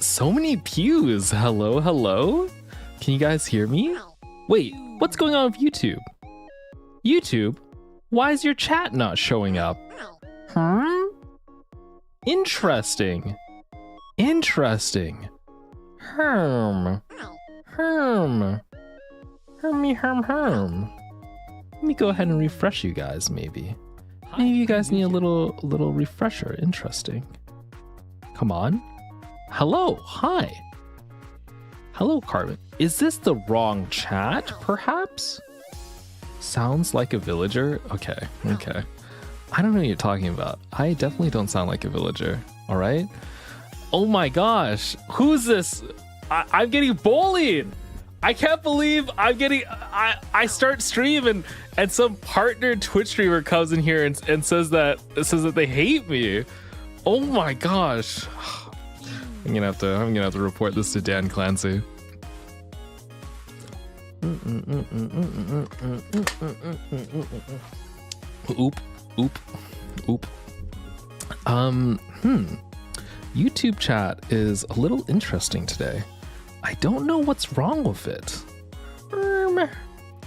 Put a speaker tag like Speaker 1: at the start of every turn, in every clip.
Speaker 1: So many pews. Hello, hello. Can you guys hear me? Wait, what's going on with YouTube? YouTube? Why is your chat not showing up? Huh? Interesting. Interesting. Herm. Hermy herm. Let me go ahead and refresh you guys, maybe. Maybe you guys need a little refresher. Interesting. Come on. Hello, hi. Hello, Carbon. Is this the wrong chat, perhaps? Sounds like a villager? Okay. I don't know what you're talking about. I definitely don't sound like a villager, all right? Oh my gosh, who's this? I'm getting bullied. I can't believe I'm getting, I start stream and some partner Twitch streamer comes in here and says that they hate me. Oh my gosh. I'm gonna have to report this to Dan Clancy. Oop. YouTube chat is a little interesting today. I don't know what's wrong with it.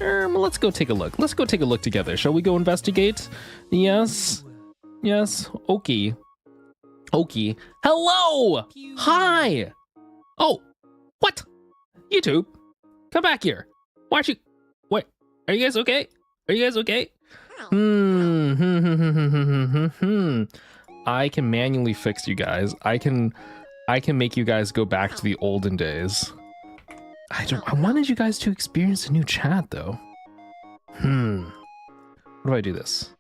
Speaker 1: Let's go take a look. Let's go take a look together. Shall we go investigate? Yes. Okay. Hello. Hi. Oh, what? YouTube, come back here. Why aren't you? What? Are you guys okay? I can manually fix you guys. I can make you guys go back to the olden days. I wanted you guys to experience a new chat though. What do I do this?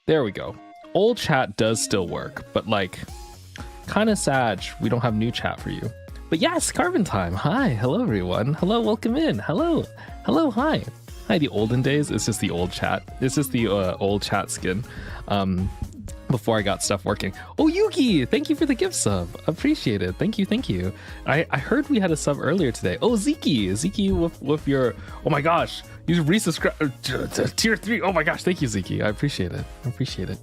Speaker 1: There we go. Old chat does still work, but like kind of sad we don't have new chat for you. But yes, Carbon time. Hi, hello everyone. Hello, welcome in. Hello, hi. Hi, the olden days. It's just the old chat. It's just the old chat skin. Before I got stuff working. Oh, Yuki, thank you for the gift sub. Appreciate it. Thank you. I heard we had a sub earlier today. Oh, Ziki with your, oh my gosh, you resubscribed to tier 3. Oh my gosh, thank you, Ziki. I appreciate it.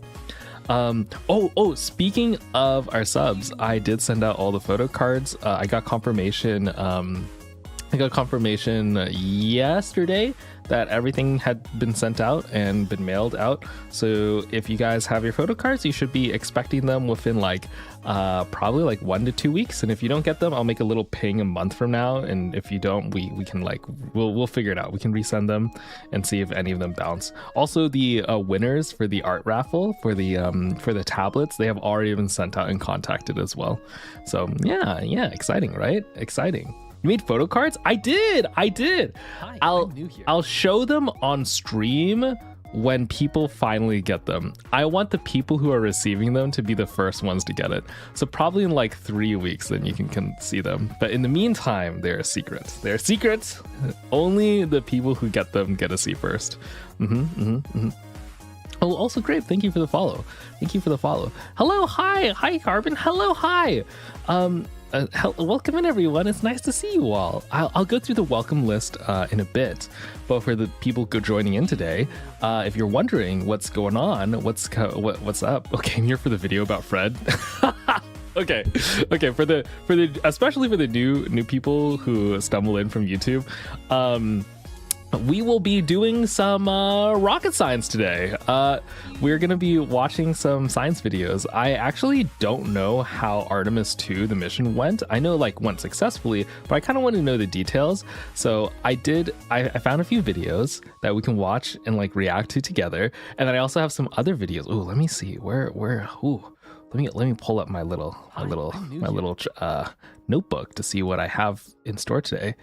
Speaker 1: Oh, speaking of our subs, I did send out all the photo cards. I got confirmation yesterday that everything had been sent out and been mailed out. So if you guys have your photo cards, you should be expecting them within like probably like 1 to 2 weeks. And if you don't get them, I'll make a little ping a month from now. And if you don't, we can like we'll figure it out. We can resend them and see if any of them bounce. Also, the winners for the art raffle for the tablets, they have already been sent out and contacted as well. So yeah, exciting, right? Exciting. You made photo cards? I did. Hi, I'll show them on stream when people finally get them. I want the people who are receiving them to be the first ones to get it. So probably in like 3 weeks, then you can see them. But in the meantime, they're secrets. Only the people who get them get to see first. Oh, also great. Thank you for the follow. Hello, hi, Carbon. Hello, hi. Welcome in, everyone. It's nice to see you all. I'll go through the welcome list in a bit, but for the people joining in today, if you're wondering what's going on, what's up? Okay, I'm here for the video about Fred. Okay. For the especially for the new people who stumble in from YouTube, we will be doing some rocket science today. We're going to be watching some science videos. I actually don't know how Artemis 2, the mission, went. I know like went successfully, but I kind of want to know the details. So I found a few videos that we can watch and like react to together. And then I also have some other videos. Oh, let me see where. Let me pull up my little notebook to see what I have in store today.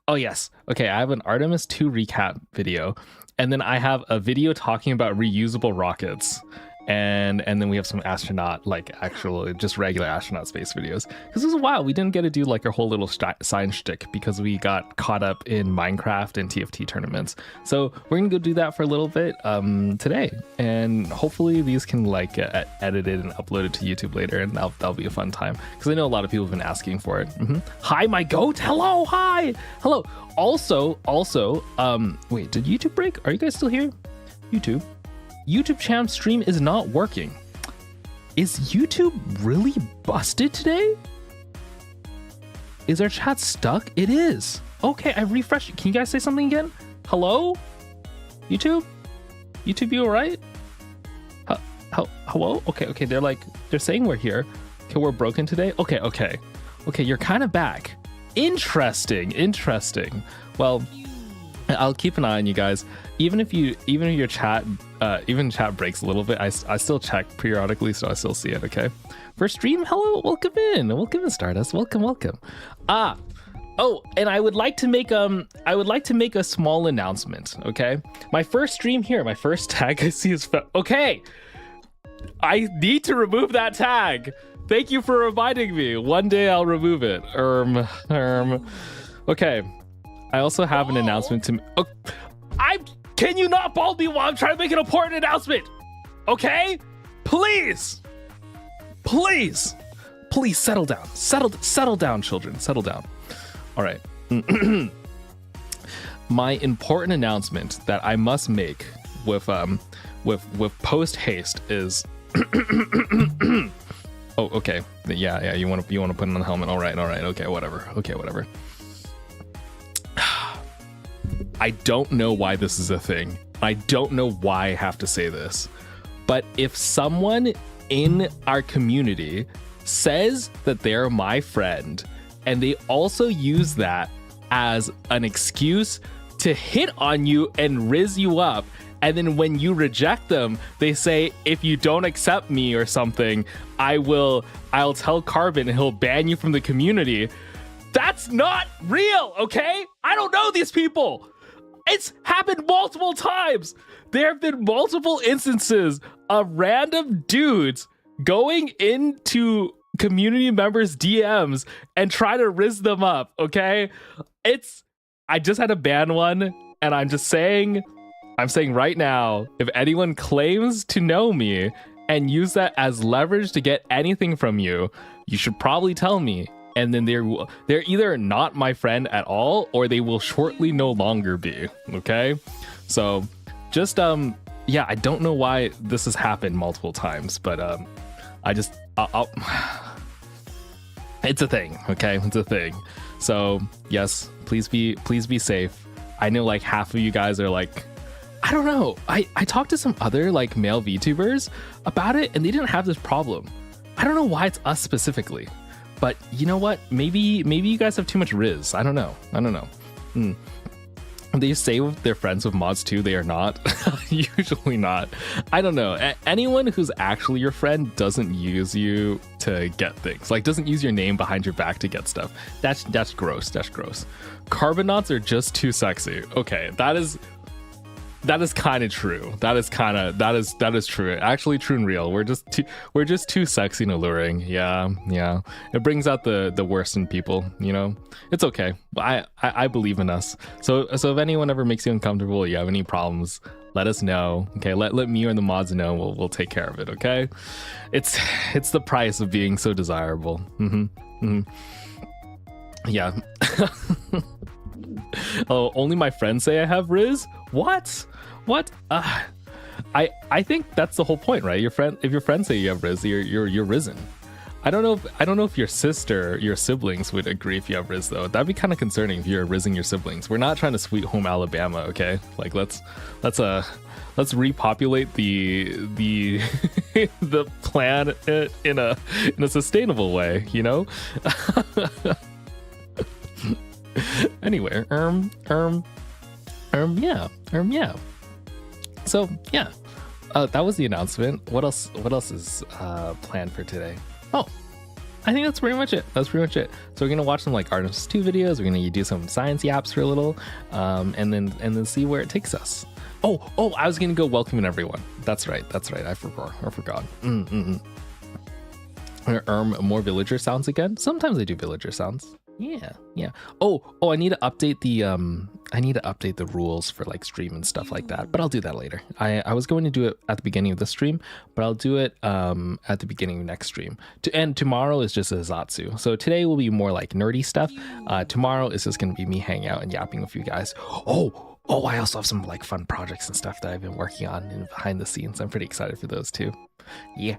Speaker 1: Oh yes. Okay, I have an Artemis 2 recap video, and then I have a video talking about reusable rockets. And then we have some astronaut, like actual, just regular astronaut space videos. Because it was a while, we didn't get to do like our whole little science shtick because we got caught up in Minecraft and TFT tournaments. So we're gonna go do that for a little bit today. And hopefully these can like get edited and uploaded to YouTube later, and that'll be a fun time. Because I know a lot of people have been asking for it. Hi, my goat. Hello, hi. Hello. Also, wait, did YouTube break? Are you guys still here? YouTube channel stream is not working. Is YouTube really busted today? Is our chat stuck? It is. Okay, I refreshed it. Can you guys say something again? Hello? YouTube? YouTube, you alright? Hello? Okay, they're saying we're here. Okay, we're broken today? Okay, you're kind of back. Interesting. Well, I'll keep an eye on you guys. Even if your chat breaks a little bit, I still check periodically, so I still see it. Okay, first stream, hello, welcome in Stardust, welcome. Oh, and I would like to make a small announcement. Okay, my first stream here, my first tag I see is okay. I need to remove that tag. Thank you for reminding me. One day I'll remove it. Okay. I also have an announcement to. Can you not bald me while I'm trying to make an important announcement? Okay, please, settle down. Settle down, children. Settle down. All right. My important announcement that I must make with post haste is. Oh, okay. Yeah. You want to put on the helmet. All right. Okay, whatever. I don't know why this is a thing. I don't know why I have to say this. But if someone in our community says that they're my friend and they also use that as an excuse to hit on you and rizz you up, and then when you reject them, they say, if you don't accept me or something, I'll tell Carbon and he'll ban you from the community. That's not real, okay? I don't know these people. It's happened multiple times. There have been multiple instances of random dudes going into community members' DMs and try to rizz them up, okay? I just had a ban one, and I'm saying right now, if anyone claims to know me and use that as leverage to get anything from you, you should probably tell me. And then they're either not my friend at all, or they will shortly no longer be. Okay, so just yeah, I don't know why this has happened multiple times, but I'll it's a thing. Okay, it's a thing. So yes, please be safe. I know like half of you guys are like, I don't know. I talked to some other like male VTubers about it, and they didn't have this problem. I don't know why it's us specifically. But you know what? Maybe you guys have too much Riz. I don't know. They say they're friends with mods too. They are not. Usually not. I don't know. Anyone who's actually your friend doesn't use you to get things. Like doesn't use your name behind your back to get stuff. That's gross. That's gross. Carbonauts are just too sexy. Okay, that is kind of true. That is true. Actually true and real. We're just too sexy and alluring. Yeah. It brings out the worst in people, you know? It's okay. I believe in us. So if anyone ever makes you uncomfortable or you have any problems, let us know. Okay, let me or the mods know. We'll take care of it, okay? It's the price of being so desirable. Yeah. Oh, only my friends say I have Riz? What? I think that's the whole point, right? If your friends say you have Riz, you're risen. I don't know if your siblings would agree if you have Riz though. That'd be kind of concerning if you're rizzing your siblings. We're not trying to sweet home Alabama, okay? Like let's repopulate the the planet in a sustainable way, you know? Anyway, yeah. So yeah, that was the announcement. What else is planned for today? Oh, I think that's pretty much it. So we're gonna watch some like Artemis 2 videos. We're gonna do some science yaps for a little, and then see where it takes us. Oh, I was gonna go welcoming everyone. That's right. I forgot. More villager sounds again. Sometimes I do villager sounds. Yeah. Oh, I need to update the rules for like stream and stuff like that, but I'll do that later. I was going to do it at the beginning of the stream, but I'll do it at the beginning of next stream. And tomorrow is just a Zatsu. So today will be more like nerdy stuff. Tomorrow is just going to be me hanging out and yapping with you guys. Oh, I also have some like fun projects and stuff that I've been working on in behind the scenes. I'm pretty excited for those too. Yeah.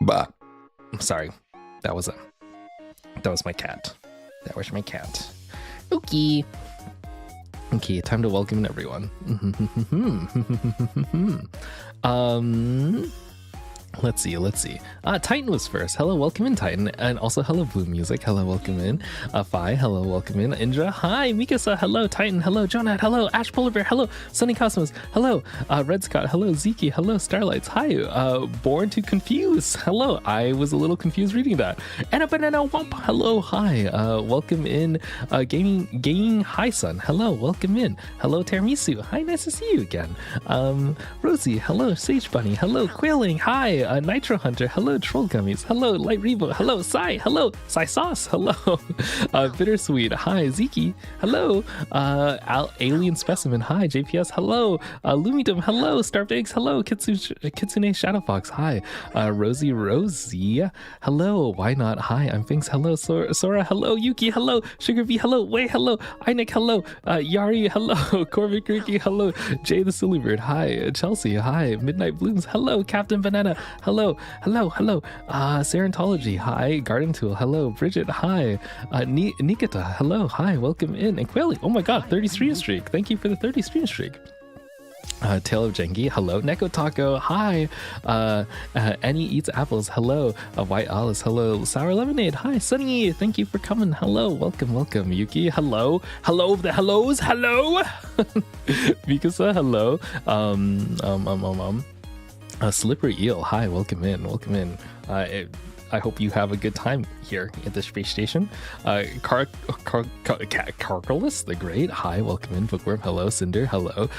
Speaker 1: Bah. I'm sorry. That was That was my cat. That was my cat. Okay. Okay, time to welcome everyone. Let's see. Titan was first. Hello, welcome in, Titan. And also, hello, Blue Music. Hello, welcome in. Fi, hello, welcome in. Indra, hi. Mikasa, hello. Titan, hello. Jonah, hello. Ash Polar Bear, hello. Sunny Cosmos, hello. Red Scott, hello. Zeke, hello. Starlights, hi. Born to Confuse, hello. I was a little confused reading that. And a Banana Wump, hello, hi. Welcome in. Gaming, hi, son. Hello, welcome in. Hello, Tiramisu, hi. Nice to see you again. Rosie, hello. Sage Bunny, hello. Quailing, hi. Nitro Hunter, hello. Troll Gummies, hello. Light Revo, hello. Sai, hello. Sai Sauce, hello. Bittersweet, hi. Ziki, hello. Alien Specimen, hi. JPS, hello. Lumidum, hello. Starved Eggs, hello. Kitsune Shadowfox, hi. Rosie, hello. Why not? Hi. I'm Finks, hello. Sora, hello. Yuki, hello. Sugar Bee, hello. Way, hello. Einik, hello. Yari, hello. Corvic Ricky, hello. Jay the Silly Bird, hi. Chelsea, hi. Midnight Blooms, hello. Captain Banana, hello. Serentology, hi. Garden Tool, hello. Bridget, hi. Nikita, hello. Hi, welcome in. And Quaily, oh my god, 30 stream streak. Thank you for the 30 stream streak. Tale of Jengi, hello. Neko Taco, hi. Annie Eats Apples, hello. White Alice, hello. Sour Lemonade, hi. Sunny, thank you for coming. Hello, welcome. Yuki, hello. Hello, the hellos, hello. Mikasa, hello. Slippery Eel, hi, welcome in. I hope you have a good time here at the space station. Carcalus the Great, hi, welcome in. Bookworm, hello. Cinder, hello.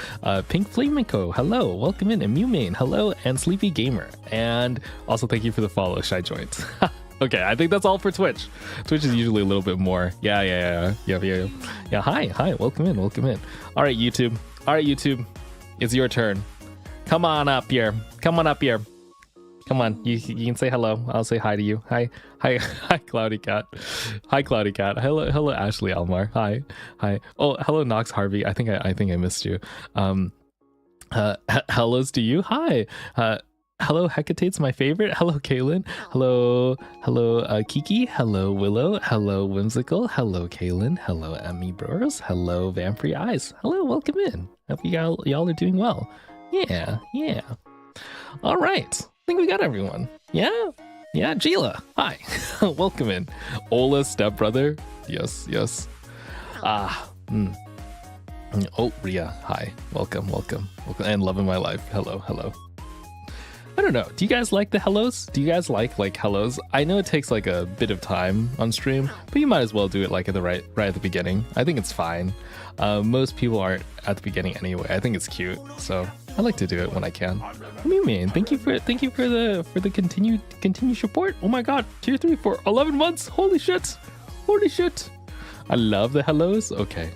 Speaker 1: Pink Flamenco, hello, welcome in. And Mumane, hello. And Sleepy Gamer. And also thank you for the follow, Shy Joints. Okay, I think that's all for Twitch. Twitch is usually a little bit more. Yeah. Hi, welcome in. All right, YouTube, it's your turn. Come on up here. Come on, you can say hello. I'll say hi to you. Hi, Cloudy Cat. Hi, Cloudy Cat. Hello, Ashley Almar. Hi. Oh, hello, Knox Harvey. I think I missed you. Hellos to you. Hi. Hello, Hecate's my favorite. Hello, Kaylin. Hello, Kiki. Hello, Willow. Hello, Whimsical. Hello, Kaylin. Hello, Emmy Bros. Hello, Vampire Eyes. Hello, welcome in. Hope y'all are doing well. Yeah. All right. I think we got everyone. Yeah, Gila. Hi. Welcome in. Ola's stepbrother. Yes. Oh, Ria. Hi. Welcome. And loving my life. Hello. I don't know. Do you guys like the hellos? Do you guys like hellos? I know it takes like a bit of time on stream, but you might as well do it like at the right at the beginning. I think it's fine. Most people aren't at the beginning anyway. I think it's cute, so I like to do it when I can. What do you mean? Thank you for the continued support. Oh my god, tier 3 for 11 months. Holy shit. I love the hellos. Okay.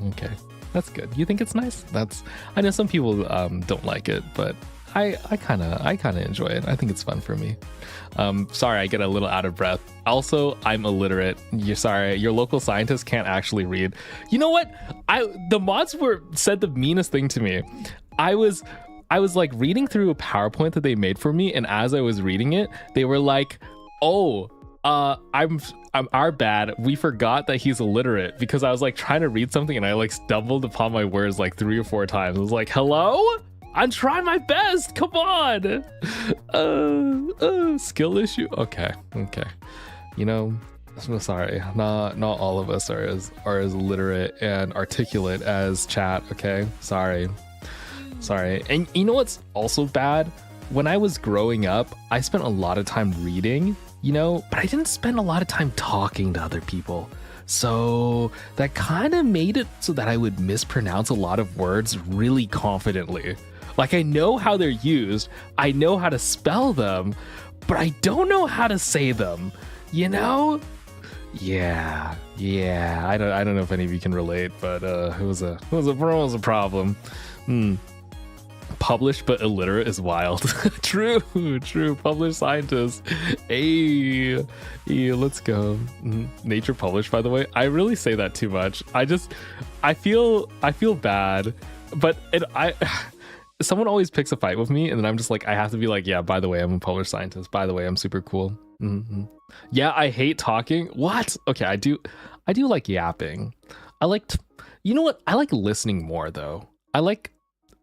Speaker 1: That's good. You think it's nice? I know some people don't like it, but I kind of enjoy it. I think it's fun for me. Sorry, I get a little out of breath. Also, I'm illiterate. Your local scientist can't actually read. You know what? The mods said the meanest thing to me. I was like reading through a PowerPoint that they made for me, and as I was reading it, they were like, "Oh, I'm our bad. We forgot that he's illiterate," because I was like trying to read something and I like stumbled upon my words like 3 or 4 times. I was like, "Hello? I'm trying my best. Come on." Skill issue. Okay. You know, I'm sorry. Not all of us are as literate and articulate as chat. Okay. Sorry. And you know what's also bad? When I was growing up, I spent a lot of time reading, you know, but I didn't spend a lot of time talking to other people. So that kind of made it so that I would mispronounce a lot of words really confidently. Like, I know how they're used, I know how to spell them, but I don't know how to say them, you know? Yeah. I don't know if any of you can relate, but it was a problem. Published but illiterate is wild. True. Published scientist. Hey, let's go. Nature published, by the way. I really say that too much. I feel bad, but someone always picks a fight with me, and then I'm just like, I have to be like, yeah, by the way, I'm a published scientist. By the way, I'm super cool. Yeah, I hate talking. What? Okay, I do like yapping. I like you know what? I like listening more though. I like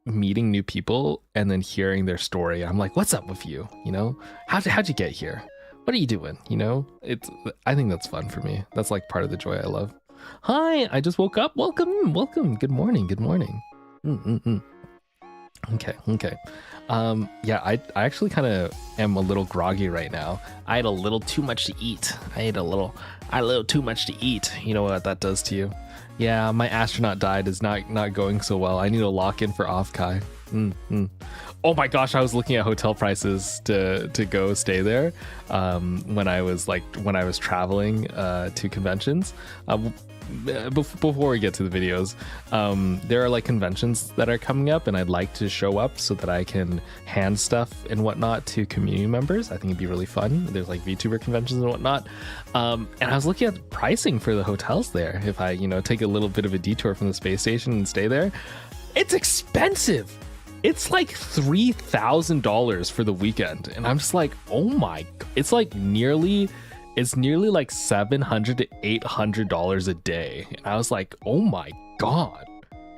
Speaker 1: meeting new people and then hearing their story. I'm like, what's up with you? You know, how'd you get here? What are you doing? You know, I think that's fun for me. That's like part of the joy I love. Hi, I just woke up. Welcome. Good morning. Okay. Yeah, I actually kind of am a little groggy right now. I had a little too much to eat. I ate a little too much to eat. You know what that does to you? Yeah, my astronaut diet is not going so well. I need to lock in for off-kai. Oh my gosh, I was looking at hotel prices to go stay there when I was traveling to conventions. Before we get to the videos, there are like conventions that are coming up and I'd like to show up so that I can hand stuff and whatnot to community members. I think it'd be really fun. There's like VTuber conventions and whatnot. And I was looking at the pricing for the hotels there. If I, take a little bit of a detour from the space station and stay there, it's expensive. It's like $3,000 for the weekend. And I'm just like, oh my, it's nearly like $700 to $800 a day. And I was like, oh my God,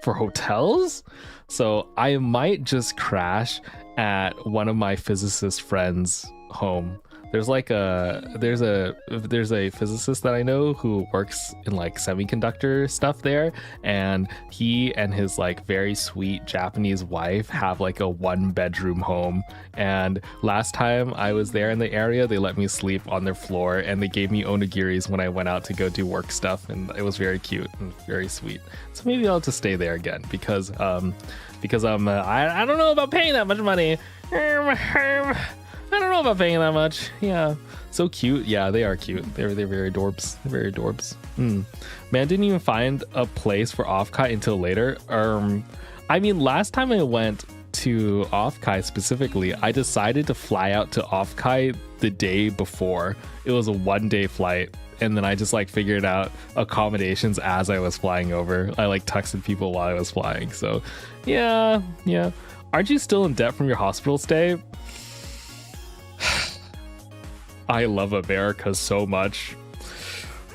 Speaker 1: for hotels? So I might just crash at one of my physicist friends' home. There's a physicist that I know who works in like semiconductor stuff there, and he and his like very sweet Japanese wife have like a 1-bedroom home. And last time I was there in the area, they let me sleep on their floor and they gave me onigiris when I went out to go do work stuff, and it was very cute and very sweet. So maybe I'll just stay there again because I don't know about paying that much money. I don't know about paying that much. Yeah, so cute. Yeah, they are cute. They're very adorbs. Very adorbs. Man, didn't even find a place for off-kai until later. I mean, last time I went to off-kai specifically, I decided to fly out to off-kai the day before. It was a 1-day flight, and then I just like figured out accommodations as I was flying over. I like texted people while I was flying. So yeah. Aren't you still in debt from your hospital stay? I love America so much.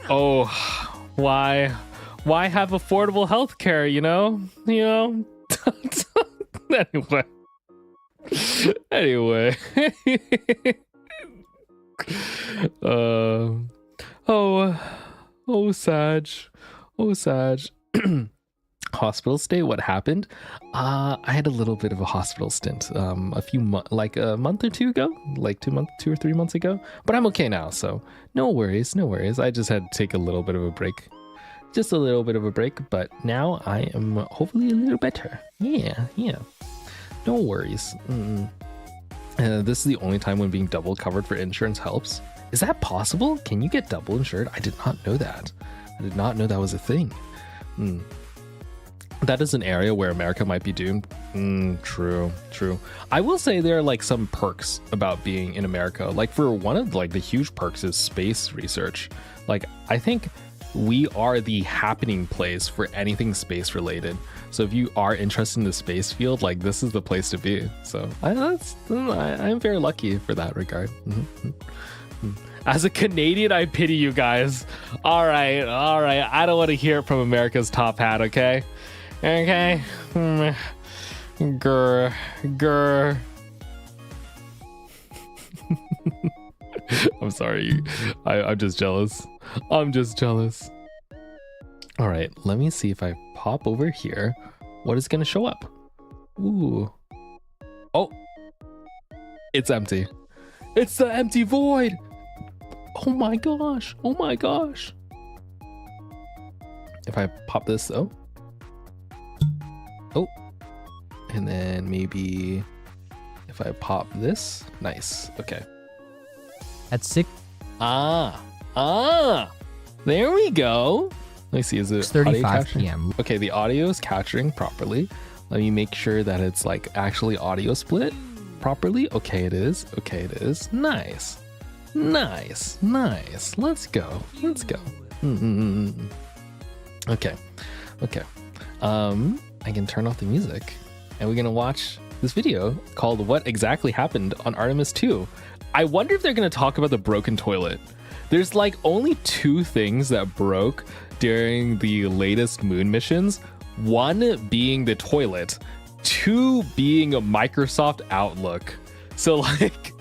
Speaker 1: Oh, why have affordable healthcare, Anyway. Sag. Hospital stay, what happened? I had a little bit of a hospital stint a month or two ago, like 2 or 3 months ago, but I'm okay now, so no worries. I just had to take a little bit of a break, but now I am hopefully a little better. Yeah, no worries. This is the only time when being double covered for insurance helps. Is that possible? Can you get double insured? I did not know that. I did not know that was a thing. That is an area where America might be doomed. True. I will say there are like some perks about being in America. Like for one of like the huge perks is space research. Like I think we are the happening place for anything space related. So if you are interested in the space field, like this is the place to be. So I'm very lucky for that regard. As a Canadian, I pity you guys. All right. I don't want to hear it from America's top hat, okay? Okay. Grr. I'm sorry. I'm just jealous. All right, let me see if I pop over here. What is going to show up? Ooh. Oh. It's empty. It's the empty void. Oh my gosh. If I pop this though. Oh, and then maybe if I pop this, nice. Okay.
Speaker 2: At 6.
Speaker 1: There we go. Let me see. Is it
Speaker 2: 6:35 p.m.
Speaker 1: Okay, the audio is capturing properly. Let me make sure that it's like actually audio split properly. Okay, it is. Nice. Let's go. Okay. I can turn off the music and we're gonna watch this video called What Exactly Happened on Artemis 2. I wonder if they're going to talk about the broken toilet. There's like only 2 things that broke during the latest moon missions. 1 being the toilet, 2 being a Microsoft Outlook. So like,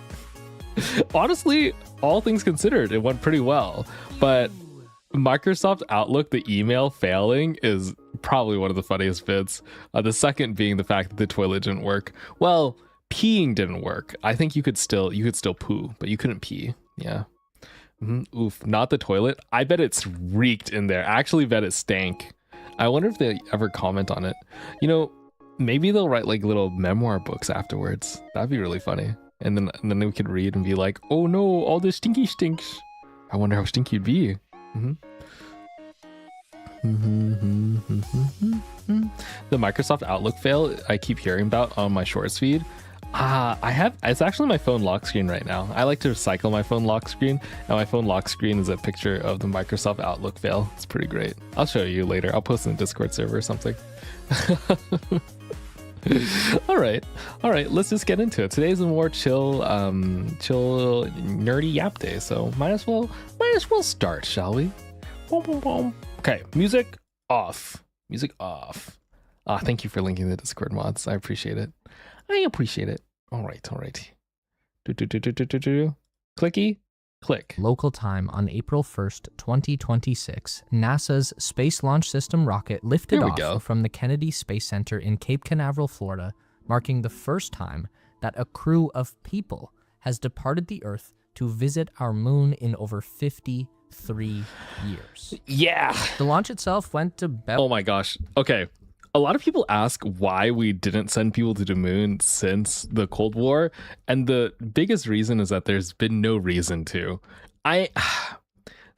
Speaker 1: honestly, all things considered, it went pretty well. But Microsoft Outlook, the email failing, is probably one of the funniest bits. The second being the fact that the toilet didn't work. Well, peeing didn't work. I think you could still poo, but you couldn't pee. Yeah. Oof, not the toilet. I bet it's reeked in there. I actually bet it stank. I wonder if they ever comment on it. You know, maybe they'll write like little memoir books afterwards. That'd be really funny. And then we could read and be like, oh no, all this stinky stinks. I wonder how stinky it'd be. The Microsoft Outlook fail I keep hearing about on my shorts feed. It's actually my phone lock screen right now. I like to recycle my phone lock screen, and my phone lock screen is a picture of the Microsoft Outlook fail. It's pretty great. I'll show you later. I'll post in the Discord server or something. All right, let's just get into it. Today's a more chill nerdy yap day, so might as well start, shall we? Boom, boom, boom. Okay, music off. Thank you for linking the Discord mods. I appreciate it. All right. Clicky, click.
Speaker 2: Local time on April 1st, 2026, NASA's Space Launch System rocket lifted off from the Kennedy Space Center in Cape Canaveral, Florida, marking the first time that a crew of people has departed the Earth to visit our moon in over 53 years.
Speaker 1: Yeah.
Speaker 2: The launch itself went about...
Speaker 1: Oh my gosh. Okay. A lot of people ask why we didn't send people to the moon since the Cold War, and the biggest reason is that there's been no reason to. I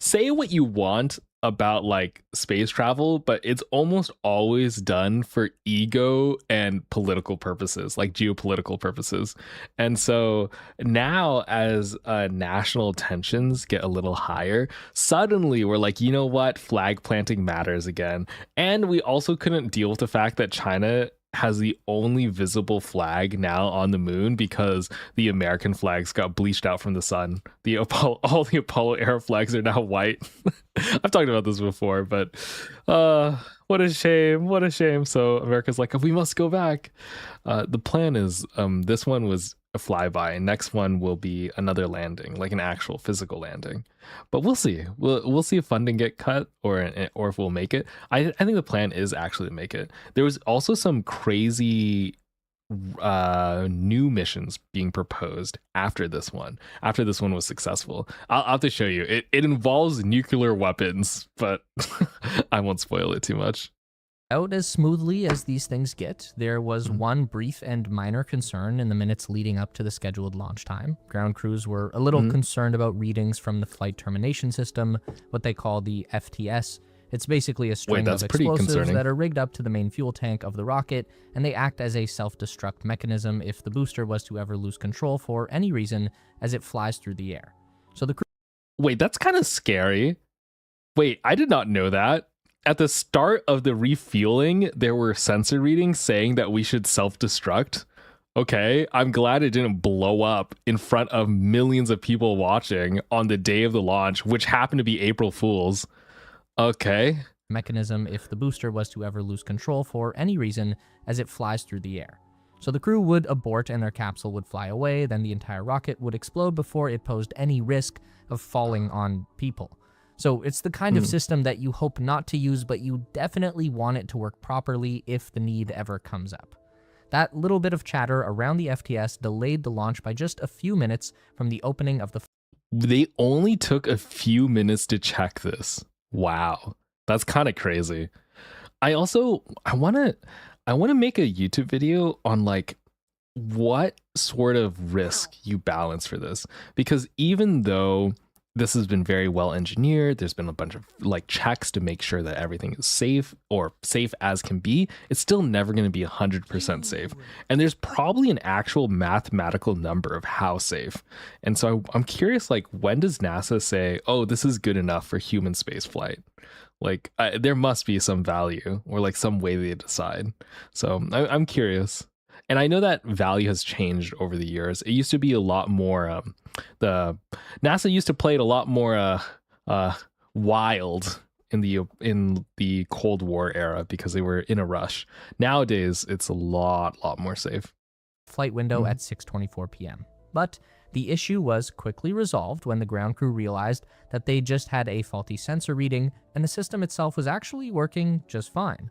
Speaker 1: say what you want about like space travel, but it's almost always done for ego and political purposes, like geopolitical purposes. And so now as national tensions get a little higher, suddenly we're like, you know what, flag planting matters again. And we also couldn't deal with the fact that China has the only visible flag now on the moon because the American flags got bleached out from the sun. All the Apollo era flags are now white. I've talked about this before, but what a shame. So America's like, we must go back. The plan is this one was a flyby. Next one will be another landing, like an actual physical landing. But we'll see. We'll see if funding get cut or if we'll make it. I think the plan is actually to make it. There was also some crazy new missions being proposed after this one was successful. I'll have to show you. It involves nuclear weapons, but I won't spoil it too much.
Speaker 2: Out as smoothly as these things get, there was one brief and minor concern in the minutes leading up to the scheduled launch time. Ground crews were a little concerned about readings from the flight termination system, what they call the FTS. It's basically a string of explosives that are rigged up to the main fuel tank of the rocket, and they act as a self-destruct mechanism if the booster was to ever lose control for any reason as it flies through the air. So the crew...
Speaker 1: Wait, that's kind of scary. Wait, I did not know that. At the start of the refueling, there were sensor readings saying that we should self-destruct. Okay, I'm glad it didn't blow up in front of millions of people watching on the day of the launch, which happened to be April Fools. Okay.
Speaker 2: Mechanism if the booster was to ever lose control for any reason as it flies through the air. So the crew would abort and their capsule would fly away, then the entire rocket would explode before it posed any risk of falling on people. So it's the kind of system that you hope not to use, but you definitely want it to work properly if the need ever comes up. That little bit of chatter around the FTS delayed the launch by just a few minutes from the opening of the...
Speaker 1: They only took a few minutes to check this. Wow. That's kind of crazy. I want to make a YouTube video on like what sort of risk you balance for this, because even though this has been very well engineered, there's been a bunch of like checks to make sure that everything is safe or safe as can be, it's still never going to be 100% safe. And there's probably an actual mathematical number of how safe. And so I'm curious, like, when does NASA say, oh, this is good enough for human space flight? Like, there must be some value or like some way they decide. So I'm curious. And I know that value has changed over the years. It used to be a lot more, the NASA used to play it a lot more wild in the Cold War era because they were in a rush. Nowadays, it's a lot more safe.
Speaker 2: Flight window at 6:24 p.m. But the issue was quickly resolved when the ground crew realized that they just had a faulty sensor reading and the system itself was actually working just fine.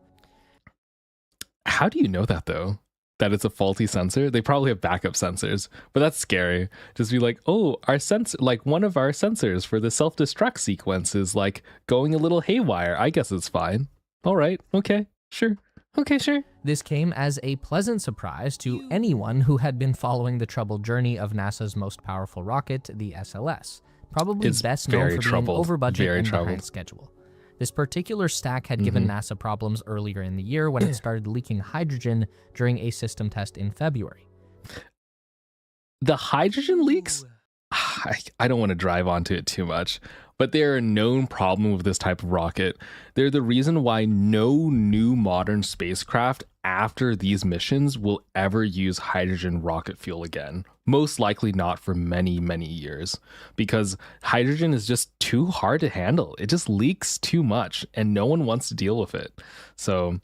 Speaker 1: How do you know that though? That it's a faulty sensor? They probably have backup sensors, but that's scary. Just be like, oh, our sensor, like one of our sensors for the self-destruct sequence is like going a little haywire. I guess it's fine. All right. Okay. Sure. Okay, sure.
Speaker 2: This came as a pleasant surprise to anyone who had been following the troubled journey of NASA's most powerful rocket, the SLS, probably best known for being over budget and behind schedule. This particular stack had given NASA problems earlier in the year when it started leaking hydrogen during a system test in February.
Speaker 1: The hydrogen leaks? I don't want to drive onto it too much, but they're a known problem with this type of rocket. They're the reason why no new modern spacecraft after these missions will ever use hydrogen rocket fuel again. Most likely not for many, many years, because hydrogen is just too hard to handle. It just leaks too much and no one wants to deal with it. So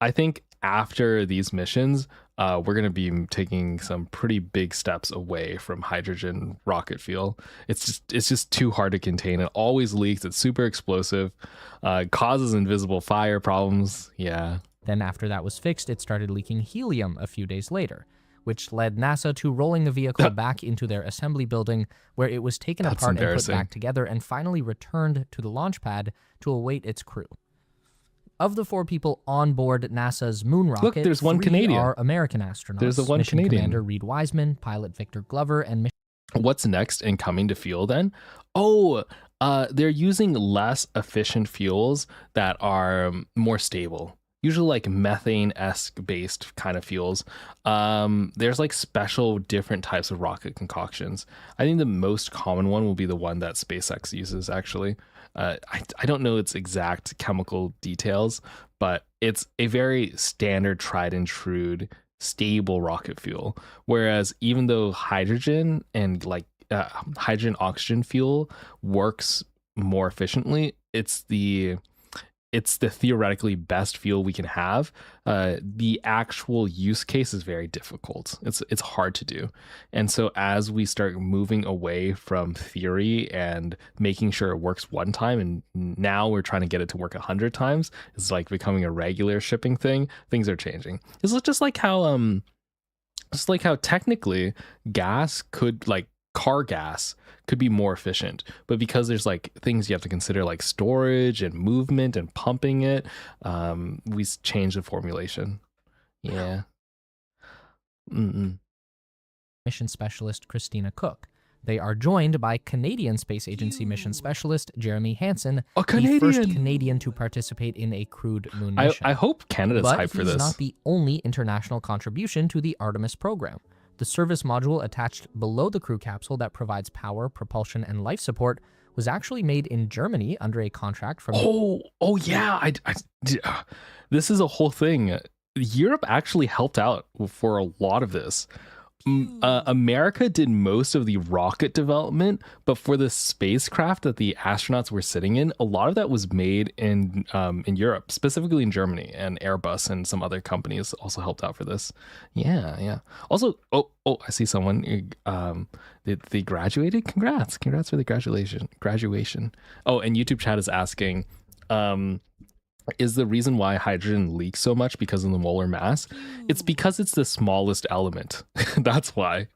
Speaker 1: I think after these missions, we're going to be taking some pretty big steps away from hydrogen rocket fuel. It's just too hard to contain. It always leaks. It's super explosive, causes invisible fire problems. Yeah.
Speaker 2: Then after that was fixed, it started leaking helium a few days later, which led NASA to rolling the vehicle back into their assembly building, where it was taken apart and put back together and finally returned to the launch pad to await its crew. Of the 4 people on board NASA's moon rocket,
Speaker 1: look, there's one
Speaker 2: 3
Speaker 1: Canadian.
Speaker 2: Are American astronauts.
Speaker 1: There's the one
Speaker 2: Mission
Speaker 1: Canadian.
Speaker 2: Commander Reed Wiseman, pilot Victor Glover, and mission.
Speaker 1: What's next in coming to fuel then? Oh, they're using less efficient fuels that are more stable. Usually like methane-esque based kind of fuels. There's like special different types of rocket concoctions. I think the most common one will be the one that SpaceX uses actually. I don't know its exact chemical details, but it's a very standard, tried and true, stable rocket fuel. Whereas even though hydrogen and like hydrogen oxygen fuel works more efficiently, it's the theoretically best fuel we can have. The actual use case is very difficult. It's hard to do. And so as we start moving away from theory and making sure it works one time, and now we're trying to get it to work 100 times, it's like becoming a regular shipping thing, things are changing. It's just like how technically gas could, like car gas could be more efficient, but because there's like things you have to consider like storage and movement and pumping it, we change the formulation. Yeah.
Speaker 2: Mission specialist Christina Cook. They are joined by Canadian Space Agency mission specialist Jeremy Hansen, the first Canadian to participate in a crewed moon mission.
Speaker 1: I hope Canada's hyped for this.
Speaker 2: But he's not the only international contribution to the Artemis program. The service module attached below the crew capsule that provides power, propulsion, and life support was actually made in Germany under a contract from...
Speaker 1: Yeah. This is a whole thing. Europe actually helped out for a lot of this. America did most of the rocket development, but for the spacecraft that the astronauts were sitting in, a lot of that was made in Europe, specifically in Germany, and Airbus and some other companies also helped out for this. Yeah. Also, I see someone. They graduated. Congrats for the graduation. Oh, and YouTube chat is asking, is the reason why hydrogen leaks so much because of the molar mass? It's because it's the smallest element. That's why.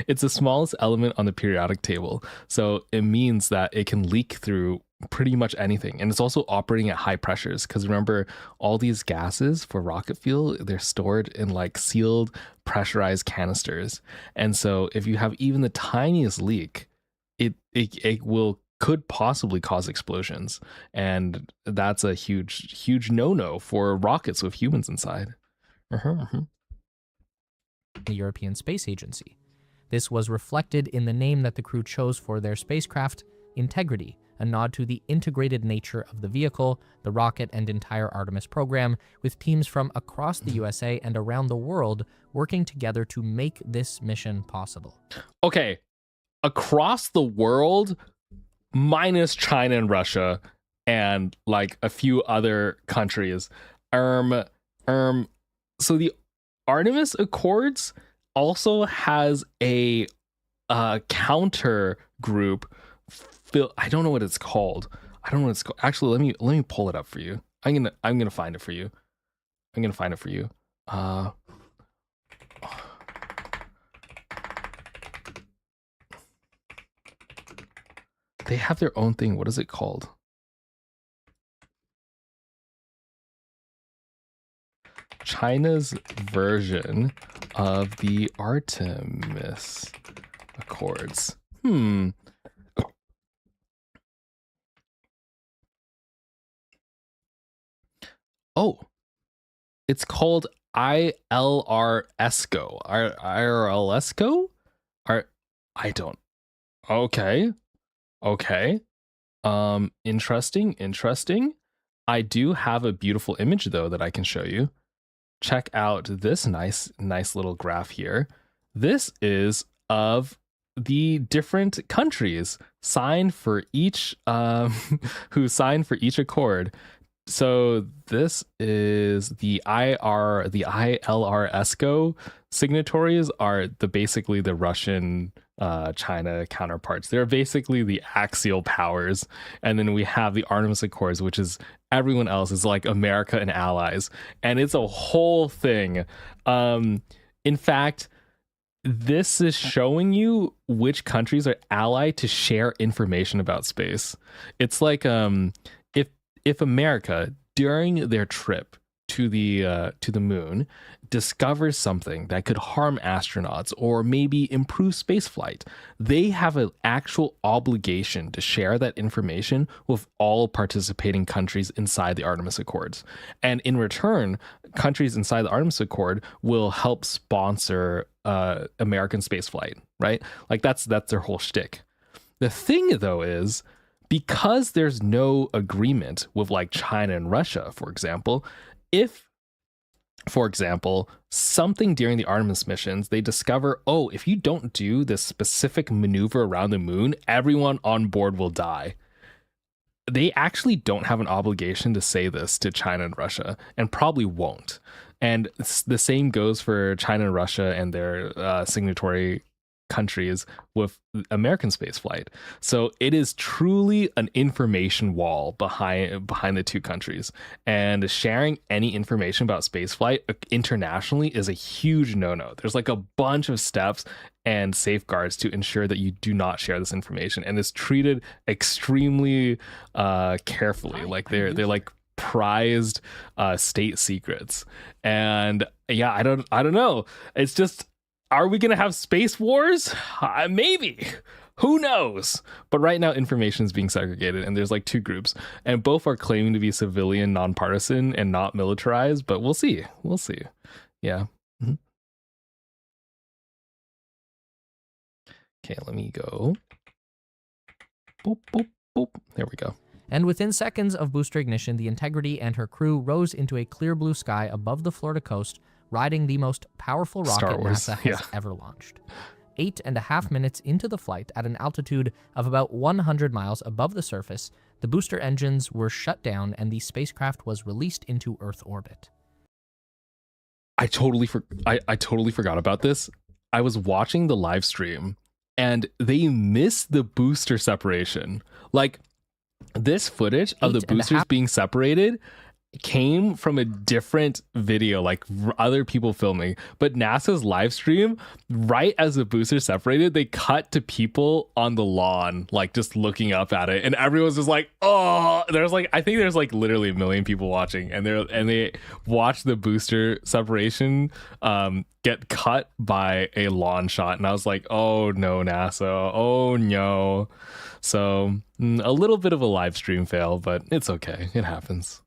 Speaker 1: It's the smallest element on the periodic table. So it means that it can leak through pretty much anything. And it's also operating at high pressures, because remember, all these gases for rocket fuel, they're stored in like sealed, pressurized canisters. And so if you have even the tiniest leak, it could possibly cause explosions, and that's a huge no-no for rockets with humans inside.
Speaker 2: The European Space Agency. This was reflected in the name that the crew chose for their spacecraft, Integrity, a nod to the integrated nature of the vehicle, the rocket, and entire Artemis program, with teams from across the USA and around the world working together to make this mission possible.
Speaker 1: Okay, across the world, minus China and Russia, and like a few other countries. So the Artemis Accords also has a counter group. I don't know what it's called. Actually, let me pull it up for you. I'm gonna find it for you. They have their own thing. What is it called? China's version of the Artemis Accords. Oh, it's called ILRESCO. IRLESCO? I don't. Okay. Interesting. I do have a beautiful image though that I can show you. Check out this nice little graph here. This is of the different countries signed for each who signed for each accord. So this is the ILRESCO signatories are basically the Russian China counterparts. They're basically the axial powers. And then we have the Artemis Accords, which is everyone else is like America and allies. And it's a whole thing. In fact, this is showing you which countries are allied to share information about space. It's like if America during their trip to the moon discovers something that could harm astronauts or maybe improve spaceflight, they have an actual obligation to share that information with all participating countries inside the Artemis Accords. And in return, countries inside the Artemis Accord will help sponsor American spaceflight, right? Like that's their whole shtick. The thing though is, because there's no agreement with like China and Russia, for example, if, for example, something during the Artemis missions, they discover, oh, if you don't do this specific maneuver around the moon, everyone on board will die. They actually don't have an obligation to say this to China and Russia, and probably won't. And the same goes for China and Russia and their signatory countries with American spaceflight. So it is truly an information wall behind the two countries, and sharing any information about spaceflight internationally is a huge no-no. There's like a bunch of steps and safeguards to ensure that you do not share this information, and it's treated extremely carefully. Like they're like prized state secrets. And yeah, I don't know. It's just, are we going to have space wars? Maybe. Who knows? But right now, information is being segregated, and there's like two groups, and both are claiming to be civilian, nonpartisan, and not militarized. But we'll see. Yeah. Mm-hmm. Okay, let me go. Boop, boop, boop. There we go.
Speaker 2: And within seconds of booster ignition, the Integrity and her crew rose into a clear blue sky above the Florida coast, riding the most powerful rocket NASA has ever launched. 8.5 minutes into the flight, at an altitude of about 100 miles above the surface, the booster engines were shut down and the spacecraft was released into Earth orbit.
Speaker 1: I totally forgot about this. I was watching the live stream and they missed the booster separation. Like, this footage of the boosters being separated came from a different video, like other people filming, but NASA's live stream, right as the booster separated, they cut to people on the lawn, like just looking up at it, and everyone's just like, oh, I think there's like literally 1 million people watching, and they watch the booster separation get cut by a lawn shot, and I was like, oh no, NASA, oh no. So a little bit of a live stream fail, but it's okay, it happens.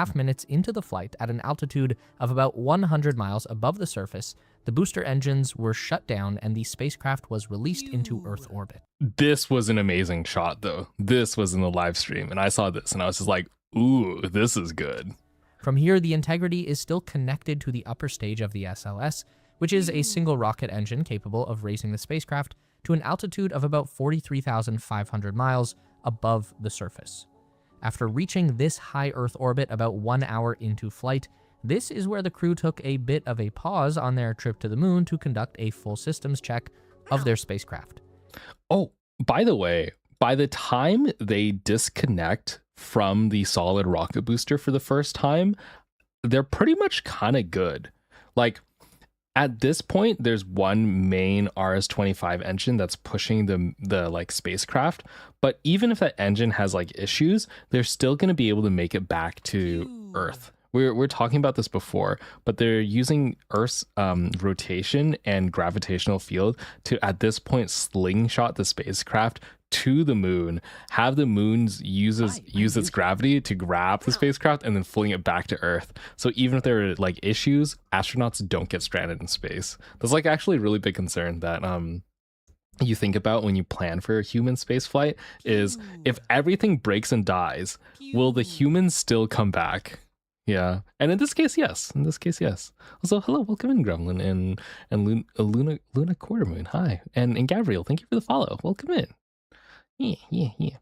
Speaker 2: half minutes into the flight at an altitude of about 100 miles above the surface, the booster engines were shut down and the spacecraft was released into Earth orbit.
Speaker 1: This was an amazing shot, though. This was in the live stream, and I saw this, and I was just like, ooh, this is good.
Speaker 2: From here, the Integrity is still connected to the upper stage of the SLS, which is a single rocket engine capable of raising the spacecraft to an altitude of about 43,500 miles above the surface. After reaching this high Earth orbit about 1 hour into flight, this is where the crew took a bit of a pause on their trip to the moon to conduct a full systems check of their spacecraft.
Speaker 1: Oh, by the way, by the time they disconnect from the solid rocket booster for the first time, they're pretty much kind of good. Like, at this point, there's one main RS-25 engine that's pushing the like spacecraft, but even if that engine has like issues, they're still going to be able to make it back to Earth. We're talking about this before, but they're using Earth's rotation and gravitational field to, at this point, slingshot the spacecraft to the moon, have the moon use its gravity to grab the spacecraft and then fling it back to Earth. So even if there are like issues, astronauts don't get stranded in space. That's like actually a really big concern that you think about when you plan for a human space flight is if everything breaks and dies, will the humans still come back? Yeah, and in this case, yes. Also, hello, welcome in, Gremlin, and Luna Quartermoon. Hi, and Gabriel, thank you for the follow. Welcome in. Yeah.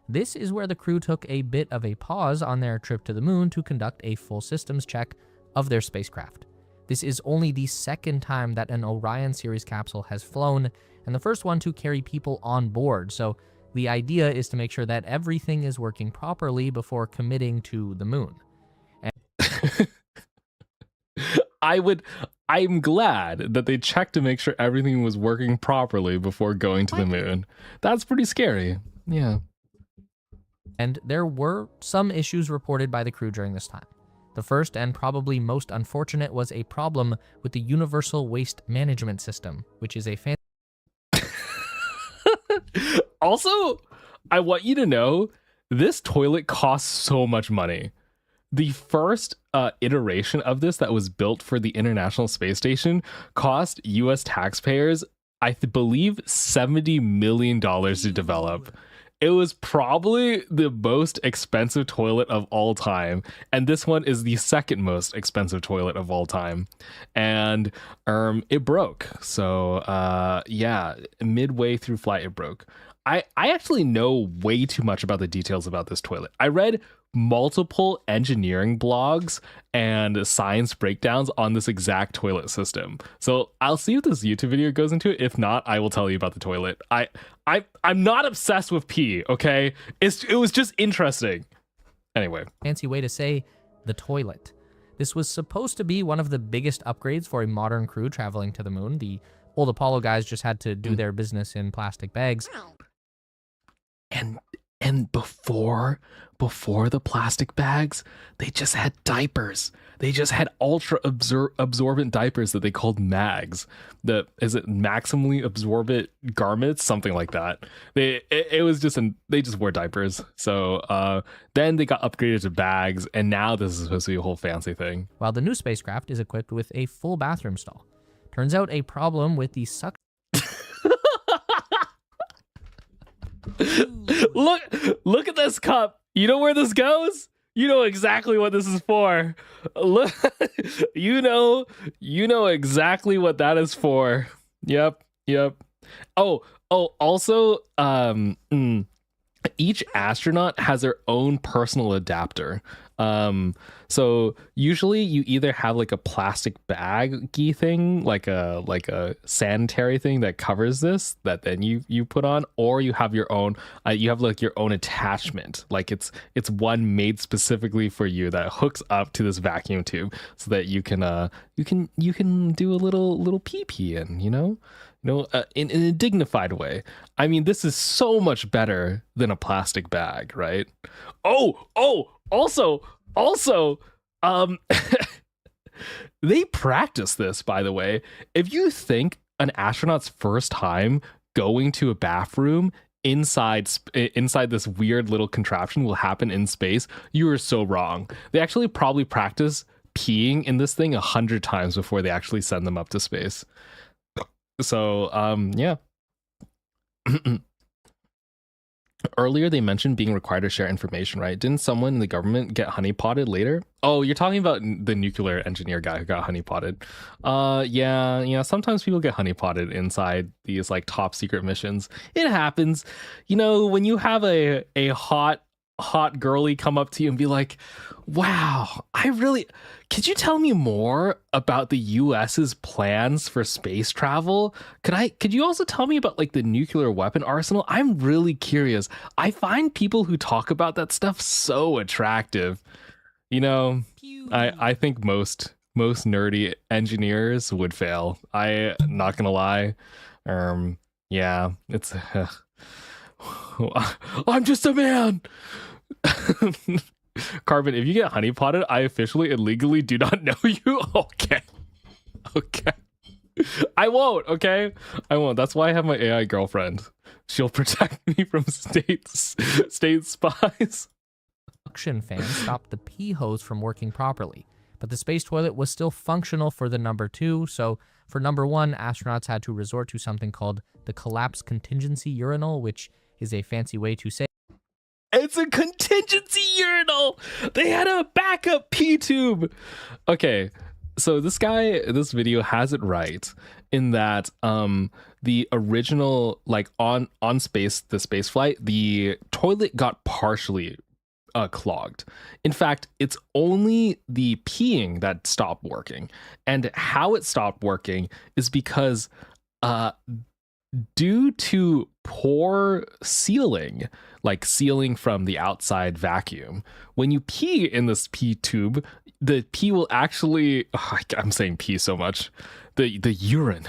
Speaker 2: This is where the crew took a bit of a pause on their trip to the moon to conduct a full systems check of their spacecraft. This is only the second time that an Orion series capsule has flown, and the first one to carry people on board. So the idea is to make sure that everything is working properly before committing to the moon.
Speaker 1: I'm glad that they checked to make sure everything was working properly before going to the moon. That's pretty scary. Yeah.
Speaker 2: And there were some issues reported by the crew during this time. The first and probably most unfortunate was a problem with the Universal Waste Management System, which is a
Speaker 1: Also, I want you to know, this toilet costs so much money. The first iteration of this that was built for the International Space Station cost US taxpayers, I believe, $70 million to develop. It was probably the most expensive toilet of all time, and this one is the second most expensive toilet of all time. And it broke. So yeah, midway through flight it broke. I actually know way too much about the details about this toilet. I read multiple engineering blogs and science breakdowns on this exact toilet system. So I'll see if this YouTube video goes into it. If not, I will tell you about the toilet. I'm not obsessed with pee, okay? It was just interesting. Anyway.
Speaker 2: Fancy way to say the toilet. This was supposed to be one of the biggest upgrades for a modern crew traveling to the moon. The old Apollo guys just had to do their business in plastic bags.
Speaker 1: And before the plastic bags, they just had diapers. They just had ultra absorbent diapers that they called mags. Is it maximally absorbent garments? Something like that. They just wore diapers. So then they got upgraded to bags, and now this is supposed to be a whole fancy thing.
Speaker 2: While the new spacecraft is equipped with a full bathroom stall. Turns out a problem with the suction.
Speaker 1: Look at this cup. You know where this goes? You know exactly what this is for. Look, you know exactly what that is for. Yep. Oh, also, each astronaut has their own personal adapter. So usually you either have like a plastic baggy thing, like a sanitary thing that covers this that then you put on, or you have your own you have like your own attachment, like it's one made specifically for you that hooks up to this vacuum tube so that you can do a little pee in, in a dignified way. I mean, this is so much better than a plastic bag, right? Also, they practice this, by the way. If you think an astronaut's first time going to a bathroom inside this weird little contraption will happen in space, you are so wrong. They actually probably practice peeing in this thing 100 times before they actually send them up to space. So yeah. Earlier they mentioned being required to share information, right? Didn't someone in the government get honeypotted later? Oh, you're talking about the nuclear engineer guy who got honeypotted. Yeah, sometimes people get honeypotted inside these like top secret missions. It happens. You know, when you have a hot girly come up to you and be like, wow, could you tell me more about the US's plans for space travel? Could you also tell me about like the nuclear weapon arsenal? I'm really curious. I find people who talk about that stuff so attractive. You know, I think most nerdy engineers would fail. Not gonna lie. Yeah, it's I'm just a man. Carbon, if you get honeypotted, I officially and legally do not know you. Okay. I won't, okay? I won't. That's why I have my AI girlfriend. She'll protect me from state spies.
Speaker 2: Suction fan stopped the pee hose from working properly, but the space toilet was still functional for the number 2, so for number 1, astronauts had to resort to something called the collapse contingency urinal, which is a fancy way to say
Speaker 1: it's a contingency urinal. They had a backup pee tube. Okay, so this video has it right in that the original, like on the space flight, the toilet got partially clogged. In fact, it's only the peeing that stopped working. And how it stopped working is because due to poor sealing, like sealing from the outside vacuum, when you pee in this pee tube, the pee will actually, I'm saying pee so much, the urine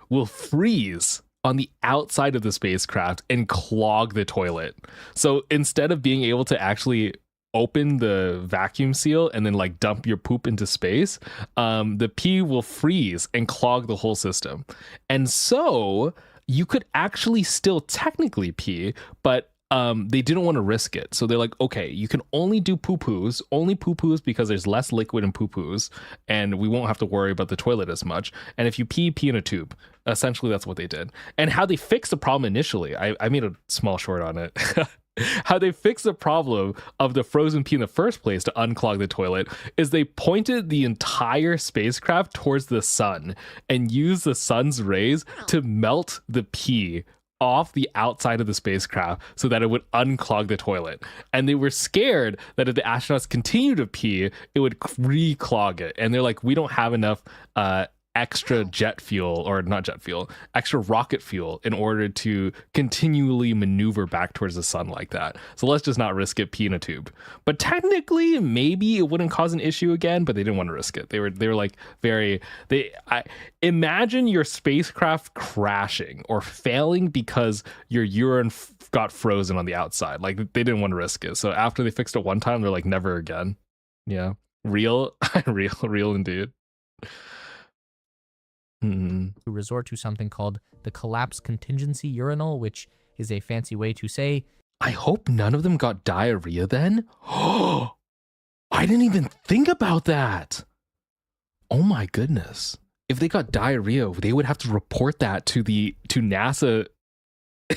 Speaker 1: will freeze on the outside of the spacecraft and clog the toilet. So instead of being able to actually open the vacuum seal and then like dump your poop into space, the pee will freeze and clog the whole system. And so you could actually still technically pee, but they didn't want to risk it. So they're like, okay, you can only do poo-poos, because there's less liquid in poo-poos and we won't have to worry about the toilet as much. And if you pee in a tube. Essentially, that's what they did. And how they fixed the problem initially, I made a small short on it. How they fixed the problem of the frozen pee in the first place to unclog the toilet is they pointed the entire spacecraft towards the sun and used the sun's rays to melt the pee off the outside of the spacecraft so that it would unclog the toilet. And they were scared that if the astronauts continue to pee, it would re-clog it. And they're like, we don't have enough extra extra rocket fuel in order to continually maneuver back towards the sun like that. So let's just not risk it, pee in a tube. But technically, maybe it wouldn't cause an issue again, but they didn't want to risk it. They were like imagine your spacecraft crashing or failing because your urine got frozen on the outside. Like they didn't want to risk it. So after they fixed it one time, they're like, never again. Yeah. Real indeed.
Speaker 2: To resort to something called the collapse contingency urinal, which is a fancy way to say,
Speaker 1: I hope none of them got diarrhea then. Oh, I didn't even think about that. Oh my goodness. If they got diarrhea, they would have to report that to NASA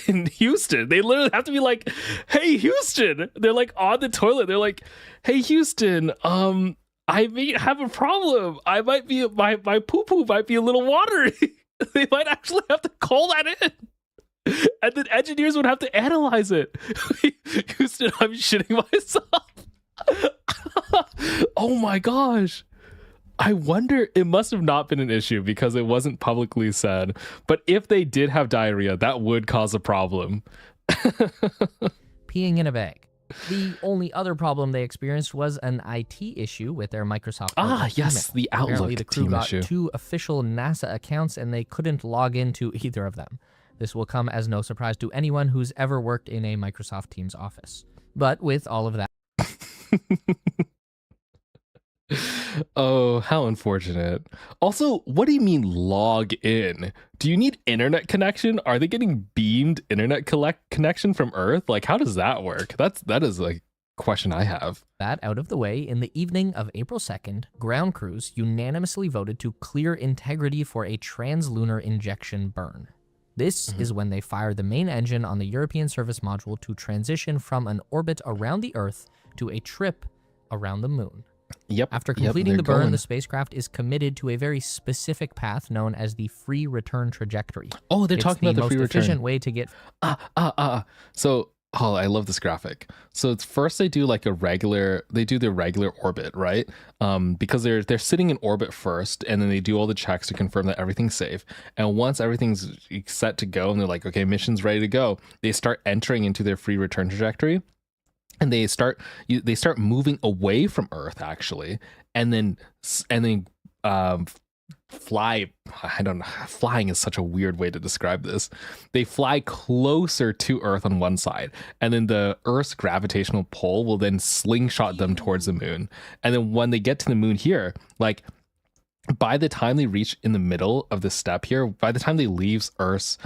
Speaker 1: in Houston. They literally have to be like, hey, Houston. They're like on the toilet. They're like, hey, Houston, I may have a problem. My poo-poo might be a little watery. They might actually have to call that in. And then engineers would have to analyze it. Houston, I'm shitting myself. Oh my gosh. I wonder, it must have not been an issue because it wasn't publicly said. But if they did have diarrhea, that would cause a problem.
Speaker 2: Peeing in a bag. The only other problem they experienced was an IT issue with their Microsoft Outlook
Speaker 1: yes,
Speaker 2: email.
Speaker 1: the Outlook
Speaker 2: Apparently, the crew
Speaker 1: team
Speaker 2: got
Speaker 1: issue.
Speaker 2: 2 official NASA accounts and they couldn't log into either of them. This will come as no surprise to anyone who's ever worked in a Microsoft Teams office. But with all of that...
Speaker 1: Oh, how unfortunate. Also, what do you mean log in? Do you need internet connection? Are they getting beamed internet connection from Earth? Like, how does that work? That is like a question I have.
Speaker 2: That out of the way, in the evening of April 2nd, ground crews unanimously voted to clear integrity for a translunar injection burn. This is when they fire the main engine on the European service module to transition from an orbit around the Earth to a trip around the moon.
Speaker 1: Yep.
Speaker 2: After completing the burn,
Speaker 1: going.
Speaker 2: the spacecraft is committed to a very specific path known as the free return trajectory.
Speaker 1: Oh, they're
Speaker 2: It's
Speaker 1: talking about the free
Speaker 2: most
Speaker 1: return.
Speaker 2: efficient way to get.
Speaker 1: So, oh, I love this graphic. So it's first they do like the regular orbit, right? Because they're sitting in orbit first, and then they do all the checks to confirm that everything's safe. And once everything's set to go, and they're like, okay, mission's ready to go, they start entering into their free return trajectory. And they start moving away from Earth, actually, and then fly. I don't know. Flying is such a weird way to describe this. They fly closer to Earth on one side, and then the Earth's gravitational pull will then slingshot them towards the moon. And then when they get to the moon here, like by the time they reach in the middle of the step here, by the time they leave Earth's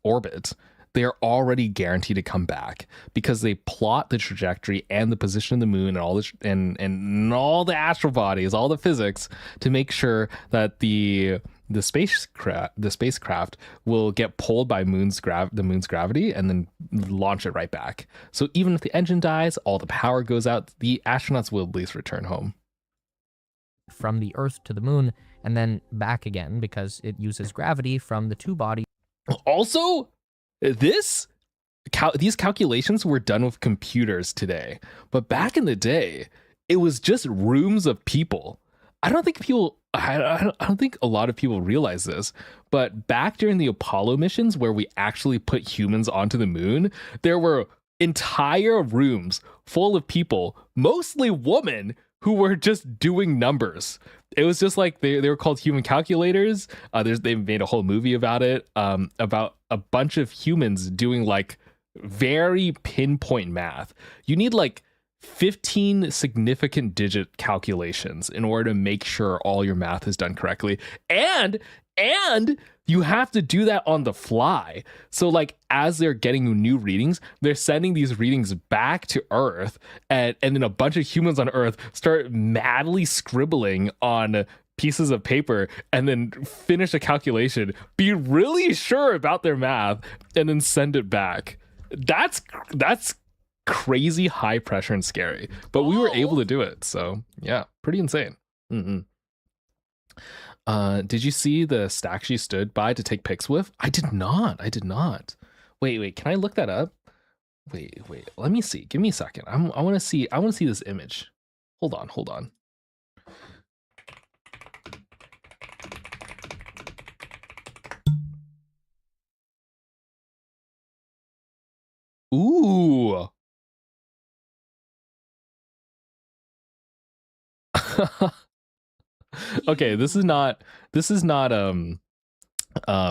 Speaker 1: orbit, they are already guaranteed to come back because they plot the trajectory and the position of the moon and all this and all the astral bodies, all the physics to make sure that the spacecraft will get pulled by the moon's gravity and then launch it right back. So even if the engine dies, all the power goes out, the astronauts will at least return home.
Speaker 2: From the Earth to the moon and then back again because it uses gravity from the two bodies.
Speaker 1: Also, these calculations were done with computers today, but back in the day, it was just rooms of people. I don't think a lot of people realize this, but back during the Apollo missions where we actually put humans onto the moon, there were entire rooms full of people, mostly women, who were just doing numbers. It was just like they were called human calculators. They made a whole movie about it, about a bunch of humans doing like very pinpoint math. You need like 15 significant digit calculations in order to make sure all your math is done correctly. And you have to do that on the fly. So like as they're getting new readings, they're sending these readings back to Earth, and then a bunch of humans on Earth start madly scribbling on pieces of paper and then finish a calculation, be really sure about their math, and then send it back. That's crazy high pressure and scary, but we were able to do it. So yeah, pretty insane. Did you see the stack she stood by to take pics with? I did not. Wait, can I look that up? Wait, let me see. Give me a second. I want to see this image. Hold on. Ooh. Okay, this is not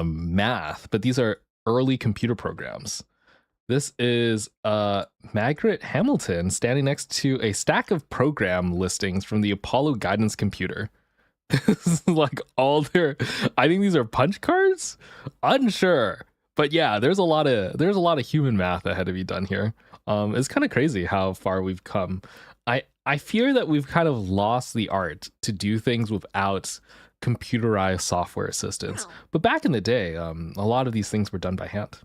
Speaker 1: math, but these are early computer programs. This is Margaret Hamilton standing next to a stack of program listings from the Apollo guidance computer. This is like all their, I think these are punch cards? Unsure. But yeah, there's a lot of human math that had to be done here. It's kind of crazy how far we've come. I fear that we've kind of lost the art to do things without computerized software assistance. But back in the day, a lot of these things were done by hand.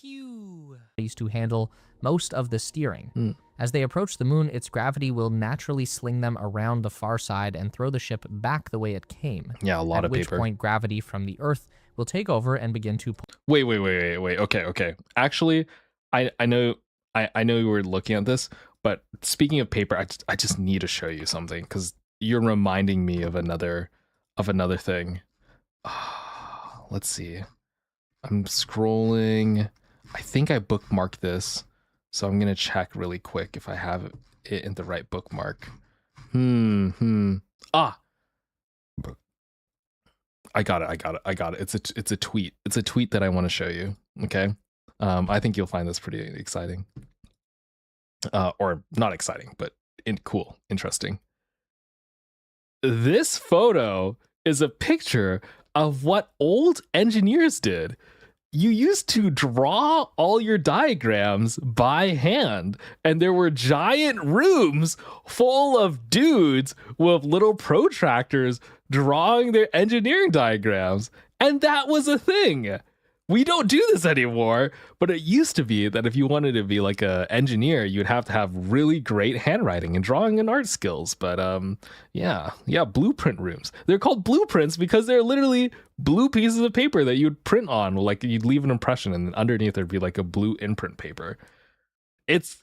Speaker 2: To handle most of the steering. As they approach the moon, its gravity will naturally sling them around the far side and throw the ship back the way it came.
Speaker 1: Yeah, a lot of paper.
Speaker 2: At which point gravity from the Earth will take over and begin to
Speaker 1: Wait. Okay. Actually, I know you were looking at this, but speaking of paper, I just need to show you something because you're reminding me of another thing. Let's see. I'm scrolling. I think I bookmarked this, so I'm gonna check really quick if I have it in the right bookmark. I got it. It's a tweet. It's a tweet that I want to show you. Okay. I think you'll find this pretty exciting. Or not exciting, but cool, interesting. this photo is a picture of what old engineers did. You used to draw all your diagrams by hand, and there were giant rooms full of dudes with little protractors drawing their engineering diagrams. And that was a thing. We don't do this anymore, but it used to be that if you wanted to be like an engineer, you'd have to have really great handwriting and drawing and art skills. But yeah, blueprint rooms. They're called blueprints because they're literally blue pieces of paper that you'd print on. Like you'd leave an impression, and underneath there'd be like a blue imprint paper. It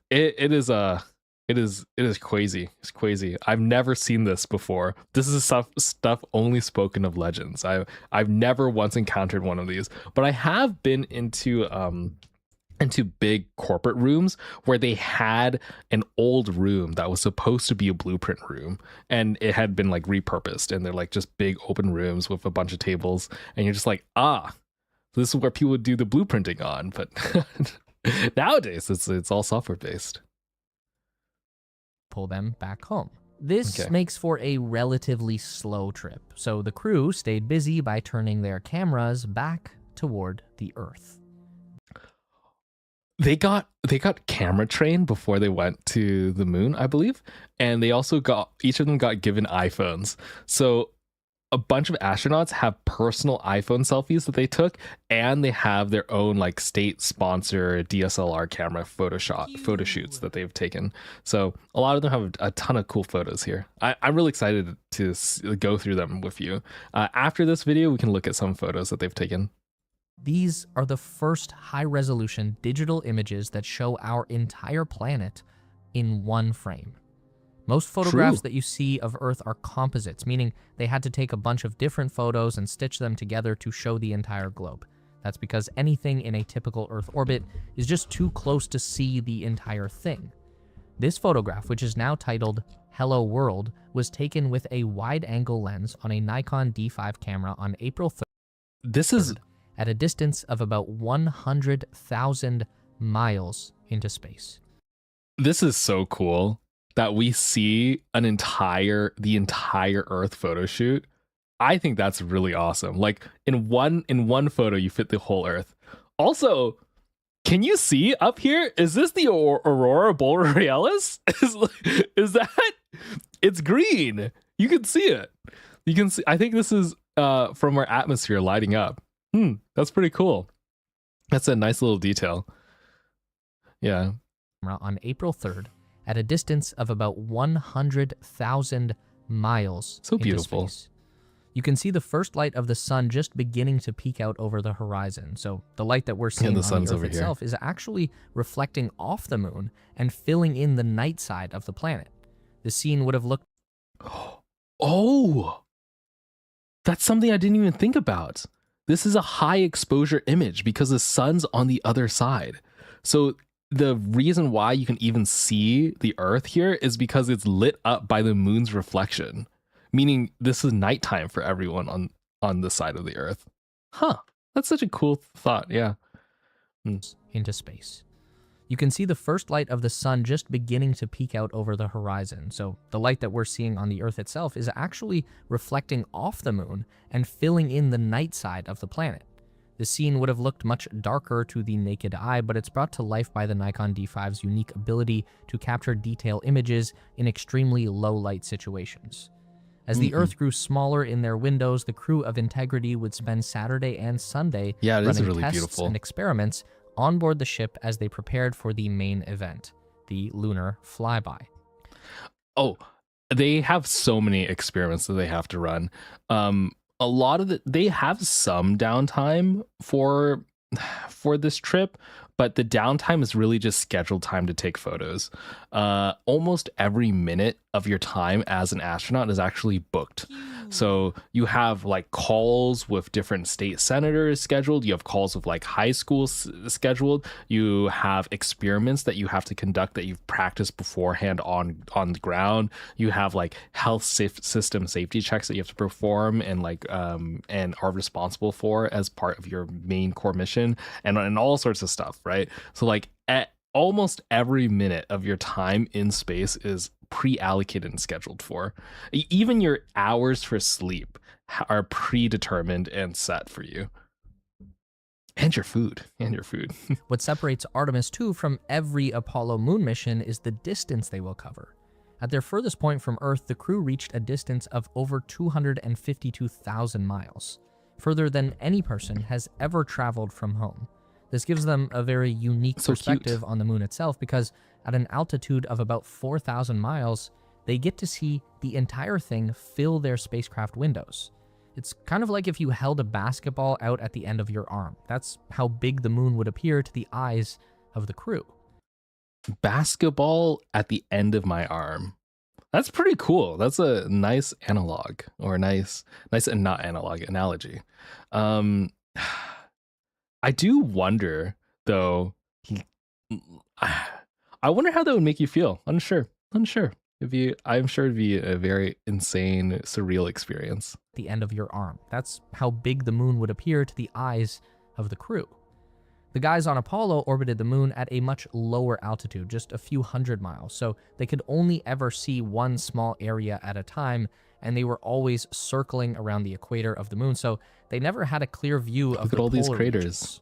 Speaker 1: is crazy. It's crazy. I've never seen this before. This is stuff only spoken of legends. I've never once encountered one of these, but I have been into big corporate rooms where they had an old room that was supposed to be a blueprint room, and it had been like repurposed, and they're like just big open rooms with a bunch of tables, and you're just like, this is where people would do the blueprinting on. But nowadays it's all software based.
Speaker 2: Pull them back home. This makes for a relatively slow trip, so the crew stayed busy by turning their cameras back toward the Earth.
Speaker 1: They got camera trained before they went to the moon, I believe, and they also each of them got given iPhones. So a bunch of astronauts have personal iPhone selfies that they took, and they have their own like state sponsor DSLR camera photo shoots that they've taken. So a lot of them have a ton of cool photos here. I'm really excited to go through them with you. After this video, we can look at some photos that they've taken.
Speaker 2: These are the first high-resolution digital images that show our entire planet in one frame. Most photographs that you see of Earth are composites, meaning they had to take a bunch of different photos and stitch them together to show the entire globe. That's because anything in a typical Earth orbit is just too close to see the entire thing. This photograph, which is now titled Hello World, was taken with a wide-angle lens on a Nikon D5 camera on April 3rd.
Speaker 1: This is
Speaker 2: at a distance of about 100,000 miles into space.
Speaker 1: This is so cool that we see the entire Earth photo shoot. I think that's really awesome. Like in one photo, you fit the whole Earth. Also, can you see up here? Is this the Aurora Borealis? Is that? It's green. You can see it. You can see. I think this is from our atmosphere lighting up. That's pretty cool. That's a nice little detail. Yeah.
Speaker 2: On April 3rd, at a distance of about 100,000 miles.
Speaker 1: So beautiful.
Speaker 2: Into space. You can see the first light of the sun just beginning to peek out over the horizon. So the light that we're seeing on the Earth itself is actually reflecting off the moon and filling in the night side of the planet. The scene would have looked...
Speaker 1: Oh! That's something I didn't even think about. This is a high exposure image because the sun's on the other side. So the reason why you can even see the Earth here is because it's lit up by the moon's reflection, meaning this is nighttime for everyone on this side of the Earth. That's such a cool thought. Yeah.
Speaker 2: Into space. You can see the first light of the sun just beginning to peek out over the horizon. So the light that we're seeing on the Earth itself is actually reflecting off the moon and filling in the night side of the planet. The scene would have looked much darker to the naked eye, but it's brought to life by the Nikon D5's unique ability to capture detail images in extremely low light situations. As the Earth grew smaller in their windows, the crew of Integrity would spend Saturday and Sunday running
Speaker 1: really
Speaker 2: tests
Speaker 1: beautiful.
Speaker 2: And experiments on board the ship as they prepared for the main event, the lunar flyby.
Speaker 1: Oh, they have so many experiments that they have to run. A lot of they have some downtime for this trip, but the downtime is really just scheduled time to take photos. Almost every minute of your time as an astronaut is actually booked. So you have like calls with different state senators scheduled. You have calls with like high schools scheduled. You have experiments that you have to conduct that you've practiced beforehand on the ground. You have like health system safety checks that you have to perform and are responsible for as part of your main core mission and all sorts of stuff, right? So like almost every minute of your time in space is pre-allocated and scheduled for. Even your hours for sleep are predetermined and set for you. And your food.
Speaker 2: What separates Artemis 2 from every Apollo moon mission is the distance they will cover. At their furthest point from Earth, the crew reached a distance of over 252,000 miles, further than any person has ever traveled from home. This gives them a very unique perspective on the moon itself, because at an altitude of about 4,000 miles, they get to see the entire thing fill their spacecraft windows. It's kind of like if you held a basketball out at the end of your arm. That's how big the moon would appear to the eyes of the crew.
Speaker 1: Basketball at the end of my arm. That's pretty cool. That's a nice analog, or nice and not analog analogy. I do wonder though. I wonder how that would make you feel. Unsure. I'm sure it'd be a very insane, surreal experience.
Speaker 2: The end of your arm. That's how big the moon would appear to the eyes of the crew. The guys on Apollo orbited the moon at a much lower altitude, just a few hundred miles, so they could only ever see one small area at a time, and they were always circling around the equator of the moon, so they never had a clear view of
Speaker 1: Look at all these craters.
Speaker 2: Regions.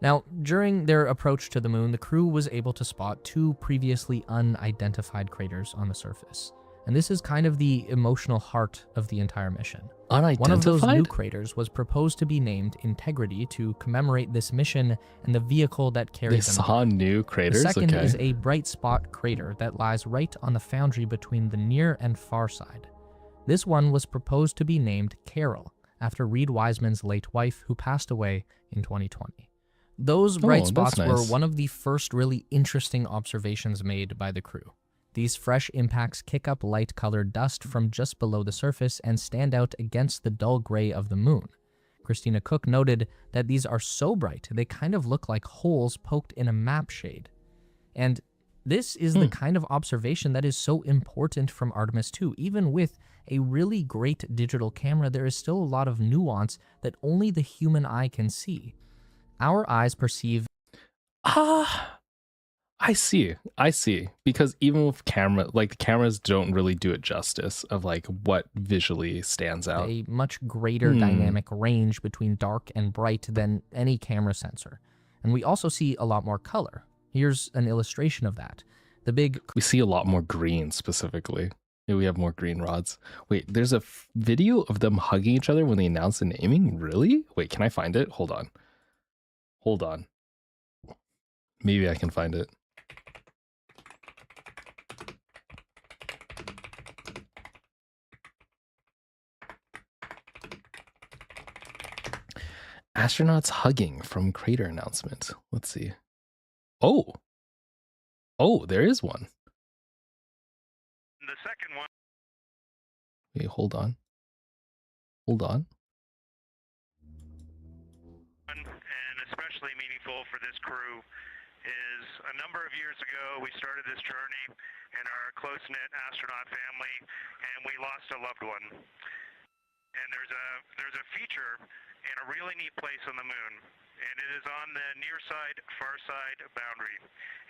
Speaker 2: Now, during their approach to the moon, the crew was able to spot 2 previously unidentified craters on the surface. And this is kind of the emotional heart of the entire mission.
Speaker 1: Unidentified?
Speaker 2: One of those new craters was proposed to be named Integrity to commemorate this mission and the vehicle that carried them.
Speaker 1: They saw new craters?
Speaker 2: The second is a bright spot crater that lies right on the boundary between the near and far side. This one was proposed to be named Carol, after Reed Wiseman's late wife, who passed away in 2020. Those bright spots were one of the first really interesting observations made by the crew. These fresh impacts kick up light-colored dust from just below the surface and stand out against the dull gray of the moon. Christina Cook noted that these are so bright, they kind of look like holes poked in a map shade. And this is the kind of observation that is so important from Artemis 2. Even with a really great digital camera, there is still a lot of nuance that only the human eye can see. Our eyes perceive...
Speaker 1: I see. Because even with the cameras don't really do it justice of like what visually stands out.
Speaker 2: A much greater dynamic range between dark and bright than any camera sensor. And we also see a lot more color. Here's an illustration of that.
Speaker 1: We see a lot more green specifically. Yeah, we have more green rods. Wait, there's a video of them hugging each other when they announce the naming? Really? Wait, can I find it? Hold on. Maybe I can find it. Astronauts hugging from crater announcement. Let's see. Oh, there is one.
Speaker 3: The second one.
Speaker 1: Wait, hold on.
Speaker 3: And especially meaningful for this crew is a number of years ago we started this journey in our close-knit astronaut family, and we lost a loved one. And there's a feature in a really neat place on the moon, and it is on the near side, far side boundary.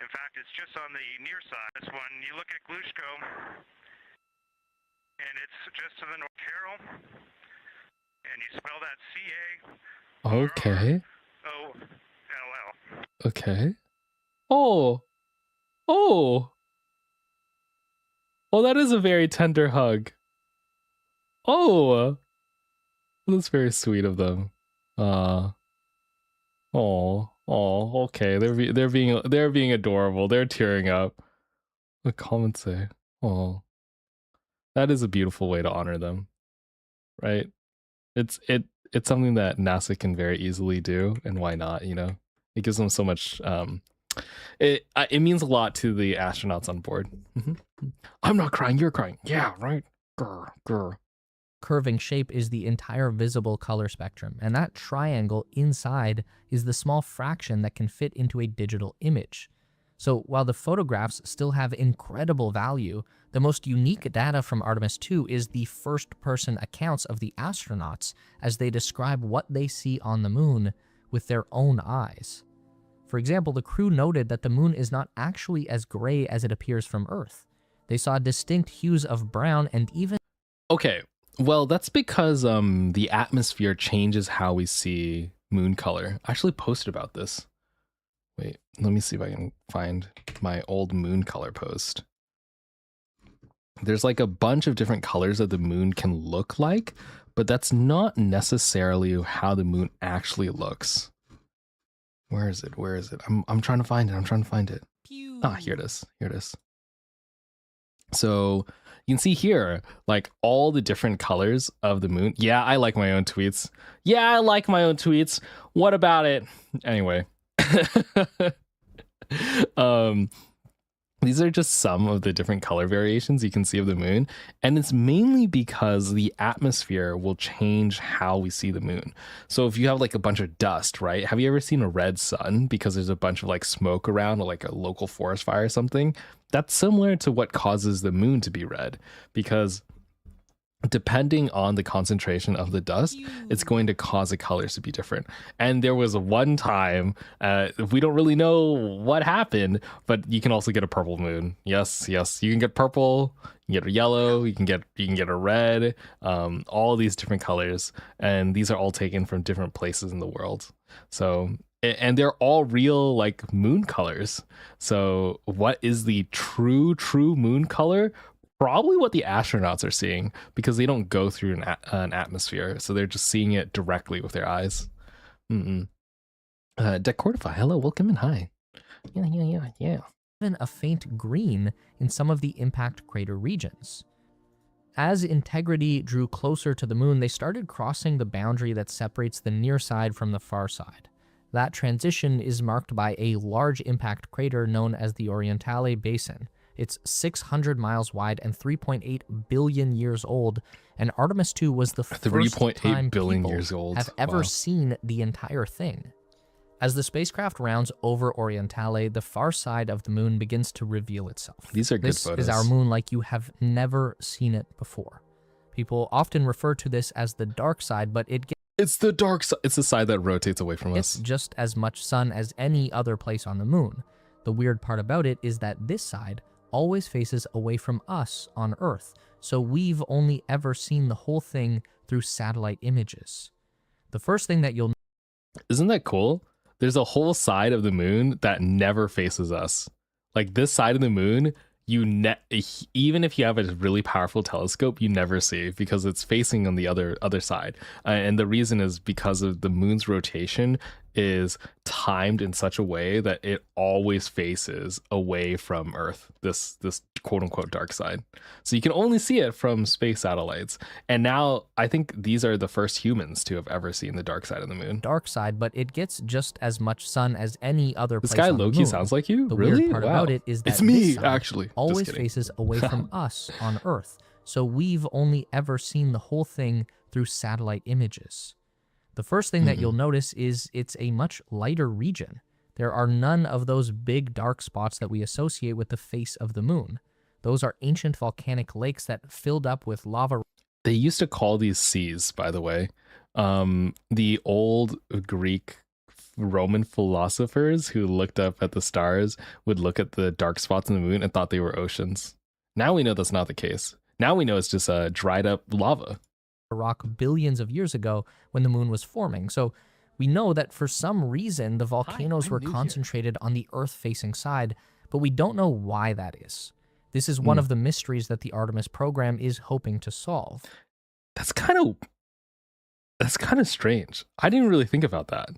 Speaker 3: In fact, it's just on the near side. This one, you look at Glushko, and it's just to the north. Carol, and you spell that C-A.
Speaker 1: Okay.
Speaker 3: O-L-L.
Speaker 1: Okay. Oh, that is a very tender hug. Oh, that's very sweet of them. Okay. They're being adorable. They're tearing up. What comments say? Oh, that is a beautiful way to honor them, right? It's something that NASA can very easily do, and why not? You know, it gives them so much. It means a lot to the astronauts on board. I'm not crying. You're crying. Yeah, right. Grr.
Speaker 2: Curving shape is the entire visible color spectrum, and that triangle inside is the small fraction that can fit into a digital image. So while the photographs still have incredible value, the most unique data from Artemis 2 is the first-person accounts of the astronauts as they describe what they see on the moon with their own eyes. For example, the crew noted that the moon is not actually as gray as it appears from Earth. They saw distinct hues of brown and even...
Speaker 1: Okay, well, that's because the atmosphere changes how we see moon color. I actually posted about this. Wait, let me see if I can find my old moon color post. There's like a bunch of different colors that the moon can look like, but that's not necessarily how the moon actually looks. Where is it? Where is it? I'm trying to find it. I'm trying to find it.
Speaker 2: Pew.
Speaker 1: Ah, here it is. Here it is. So you can see here, like all the different colors of the moon. Yeah, I like my own tweets. Yeah, I like my own tweets. What about it? Anyway. These are just some of the different color variations you can see of the moon, and it's mainly because the atmosphere will change how we see the moon. So if you have like a bunch of dust, right? Have you ever seen a red sun because there's a bunch of like smoke around, or like a local forest fire or something? That's similar to what causes the moon to be red, because depending on the concentration of the dust, it's going to cause the colors to be different. And there was one time, we don't really know what happened, but you can also get a purple moon. Yes, yes, you can get purple, you can get a yellow, you can get a red, all these different colors, and these are all taken from different places in the world. So, and they're all real like moon colors. So what is the true moon color? Probably what the astronauts are seeing, because they don't go through an atmosphere, so they're just seeing it directly with their eyes. Decortify, hello, welcome in, hi. Yeah.
Speaker 2: Even a faint green in some of the impact crater regions. As integrity drew closer to the moon, they started crossing the boundary that separates the near side from the far side. That transition is marked by a large impact crater known as the Orientale Basin. It's 600 miles wide and 3.8 billion years old, and Artemis 2 was the first time people have ever seen the entire thing. As the spacecraft rounds over Orientale, the far side of the moon begins to reveal itself.
Speaker 1: These are good
Speaker 2: photos.
Speaker 1: photos.
Speaker 2: This is our moon like you have never seen it before. People often refer to this as the dark side, but
Speaker 1: it's the dark side. It's the side that rotates away from us.
Speaker 2: It's just as much sun as any other place on the moon. The weird part about it is that this side always faces away from us on Earth, so we've only ever seen the whole thing through satellite images. The first thing that you'll...
Speaker 1: Isn't that cool? There's a whole side of the moon that never faces us. Like this side of the moon, even if you have a really powerful telescope, you never see, because it's facing on the other side. And the reason is because of the moon's rotation is timed in such a way that it always faces away from Earth, this quote unquote dark side. So you can only see it from space satellites. And now I think these are the first humans to have ever seen the dark side of the moon.
Speaker 2: Dark side, but it gets just as much sun as any other place.
Speaker 1: This guy
Speaker 2: on
Speaker 1: low-key sounds like you?
Speaker 2: The
Speaker 1: really?
Speaker 2: weird part about it is that
Speaker 1: it's me,
Speaker 2: this side
Speaker 1: actually.
Speaker 2: always faces away from us on Earth. So we've only ever seen the whole thing through satellite images. The first thing that you'll notice is it's a much lighter region. There are none of those big dark spots that we associate with the face of the moon. Those are ancient volcanic lakes that filled up with lava.
Speaker 1: They used to call these seas, by the way. The old Greek Roman philosophers who looked up at the stars would look at the dark spots in the moon and thought they were oceans. Now we know that's not the case. Now we know it's just dried up lava.
Speaker 2: Rock billions of years ago when the moon was forming. So we know that for some reason the volcanoes were concentrated on the Earth-facing side, but we don't know why that is. This is one of the mysteries that the Artemis program is hoping to solve.
Speaker 1: That's kind of strange. I didn't really think about that.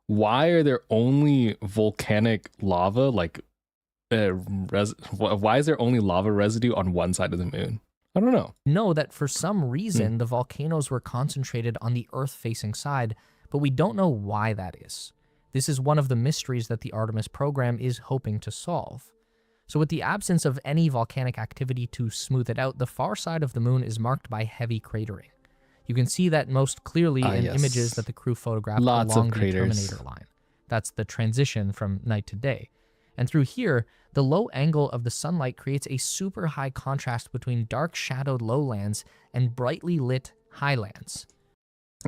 Speaker 1: Why are there only volcanic lava, like why is there only lava residue on one side of the moon? I don't know.
Speaker 2: Know that for some reason the volcanoes were concentrated on the Earth-facing side, but we don't know why that is. This is one of the mysteries that the Artemis program is hoping to solve. So with the absence of any volcanic activity to smooth it out, the far side of the moon is marked by heavy cratering. You can see that most clearly in images that the crew photographed along the Terminator line. That's the transition from night to day. And through here, the low angle of the sunlight creates a super high contrast between dark shadowed lowlands and brightly lit highlands.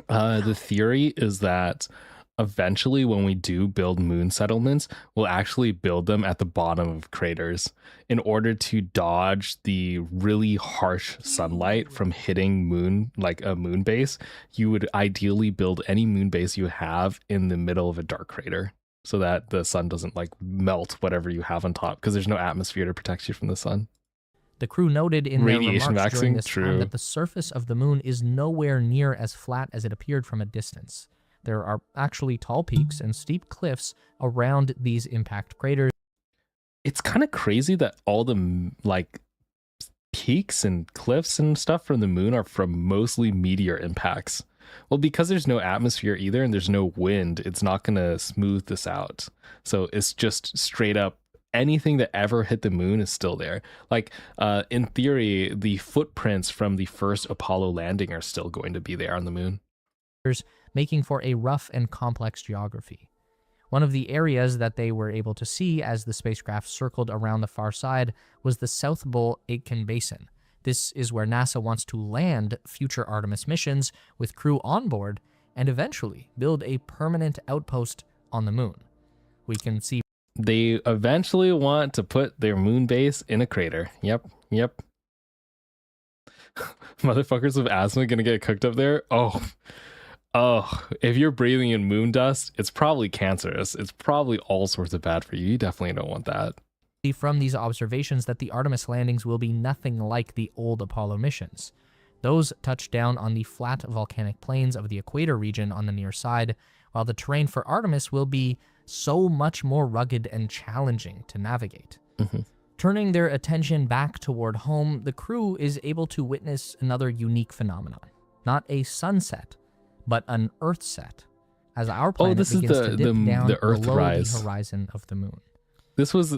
Speaker 1: The theory is that eventually when we do build moon settlements, we'll actually build them at the bottom of craters in order to dodge the really harsh sunlight from hitting moon, like a moon base. You would ideally build any moon base you have in the middle of a dark crater so that the sun doesn't like melt whatever you have on top, because there's no atmosphere to protect you from the sun.
Speaker 2: The crew noted in their
Speaker 1: Radiation
Speaker 2: remarks during
Speaker 1: vaccine,
Speaker 2: this
Speaker 1: true.
Speaker 2: time that the surface of the moon is nowhere near as flat as it appeared from a distance. There are actually tall peaks and steep cliffs around these impact craters.
Speaker 1: It's kind of crazy that all the like peaks and cliffs and stuff from the moon are from mostly meteor impacts. Well, because there's no atmosphere either and there's no wind, it's not going to smooth this out. So it's just straight up anything that ever hit the moon is still there. Like in theory, the footprints from the first Apollo landing are still going to be there on the moon,
Speaker 2: making for a rough and complex geography. One of the areas that they were able to see as the spacecraft circled around the far side was the South Bull Aitken Basin. This is where NASA wants to land future Artemis missions with crew on board and eventually build a permanent outpost on the moon. We can see
Speaker 1: they eventually want to put their moon base in a crater. Yep. Motherfuckers with asthma gonna get cooked up there. Oh, if you're breathing in moon dust, it's probably cancerous. It's probably all sorts of bad for you. You definitely don't want that.
Speaker 2: From these observations that the Artemis landings will be nothing like the old Apollo missions. Those touched down on the flat volcanic plains of the equator region on the near side, while the terrain for Artemis will be so much more rugged and challenging to navigate. Turning their attention back toward home, the crew is able to witness another unique phenomenon. Not a sunset, but an Earthset, as our planet begins to dip down
Speaker 1: the Earth
Speaker 2: below
Speaker 1: rise.
Speaker 2: the horizon of the moon.
Speaker 1: This is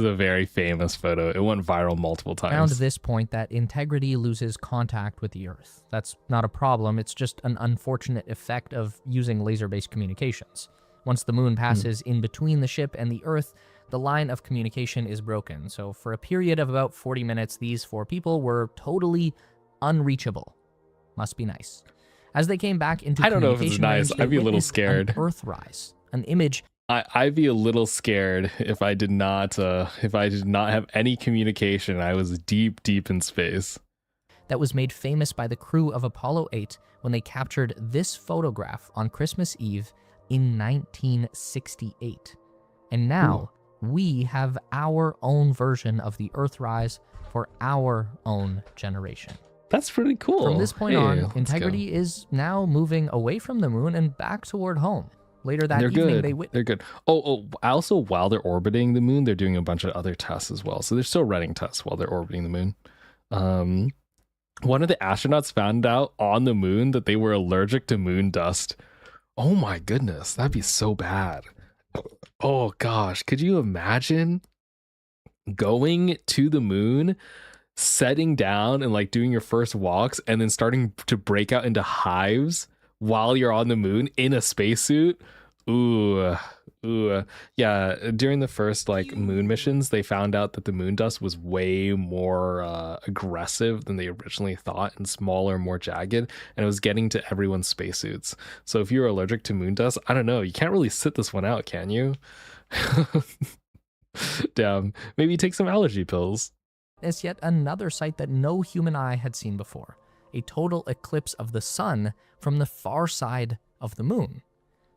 Speaker 1: a very famous photo. It went viral multiple times.
Speaker 2: Around this point that integrity loses contact with the Earth. That's not a problem, it's just an unfortunate effect of using laser-based communications. Once the moon passes in between the ship and the Earth, the line of communication is broken. So for a period of about 40 minutes, these 4 people were totally unreachable. Must be nice. As they came back into
Speaker 1: I don't know if it's nice.
Speaker 2: range,
Speaker 1: I'd be a little
Speaker 2: witnessed
Speaker 1: scared.
Speaker 2: An Earthrise, an image.
Speaker 1: I'd be a little scared if I did not have any communication. I was deep in space.
Speaker 2: That was made famous by the crew of Apollo 8 when they captured this photograph on Christmas Eve in 1968. And now we have our own version of the Earthrise for our own generation.
Speaker 1: That's pretty cool.
Speaker 2: From this point on, integrity is now moving away from the moon and back toward home. Later that evening,
Speaker 1: they're good. Also, while they're orbiting the moon, they're doing a bunch of other tests as well. So they're still running tests while they're orbiting the moon. One of the astronauts found out on the moon that they were allergic to moon dust. Oh my goodness, that'd be so bad. Oh gosh, could you imagine going to the moon, setting down and like doing your first walks and then starting to break out into hives while you're on the moon in a spacesuit? Ooh. Yeah, during the first like moon missions, they found out that the moon dust was way more aggressive than they originally thought and smaller, more jagged, and it was getting to everyone's spacesuits. So if you're allergic to moon dust, I don't know, you can't really sit this one out, can you? Damn, maybe take some allergy pills.
Speaker 2: It's yet another sight that no human eye had seen before, a total eclipse of the sun from the far side of the moon.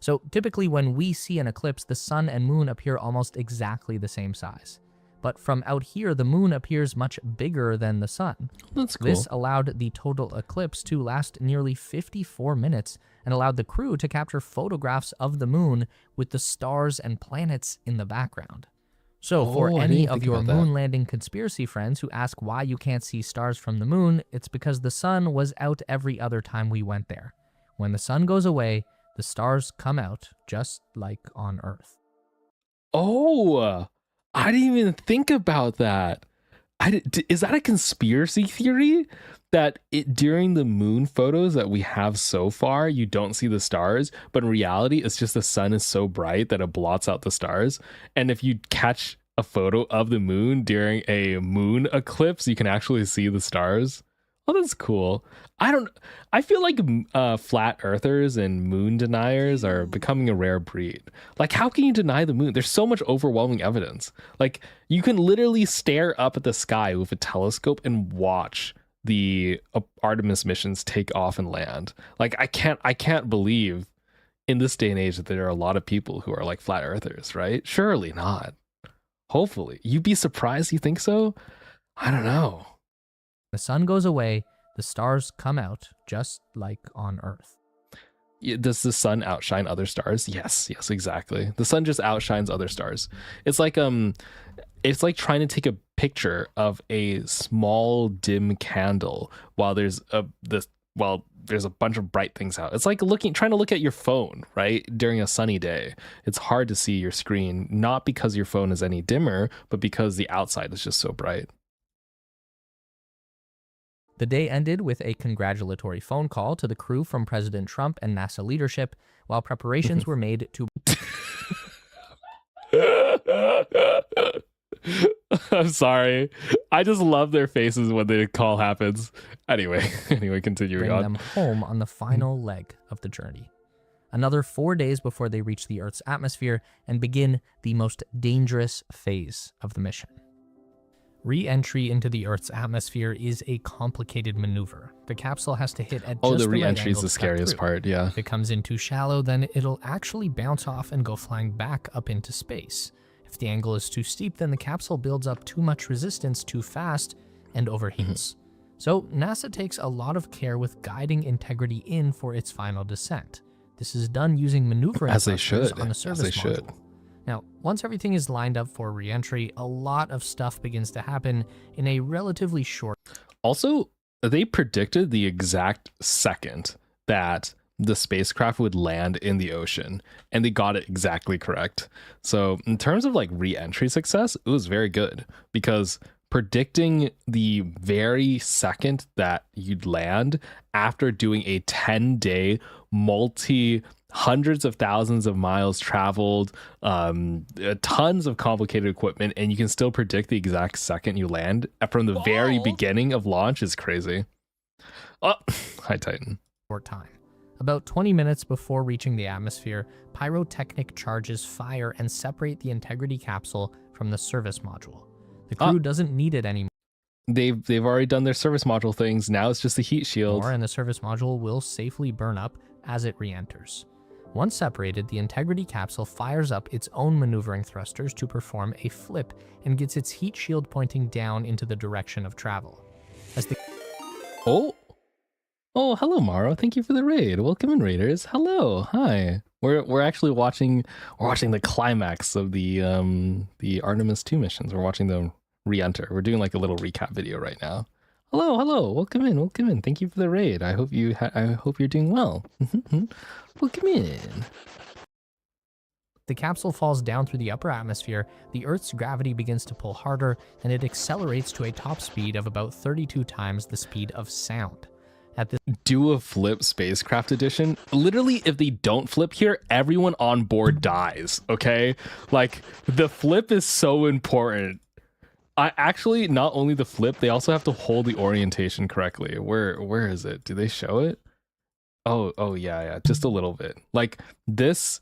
Speaker 2: So typically when we see an eclipse, the sun and moon appear almost exactly the same size. But from out here, the moon appears much bigger than the sun.
Speaker 1: That's cool.
Speaker 2: This allowed the total eclipse to last nearly 54 minutes and allowed the crew to capture photographs of the moon with the stars and planets in the background. So for any of your moon landing conspiracy friends who ask why you can't see stars from the moon, it's because the sun was out every other time we went there. When the sun goes away, the stars come out just like on Earth.
Speaker 1: Oh, I didn't even think about that. Is that a conspiracy theory? That during the moon photos that we have so far, you don't see the stars, but in reality, it's just the sun is so bright that it blots out the stars. And if you catch a photo of the moon during a moon eclipse, you can actually see the stars. Oh, that's cool. I feel like flat earthers and moon deniers are becoming a rare breed. Like, how can you deny the moon? There's so much overwhelming evidence. Like, you can literally stare up at the sky with a telescope and watch the Artemis missions take off and land. Like, I can't believe in this day and age that there are a lot of people who are like flat earthers, right? Surely not. Hopefully. You'd be surprised you think so? I don't know.
Speaker 2: The sun goes away, the stars come out, just like on Earth.
Speaker 1: Does the sun outshine other stars? Yes, exactly. The sun just outshines other stars. It's like trying to take a picture of a small dim candle while there's a bunch of bright things out. It's like trying to look at your phone, right? During a sunny day. It's hard to see your screen, not because your phone is any dimmer, but because the outside is just so bright.
Speaker 2: The day ended with a congratulatory phone call to the crew from President Trump and NASA leadership, while preparations were made to...
Speaker 1: I'm sorry. I just love their faces when the call happens. Anyway, continuing
Speaker 2: bring
Speaker 1: on.
Speaker 2: them home on the final leg of the journey. Another 4 days before they reach the Earth's atmosphere and begin the most dangerous phase of the mission. Re-entry into the Earth's atmosphere is a complicated maneuver. The capsule has to hit at just
Speaker 1: the
Speaker 2: right
Speaker 1: re-entry is
Speaker 2: angle
Speaker 1: the
Speaker 2: to cut
Speaker 1: scariest
Speaker 2: through.
Speaker 1: part, yeah.
Speaker 2: If it comes in too shallow, then it'll actually bounce off and go flying back up into space. If the angle is too steep, then the capsule builds up too much resistance too fast and overheats. So NASA takes a lot of care with guiding integrity in for its final descent. This is done using maneuvering
Speaker 1: As they
Speaker 2: thrusters
Speaker 1: should.
Speaker 2: on the
Speaker 1: As
Speaker 2: service
Speaker 1: they
Speaker 2: module.
Speaker 1: should.
Speaker 2: Now, once everything is lined up for re-entry, a lot of stuff begins to happen in a relatively short...
Speaker 1: Also, they predicted the exact second that the spacecraft would land in the ocean, and they got it exactly correct. So in terms of like re-entry success, it was very good, because predicting the very second that you'd land after doing a 10-day hundreds of thousands of miles traveled, tons of complicated equipment, and you can still predict the exact second you land from the very beginning of launch is crazy. Oh, hi Titan.
Speaker 2: short time. About 20 minutes before reaching the atmosphere, pyrotechnic charges fire and separate the integrity capsule from the service module. The crew doesn't need it anymore,
Speaker 1: They've already done their service module things. Now it's just a heat shield.
Speaker 2: and the service module will safely burn up as it re-enters. Once separated, the integrity capsule fires up its own maneuvering thrusters to perform a flip and gets its heat shield pointing down into the direction of travel. As the
Speaker 1: Oh, hello, Maro. Thank you for the raid. Welcome in, raiders. Hello, hi. We're actually watching the climax of the Artemis 2 missions. We're watching them re-enter. We're doing like a little recap video right now. Hello. Welcome in. Thank you for the raid. I hope you're doing well. Welcome in.
Speaker 2: The capsule falls down through the upper atmosphere, the Earth's gravity begins to pull harder, and it accelerates to a top speed of about 32 times the speed of sound. At this
Speaker 1: Do a flip spacecraft edition. Literally, if they don't flip here, everyone on board dies, okay? Like, the flip is so important. Actually, not only the flip, they also have to hold the orientation correctly. Where is it? Do they show it? Oh yeah, just a little bit. Like this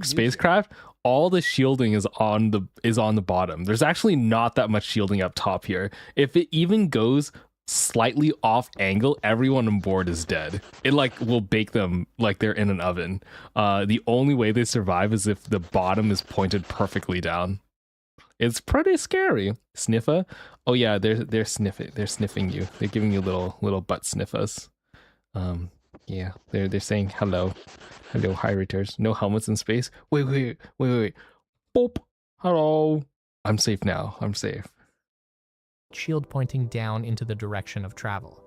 Speaker 1: spacecraft, all the shielding is on the bottom. There's actually not that much shielding up top here. If it even goes slightly off angle, everyone on board is dead. It like will bake them like they're in an oven. The only way they survive is if the bottom is pointed perfectly down. It's pretty scary. Sniffa. Oh yeah, they're sniffing you. They're giving you little butt sniffers. Yeah, they're saying hello, hi returns. No helmets in space. Wait. Boop. Hello. I'm safe now. I'm safe.
Speaker 2: shield pointing down into the direction of travel.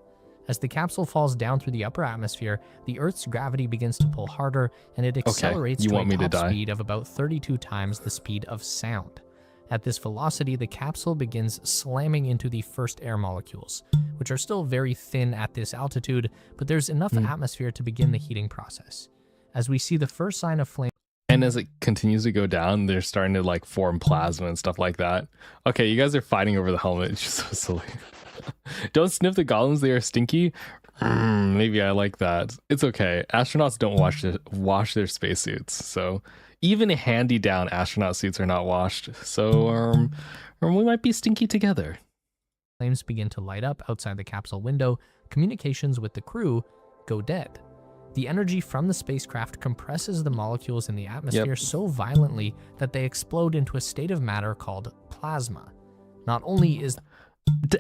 Speaker 2: As the capsule falls down through the upper atmosphere, the Earth's gravity begins to pull harder, and it accelerates to a top speed of about 32 times the speed of sound. At this velocity, the capsule begins slamming into the first air molecules, which are still very thin at this altitude, but there's enough atmosphere to begin the heating process. As we see the first sign of flame,
Speaker 1: and as it continues to go down, they're starting to like form plasma and stuff like that. Okay, you guys are fighting over the helmet. It's just so silly. Don't sniff the golems, they are stinky. Maybe I like that. It's okay. Astronauts don't wash their spacesuits, so even handy down astronaut suits are not washed. So we might be stinky together.
Speaker 2: Flames begin to light up outside the capsule window. Communications with the crew go dead. The energy from the spacecraft compresses the molecules in the atmosphere so violently that they explode into a state of matter called plasma. Not only is...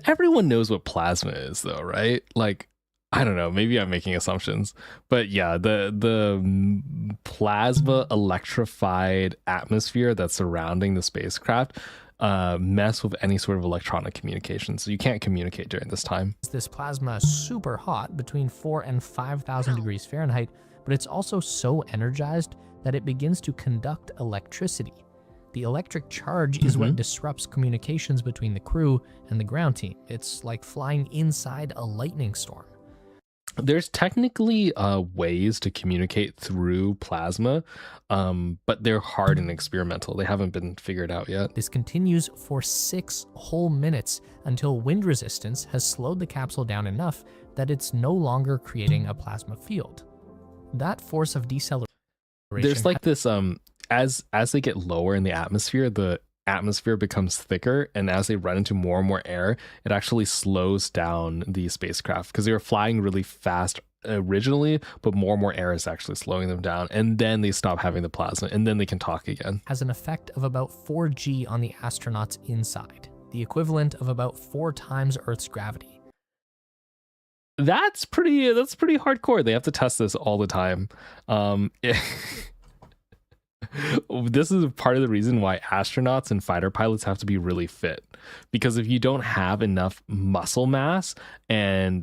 Speaker 1: Everyone knows what plasma is, though, right? Like, I don't know, maybe I'm making assumptions, but yeah, the plasma electrified atmosphere that's surrounding the spacecraft mess with any sort of electronic communication, so you can't communicate during this time.
Speaker 2: This plasma is super hot, between 4,000 and 5,000 degrees Fahrenheit, but it's also so energized that it begins to conduct electricity. The electric charge is what disrupts communications between the crew and the ground team. It's like flying inside a lightning storm.
Speaker 1: There's technically ways to communicate through plasma, but they're hard and experimental. They haven't been figured out yet.
Speaker 2: This continues for 6 whole minutes until wind resistance has slowed the capsule down enough that it's no longer creating a plasma field. That force of deceleration...
Speaker 1: There's like this, as they get lower in the atmosphere becomes thicker, and as they run into more and more air, it actually slows down the spacecraft because they were flying really fast originally, but more and more air is actually slowing them down, and then they stop having the plasma, and then they can talk again.
Speaker 2: Has an effect of about 4G on the astronauts inside, the equivalent of about 4 times Earth's gravity.
Speaker 1: That's pretty hardcore. They have to test this all the time. This is part of the reason why astronauts and fighter pilots have to be really fit, because if you don't have enough muscle mass and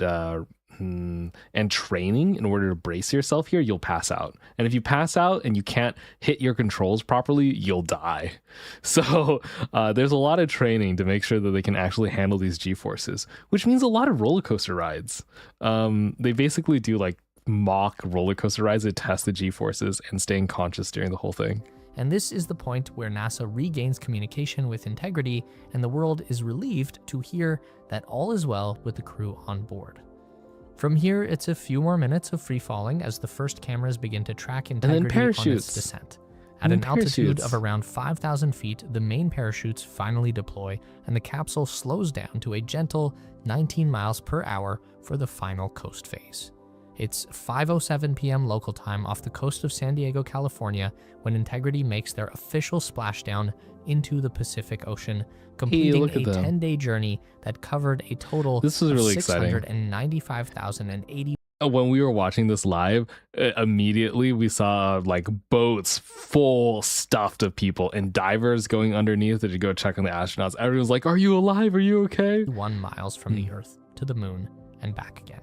Speaker 1: training in order to brace yourself here, you'll pass out. And if you pass out and you can't hit your controls properly, you'll die. So there's a lot of training to make sure that they can actually handle these G-forces, which means a lot of roller coaster rides. They basically do like mock roller coaster rides to test the G-forces and staying conscious during the whole thing.
Speaker 2: And this is the point where NASA regains communication with integrity, and the world is relieved to hear that all is well with the crew on board. From here, it's a few more minutes of free falling as the first cameras begin to track integrity on its descent. At an altitude of around 5,000 feet, the main parachutes finally deploy, and the capsule slows down to a gentle 19 miles per hour for the final coast phase. It's 5:07 p.m. local time off the coast of San Diego, California, when Integrity makes their official splashdown into the Pacific Ocean, completing a 10-day journey that covered a total of 695,080.
Speaker 1: When we were watching this live, immediately we saw like boats full stuffed of people and divers going underneath to go check on the astronauts. Everyone's like, "Are you alive? Are you okay?"
Speaker 2: 1 miles from the Earth to the moon and back again.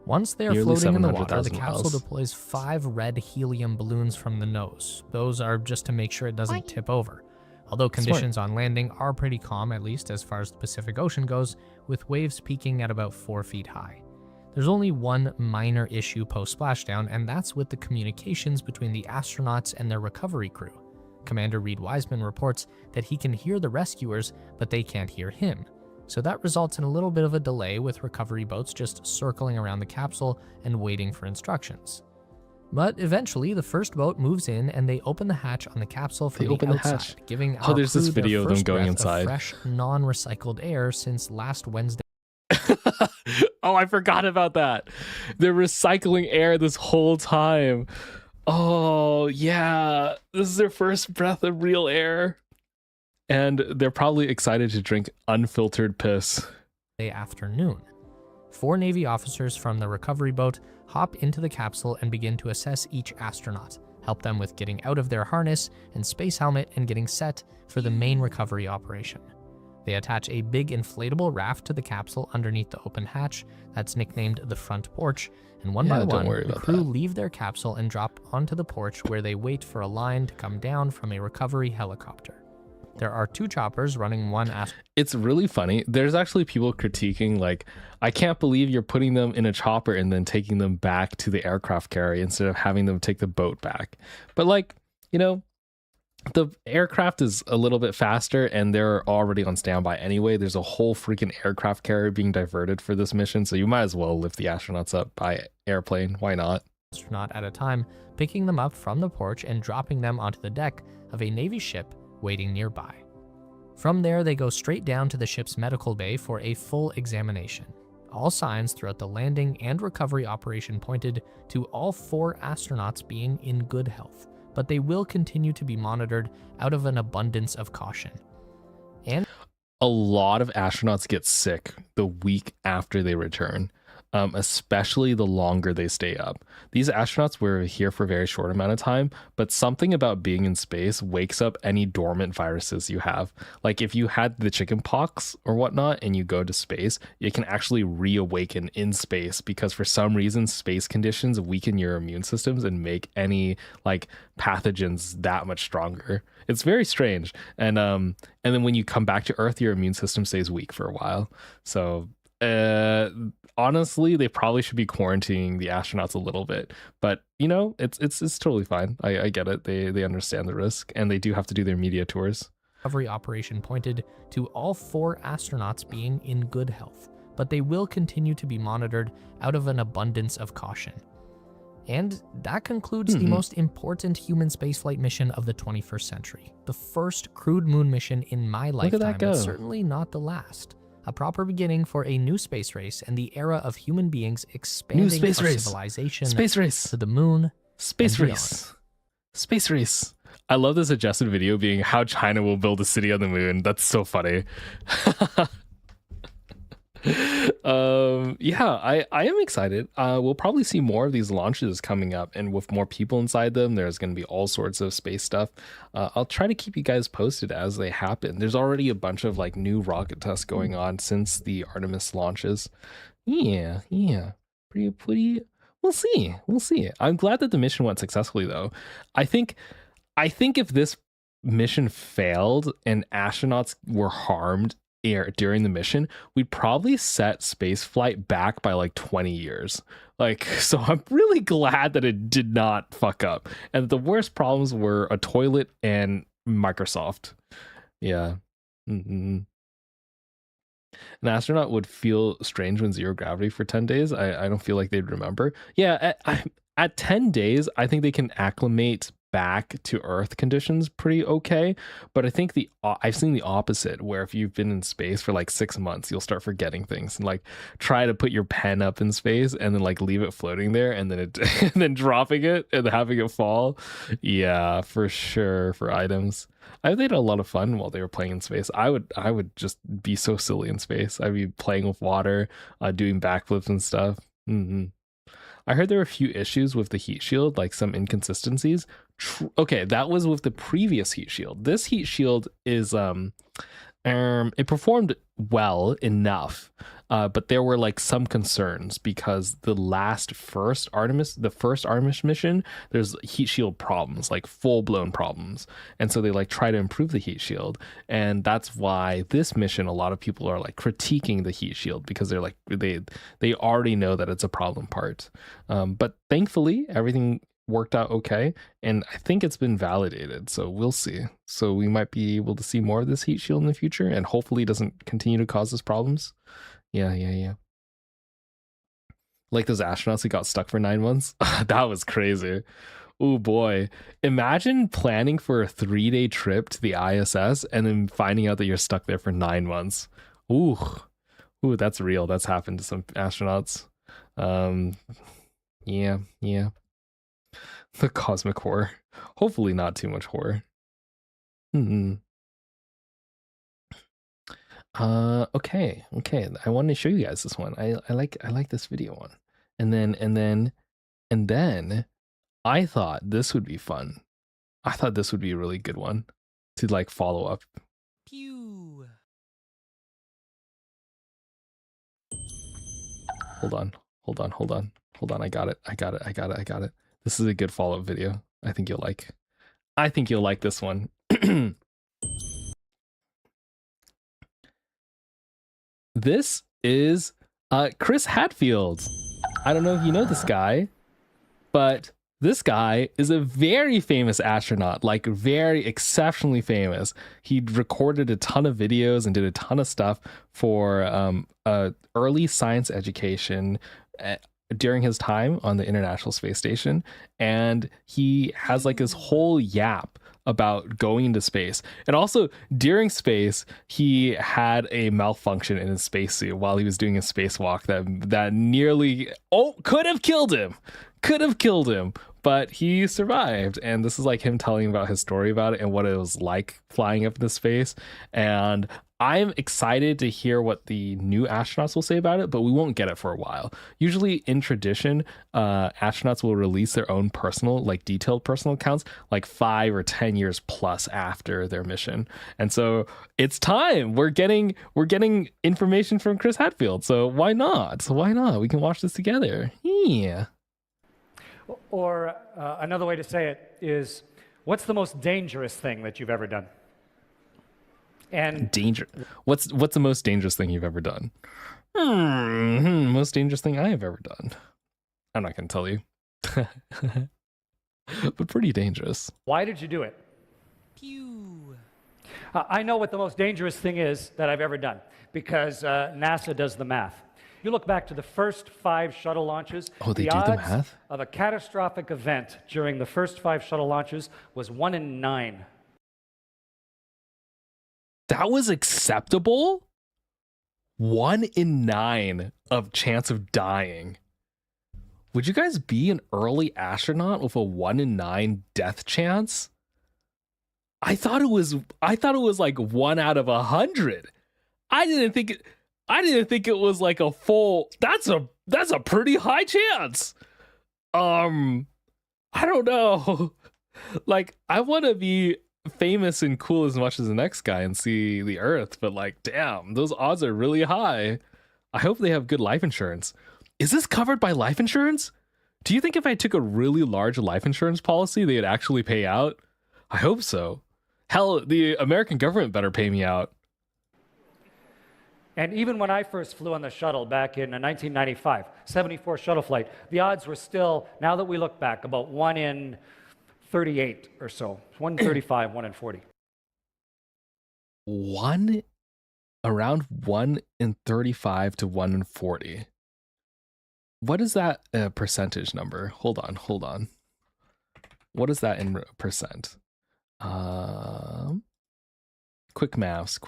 Speaker 2: Once they are floating in the water, the capsule deploys 5 red helium balloons from the nose. Those are just to make sure it doesn't tip over. Although conditions on landing are pretty calm, at least as far as the Pacific Ocean goes, with waves peaking at about 4 feet high. There's only one minor issue post-splashdown, and that's with the communications between the astronauts and their recovery crew. Commander Reed Wiseman reports that he can hear the rescuers, but they can't hear him. So that results in a little bit of a delay, with recovery boats just circling around the capsule and waiting for instructions. But eventually, the first boat moves in and they open the hatch on the capsule from the outside, giving our
Speaker 1: there's
Speaker 2: crew
Speaker 1: this video of them going inside.
Speaker 2: Fresh, non-recycled air since last Wednesday.
Speaker 1: Oh, I forgot about that. They're recycling air this whole time. Oh, yeah. This is their first breath of real air. And they're probably excited to drink unfiltered piss.
Speaker 2: Afternoon. 4 Navy officers from the recovery boat hop into the capsule and begin to assess each astronaut, help them with getting out of their harness and space helmet and getting set for the main recovery operation. They attach a big inflatable raft to the capsule underneath the open hatch that's nicknamed the front porch, and one by one, the crew leave their capsule and drop onto the porch, where they wait for a line to come down from a recovery helicopter. There are 2 choppers running one
Speaker 1: It's really funny. There's actually people critiquing, like, I can't believe you're putting them in a chopper and then taking them back to the aircraft carrier instead of having them take the boat back. But, like, you know, the aircraft is a little bit faster and they're already on standby anyway. There's a whole freaking aircraft carrier being diverted for this mission, so you might as well lift the astronauts up by airplane. Why not?
Speaker 2: Astronaut at a time, picking them up from the porch and dropping them onto the deck of a Navy ship waiting nearby. From there, they go straight down to the ship's medical bay for a full examination. All signs throughout the landing and recovery operation pointed to all 4 astronauts being in good health, but they will continue to be monitored out of an abundance of caution. And
Speaker 1: a lot of astronauts get sick the week after they return, especially the longer they stay up. These astronauts were here for a very short amount of time, but something about being in space wakes up any dormant viruses you have. Like if you had the chicken pox or whatnot and you go to space, it can actually reawaken in space because for some reason space conditions weaken your immune systems and make any like pathogens that much stronger. It's very strange. And then when you come back to Earth, your immune system stays weak for a while. So honestly, they probably should be quarantining the astronauts a little bit, but you know, it's totally fine. I get it. They understand the risk, and they do have to do their media tours.
Speaker 2: Recovery operation pointed to all 4 astronauts being in good health, but they will continue to be monitored out of an abundance of caution. And that concludes the most important human spaceflight mission of the 21st century. The first crewed moon mission in my lifetime, but certainly not the last. A proper beginning for a new space race and the era of human beings expanding our civilization to the moon.
Speaker 1: Space race. I love the suggested video being how China will build a city on the moon. That's so funny. Yeah, I am excited. We'll probably see more of these launches coming up, and with more people inside them, there's going to be all sorts of space stuff. I'll try to keep you guys posted as they happen. There's already a bunch of like new rocket tests going on since the Artemis launches. Yeah, pretty. We'll see. I'm glad that the mission went successfully though. I think if this mission failed and astronauts were harmed during the mission, we'd probably set space flight back by like 20 years. Like, so I'm really glad that it did not fuck up. And the worst problems were a toilet and Microsoft. Yeah. An astronaut would feel strange when zero gravity for 10 days. I don't feel like they'd remember. Yeah, at 10 days, I think they can acclimate back to Earth conditions pretty okay, but I think I've seen the opposite, where if you've been in space for like 6 months, you'll start forgetting things and like try to put your pen up in space and then like leave it floating there and then and then dropping it and having it fall. Yeah, for sure. For items, they had a lot of fun while they were playing in space. I would just be so silly in space. I'd be playing with water, doing backflips and stuff. I heard there were a few issues with the heat shield, like some inconsistencies. Okay, that was with the previous heat shield. This heat shield is it performed well enough, but there were like some concerns because the first Artemis mission, there's heat shield problems, like full-blown problems, and so they like try to improve the heat shield, and that's why this mission, a lot of people are like critiquing the heat shield because they're like they already know that it's a problem part, but thankfully everything worked out okay, and I think it's been validated, so we'll see. So we might be able to see more of this heat shield in the future, and hopefully it doesn't continue to cause us problems. Yeah. Like those astronauts who got stuck for 9 months. That was crazy. Oh boy, imagine planning for a 3-day trip to the ISS and then finding out that you're stuck there for 9 months. Ooh, that's real. That's happened to some astronauts. Yeah. The cosmic horror. Hopefully not too much horror. Okay. I wanted to show you guys this one. I like this video one. And then I thought this would be fun. I thought this would be a really good one to like follow up.
Speaker 2: Pew.
Speaker 1: Hold on. I got it. This is a good follow-up video. I think you'll like this one. This is Chris Hadfield. I don't know if you know this guy, but This guy is a very famous astronaut, like very exceptionally famous. He recorded a ton of videos and did a ton of stuff for early science education during his time on the International Space Station. And he has like this whole yap about going into space. And also during space, he had a malfunction in his spacesuit while he was doing a spacewalk that nearly could have killed him, but he survived. And this is like him telling about his story about it and what it was like flying up into space. And I'm excited to hear what the new astronauts will say about it, but we won't get it for a while. Usually in tradition, astronauts will release their own personal, like detailed personal accounts, like 5 or 10 years plus after their mission. And so it's time. We're getting information from Chris Hadfield. So why not? We can watch this together. Yeah.
Speaker 4: Or another way to say it is, what's the most dangerous thing that you've ever done? And
Speaker 1: What's the most dangerous thing you've ever done? Most dangerous thing I have ever done. I'm not going to tell you. But pretty dangerous.
Speaker 4: Why did you do it?
Speaker 5: Pew.
Speaker 4: I know what the most dangerous thing is that I've ever done, because NASA does the math. You look back to the first 5 shuttle launches.
Speaker 1: Oh, they
Speaker 4: the
Speaker 1: do the
Speaker 4: odds
Speaker 1: math?
Speaker 4: of a catastrophic event during the first 5 shuttle launches was 1 in 9.
Speaker 1: That was acceptable? 1 in 9 of chance of dying. Would you guys be an early astronaut with a 1 in 9 death chance? I thought it was like 1 out of 100. I didn't think it was like a full. That's a pretty high chance. I don't know. Like, I want to be famous and cool as much as the next guy and see the Earth, but like, damn, those odds are really high. I hope they have good life insurance. Is this covered by life insurance? Do you think if I took a really large life insurance policy, they'd actually pay out? I hope so. Hell, the American government better pay me out.
Speaker 4: And even when I first flew on the shuttle back in 1995, 74 shuttle flight, the odds were still, now that we look back, about 1 in 38 or so. 1 in 35, 1 in 40.
Speaker 1: Around 1 in 35 to 1 in 40. What is that percentage number? Hold on. What is that in percent? Quick maths.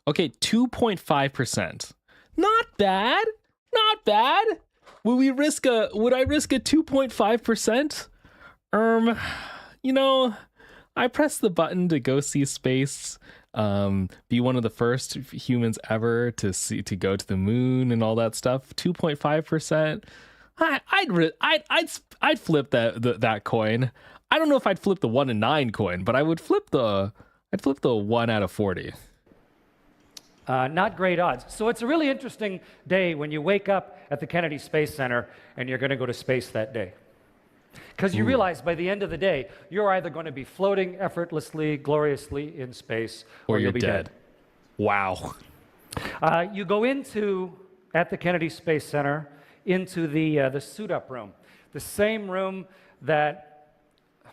Speaker 1: Okay, 2.5%. Not bad. Would I risk a 2.5%? I pressed the button to go see space, be one of the first humans ever to go to the moon and all that stuff. 2.5%. I'd flip that coin. I don't know if I'd flip the 1 in 9 coin, but I would flip the 1 out of 40.
Speaker 4: Not great odds. So it's a really interesting day when you wake up at the Kennedy Space Center and you're going to go to space that day. Because you realize by the end of the day, you're either going to be floating effortlessly, gloriously in space, or you'll be dead.
Speaker 1: Wow.
Speaker 4: You go at the Kennedy Space Center, into the suit-up room, the same room that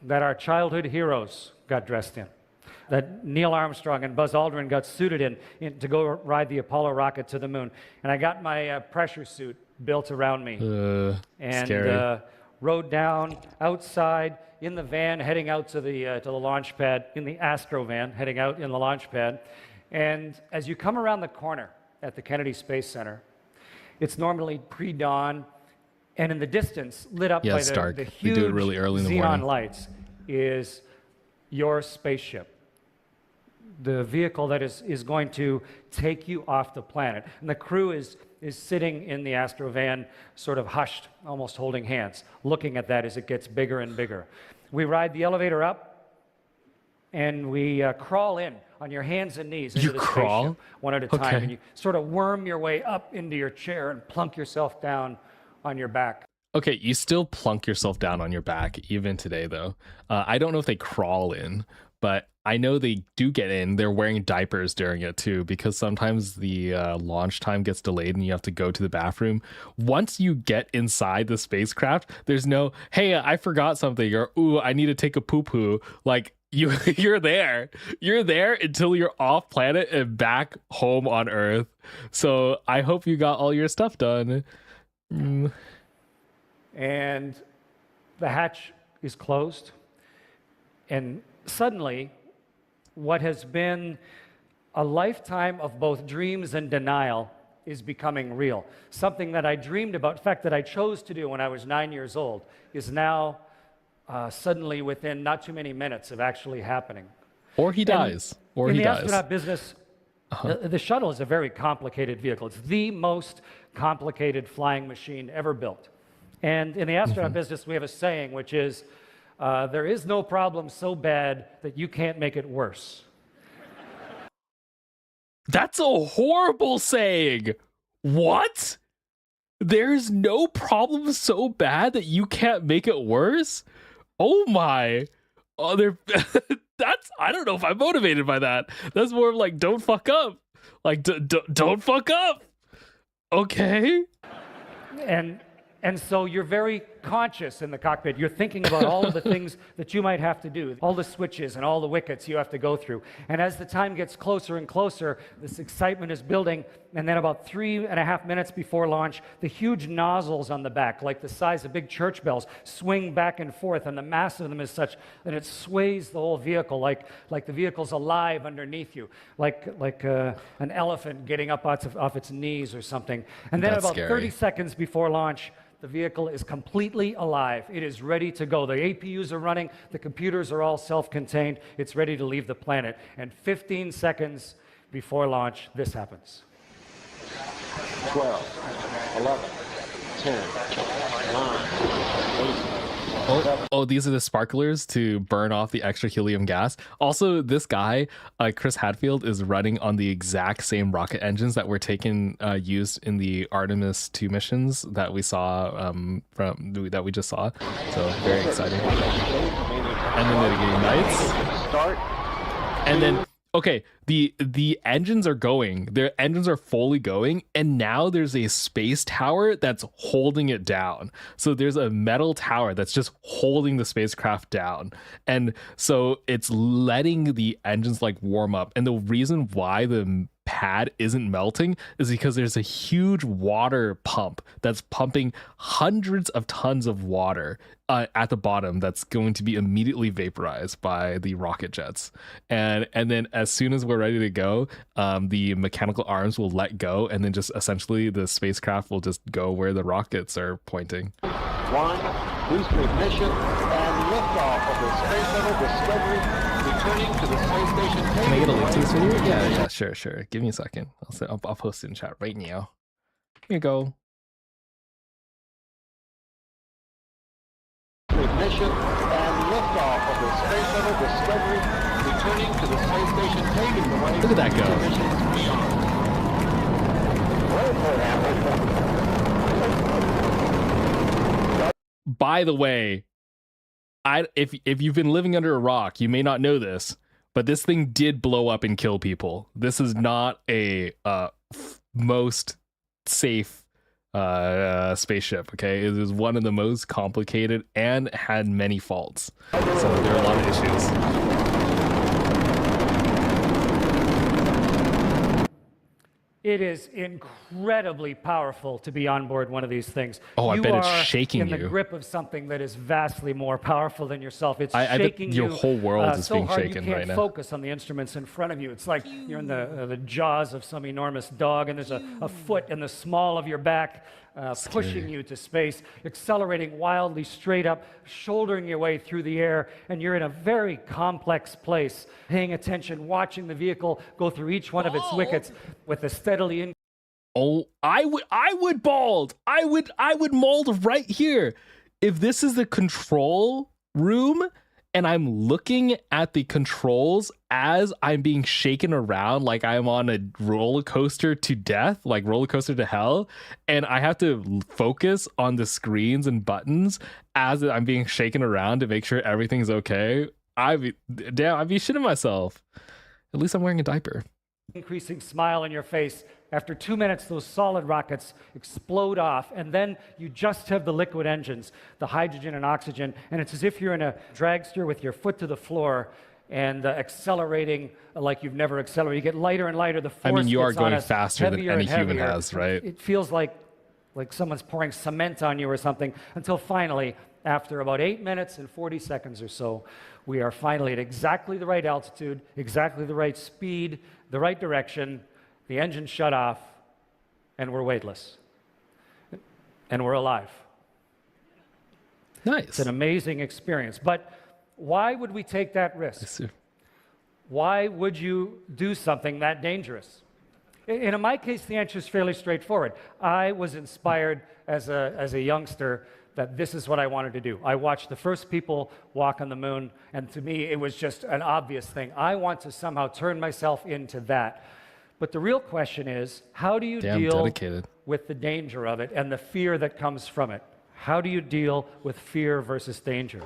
Speaker 4: our childhood heroes got dressed in, that Neil Armstrong and Buzz Aldrin got suited in to go ride the Apollo rocket to the moon. And I got my pressure suit built around me.
Speaker 1: Scary.
Speaker 4: Rode down outside in the van, heading out to the launch pad, in the Astro van, heading out in the launch pad. And as you come around the corner at the Kennedy Space Center, it's normally pre-dawn, and in the distance, lit up by the huge
Speaker 1: really early in the
Speaker 4: xenon
Speaker 1: morning.
Speaker 4: lights, is your spaceship. The vehicle that is going to take you off the planet. And the crew is sitting in the Astro van, sort of hushed, almost holding hands, looking at that as it gets bigger and bigger. We ride the elevator up, and we crawl in on your hands and knees into the spaceship, one at a time. And you sort of worm your way up into your chair and plunk yourself down on your back.
Speaker 1: Okay, you still plunk yourself down on your back, even today, though. I don't know if they crawl in, but I know they do get in. They're wearing diapers during it too, because sometimes the launch time gets delayed and you have to go to the bathroom. Once you get inside the spacecraft, there's no, hey, I forgot something, or ooh, I need to take a poo poo. Like you're there. You're there until you're off planet and back home on Earth. So I hope you got all your stuff done.
Speaker 4: And the hatch is closed, and suddenly what has been a lifetime of both dreams and denial is becoming real. Something that I dreamed about, in fact, that I chose to do when I was 9 years old, is now suddenly within not too many minutes of actually happening.
Speaker 1: Or he dies. Or he dies.
Speaker 4: In the astronaut business, the shuttle is a very complicated vehicle. It's the most complicated flying machine ever built. And in the astronaut business, we have a saying, which is, there is no problem so bad that you can't make it worse.
Speaker 1: That's a horrible saying. What? There's no problem so bad that you can't make it worse? Oh my. Oh, that's, I don't know if I'm motivated by that. That's more of like, don't fuck up. Like, don't fuck up. Okay.
Speaker 4: And so you're very conscious in the cockpit. You're thinking about all of the things that you might have to do, all the switches and all the wickets you have to go through. And as the time gets closer and closer, this excitement is building. And then about 3.5 minutes before launch, the huge nozzles on the back, like the size of big church bells, swing back and forth. And the mass of them is such that it sways the whole vehicle, like the vehicle's alive underneath you, like an elephant getting up off its knees or something. And then
Speaker 1: That's
Speaker 4: about
Speaker 1: scary.
Speaker 4: 30 seconds before launch, the vehicle is completely alive. It is ready to go. The APUs are running. The computers are all self-contained. It's ready to leave the planet. And 15 seconds before launch, this happens.
Speaker 6: 12, 11, 10, 9, 8.
Speaker 1: Oh, these are the sparklers to burn off the extra helium gas. Also, this guy, Chris Hadfield, is running on the exact same rocket engines that were used in the Artemis 2 missions that we saw that we just saw. So very exciting. And then it ignites.
Speaker 6: Start.
Speaker 1: And then, okay, the engines are going. Their engines are fully going, and now there's a space tower that's holding it down. So there's a metal tower that's just holding the spacecraft down. And so it's letting the engines like warm up. And the reason why the pad isn't melting is because there's a huge water pump that's pumping hundreds of tons of water at the bottom that's going to be immediately vaporized by the rocket jets. And then as soon as we're ready to go, the mechanical arms will let go, and then just essentially the spacecraft will just go where the rockets are pointing.
Speaker 6: 1, booster ignition, and liftoff of the Space Shuttle Discovery, returning to the space station.
Speaker 1: Can I get a link to this video? Yeah, sure. Give me a second. I'll post it in chat right now. Here you go.
Speaker 6: Ignition and liftoff of the Space Shuttle Discovery, returning to the space station, paving the way.
Speaker 1: Look at that go. By the way, if you've been living under a rock, you may not know this, but this thing did blow up and kill people. This is not a most safe spaceship, okay? It is one of the most complicated and had many faults. So there are a lot of issues.
Speaker 4: It is incredibly powerful to be on board one of these things.
Speaker 1: Oh, I bet it's shaking
Speaker 4: in
Speaker 1: you.
Speaker 4: the grip of something that is vastly more powerful than yourself. It's
Speaker 1: I bet
Speaker 4: shaking
Speaker 1: your
Speaker 4: you
Speaker 1: whole world is
Speaker 4: so
Speaker 1: being
Speaker 4: hard
Speaker 1: shaken
Speaker 4: you can't
Speaker 1: right now.
Speaker 4: focus on the instruments in front of you. It's like you're in the jaws of some enormous dog, and there's a foot in the small of your back pushing you to space, accelerating wildly straight up, shouldering your way through the air, and you're in a very complex place, paying attention, watching the vehicle go through each one of its wickets with a steadily increasing.
Speaker 1: Oh, I would bald. I would mold right here. If this is the control room and I'm looking at the controls as I'm being shaken around like I'm on a roller coaster to death, like roller coaster to hell, and I have to focus on the screens and buttons as I'm being shaken around to make sure everything's okay, I'd be shitting myself. At least I'm wearing a diaper.
Speaker 4: Increasing smile on your face. After 2 minutes, those solid rockets explode off, and then you just have the liquid engines, the hydrogen and oxygen, and it's as if you're in a dragster with your foot to the floor and accelerating like you've never accelerated. You get lighter and lighter. The force
Speaker 1: I mean, you are
Speaker 4: gets on
Speaker 1: going
Speaker 4: us,
Speaker 1: faster than
Speaker 4: heavier
Speaker 1: any
Speaker 4: and
Speaker 1: human
Speaker 4: heavier.
Speaker 1: has, right?
Speaker 4: It feels like someone's pouring cement on you or something, until finally, after about 8 minutes and 40 seconds or so, we are finally at exactly the right altitude, exactly the right speed, the right direction. The engine shut off, and we're weightless. And we're alive.
Speaker 1: Nice.
Speaker 4: It's an amazing experience. But why would we take that risk? Why would you do something that dangerous? In my case, the answer is fairly straightforward. I was inspired as a youngster that this is what I wanted to do. I watched the first people walk on the moon, and to me, it was just an obvious thing. I want to somehow turn myself into that. But the real question is, how do you deal with the danger of it and the fear that comes from it? How do you deal with fear versus danger?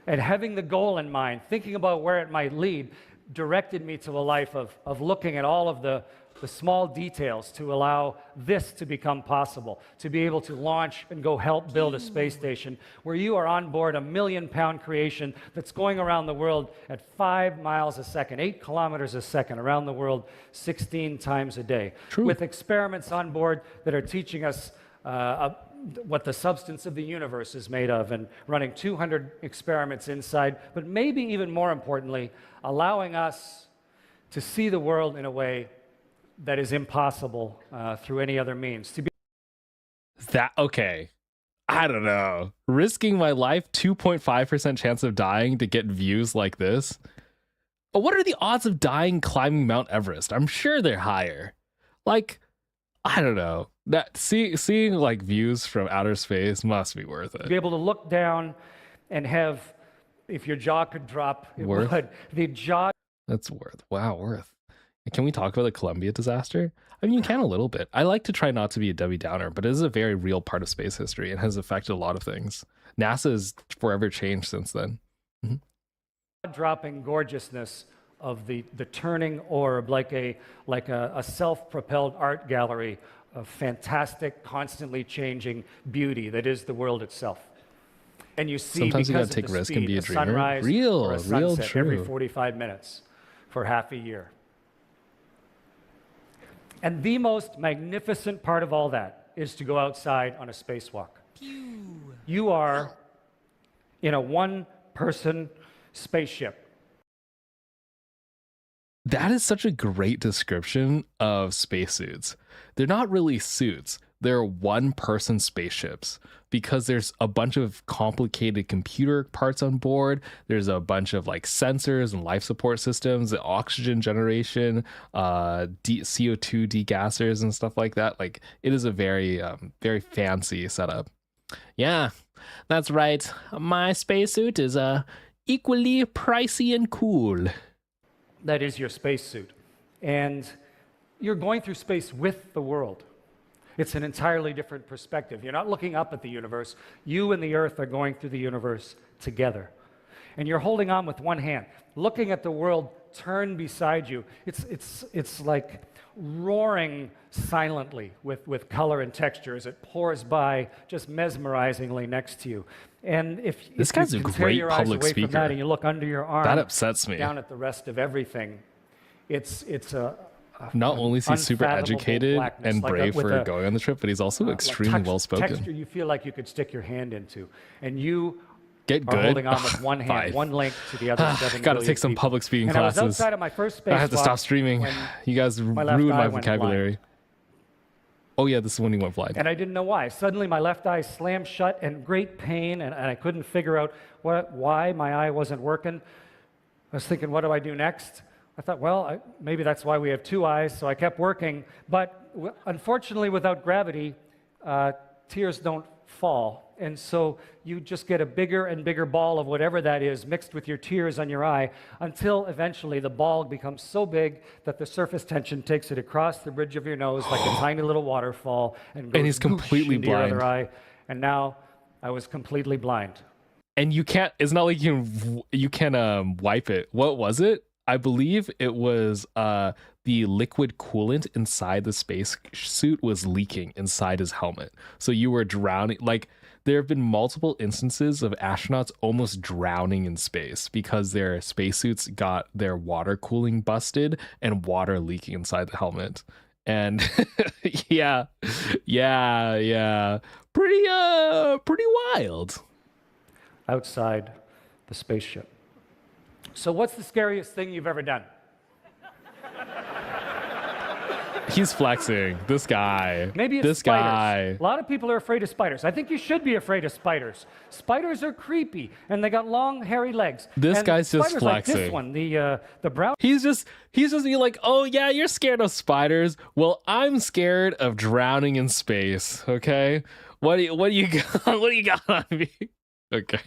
Speaker 4: And having the goal in mind, thinking about where it might lead, directed me to a life of looking at all of the small details to allow this to become possible, to be able to launch and go help build a space station where you are on board a 1 million-pound creation that's going around the world at 5 miles a second, 8 kilometers a second, around the world 16 times a day.
Speaker 1: True.
Speaker 4: With experiments on board that are teaching us what the substance of the universe is made of, and running 200 experiments inside, but maybe even more importantly, allowing us to see the world in a way that is impossible through any other means.
Speaker 1: Okay, I don't know. Risking my life, 2.5% chance of dying to get views like this. What are the odds of dying climbing Mount Everest? I'm sure they're higher. Like, I don't know. That seeing like views from outer space must be worth it.
Speaker 4: To be able to look down and have, if your jaw could drop, it would. The jaw.
Speaker 1: That's worth. Wow, worth. Can we talk about the Columbia disaster? I mean, you can a little bit. I like to try not to be a Debbie Downer, but it is a very real part of space history and has affected a lot of things. NASA has forever changed since then.
Speaker 4: Dropping gorgeousness of the turning orb, like a self-propelled art gallery of fantastic, constantly changing beauty that is the world itself. And you see,
Speaker 1: sometimes you
Speaker 4: because
Speaker 1: gotta take
Speaker 4: of the
Speaker 1: risk
Speaker 4: speed,
Speaker 1: and be a dreamer.
Speaker 4: sunrise
Speaker 1: Real,
Speaker 4: or a
Speaker 1: real
Speaker 4: sunset
Speaker 1: true.
Speaker 4: every 45 minutes for half a year. And the most magnificent part of all that is to go outside on a spacewalk. You are in a one-person spaceship.
Speaker 1: That is such a great description of spacesuits. They're not really suits. They're one-person spaceships because there's a bunch of complicated computer parts on board. There's a bunch of like sensors and life support systems, the oxygen generation, CO2 degassers and stuff like that. Like, it is a very, very fancy setup. Yeah, that's right. My spacesuit is equally pricey and cool.
Speaker 4: That is your spacesuit. And you're going through space with the world. It's an entirely different perspective. You're not looking up at the universe. You and the Earth are going through the universe together. And you're holding on with one hand, looking at the world turn beside you. It's like roaring silently with color and texture as it pours by just mesmerizingly next to you. And if
Speaker 1: this guy's
Speaker 4: you
Speaker 1: a
Speaker 4: can tear
Speaker 1: great
Speaker 4: your eyes
Speaker 1: public
Speaker 4: away from
Speaker 1: speaker.
Speaker 4: that and you look under your arm,
Speaker 1: That upsets me.
Speaker 4: down at the rest of everything, it's
Speaker 1: not only is he super educated and brave for going on the trip, but he's also extremely well spoken.
Speaker 4: Texture you feel like you could stick your hand into, and you
Speaker 1: get good.
Speaker 4: are holding on with one hand, one link to the other 7
Speaker 1: Gotta
Speaker 4: billion
Speaker 1: take some
Speaker 4: people.
Speaker 1: public speaking
Speaker 4: and
Speaker 1: classes.
Speaker 4: I was outside of my first spacewalk.
Speaker 1: I have to stop streaming. You guys ruined my vocabulary. Oh yeah, this is when he went blind.
Speaker 4: And I didn't know why. Suddenly my left eye slammed shut and great pain, and I couldn't figure out why my eye wasn't working. I was thinking, what do I do next? I thought, well, maybe that's why we have 2 eyes, so I kept working. But unfortunately, without gravity, tears don't fall. And so you just get a bigger and bigger ball of whatever that is mixed with your tears on your eye until eventually the ball becomes so big that the surface tension takes it across the bridge of your nose like a tiny little waterfall and goes
Speaker 1: he's completely
Speaker 4: into your
Speaker 1: blind.
Speaker 4: other eye. And now I was completely blind.
Speaker 1: and you can't. It's not like you can wipe it. What was it? I believe it was the liquid coolant inside the space suit was leaking inside his helmet, so you were drowning. Like, there have been multiple instances of astronauts almost drowning in space because their spacesuits got their water cooling busted and water leaking inside the helmet. And yeah, pretty wild.
Speaker 4: Outside the spaceship. So what's the scariest thing you've ever done?
Speaker 1: He's flexing. This guy.
Speaker 4: Maybe it's
Speaker 1: this
Speaker 4: spiders.
Speaker 1: guy.
Speaker 4: A lot of people are afraid of spiders. I think you should be afraid of spiders. Spiders are creepy, and they got long, hairy legs.
Speaker 1: This
Speaker 4: and
Speaker 1: guy's just
Speaker 4: spiders like this
Speaker 1: flexing.
Speaker 4: one, the brown.
Speaker 1: He's just being like, oh yeah, you're scared of spiders. Well, I'm scared of drowning in space. Okay, what do you got? What do you got on me? Okay.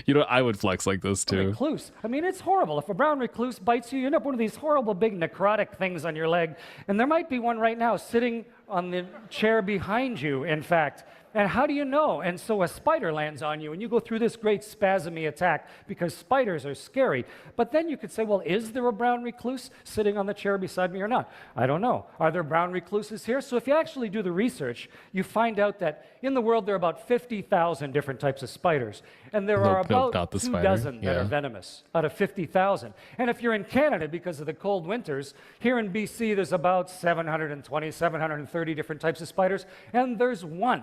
Speaker 1: You know, I would flex like this too.
Speaker 4: Recluse. I mean, it's horrible. If a brown recluse bites you, you end up one of these horrible big necrotic things on your leg. And there might be one right now sitting on the chair behind you, in fact. And how do you know? And so a spider lands on you, and you go through this great spasmy attack because spiders are scary. But then you could say, well, is there a brown recluse sitting on the chair beside me or not? I don't know. Are there brown recluses here? So if you actually do the research, you find out that in the world there are about 50,000 different types of spiders. And there are about
Speaker 1: not the
Speaker 4: 2
Speaker 1: spider.
Speaker 4: dozen that
Speaker 1: Yeah.
Speaker 4: are venomous out of 50,000. And if you're in Canada because of the cold winters, here in BC there's about 720, 730 different types of spiders, and there's one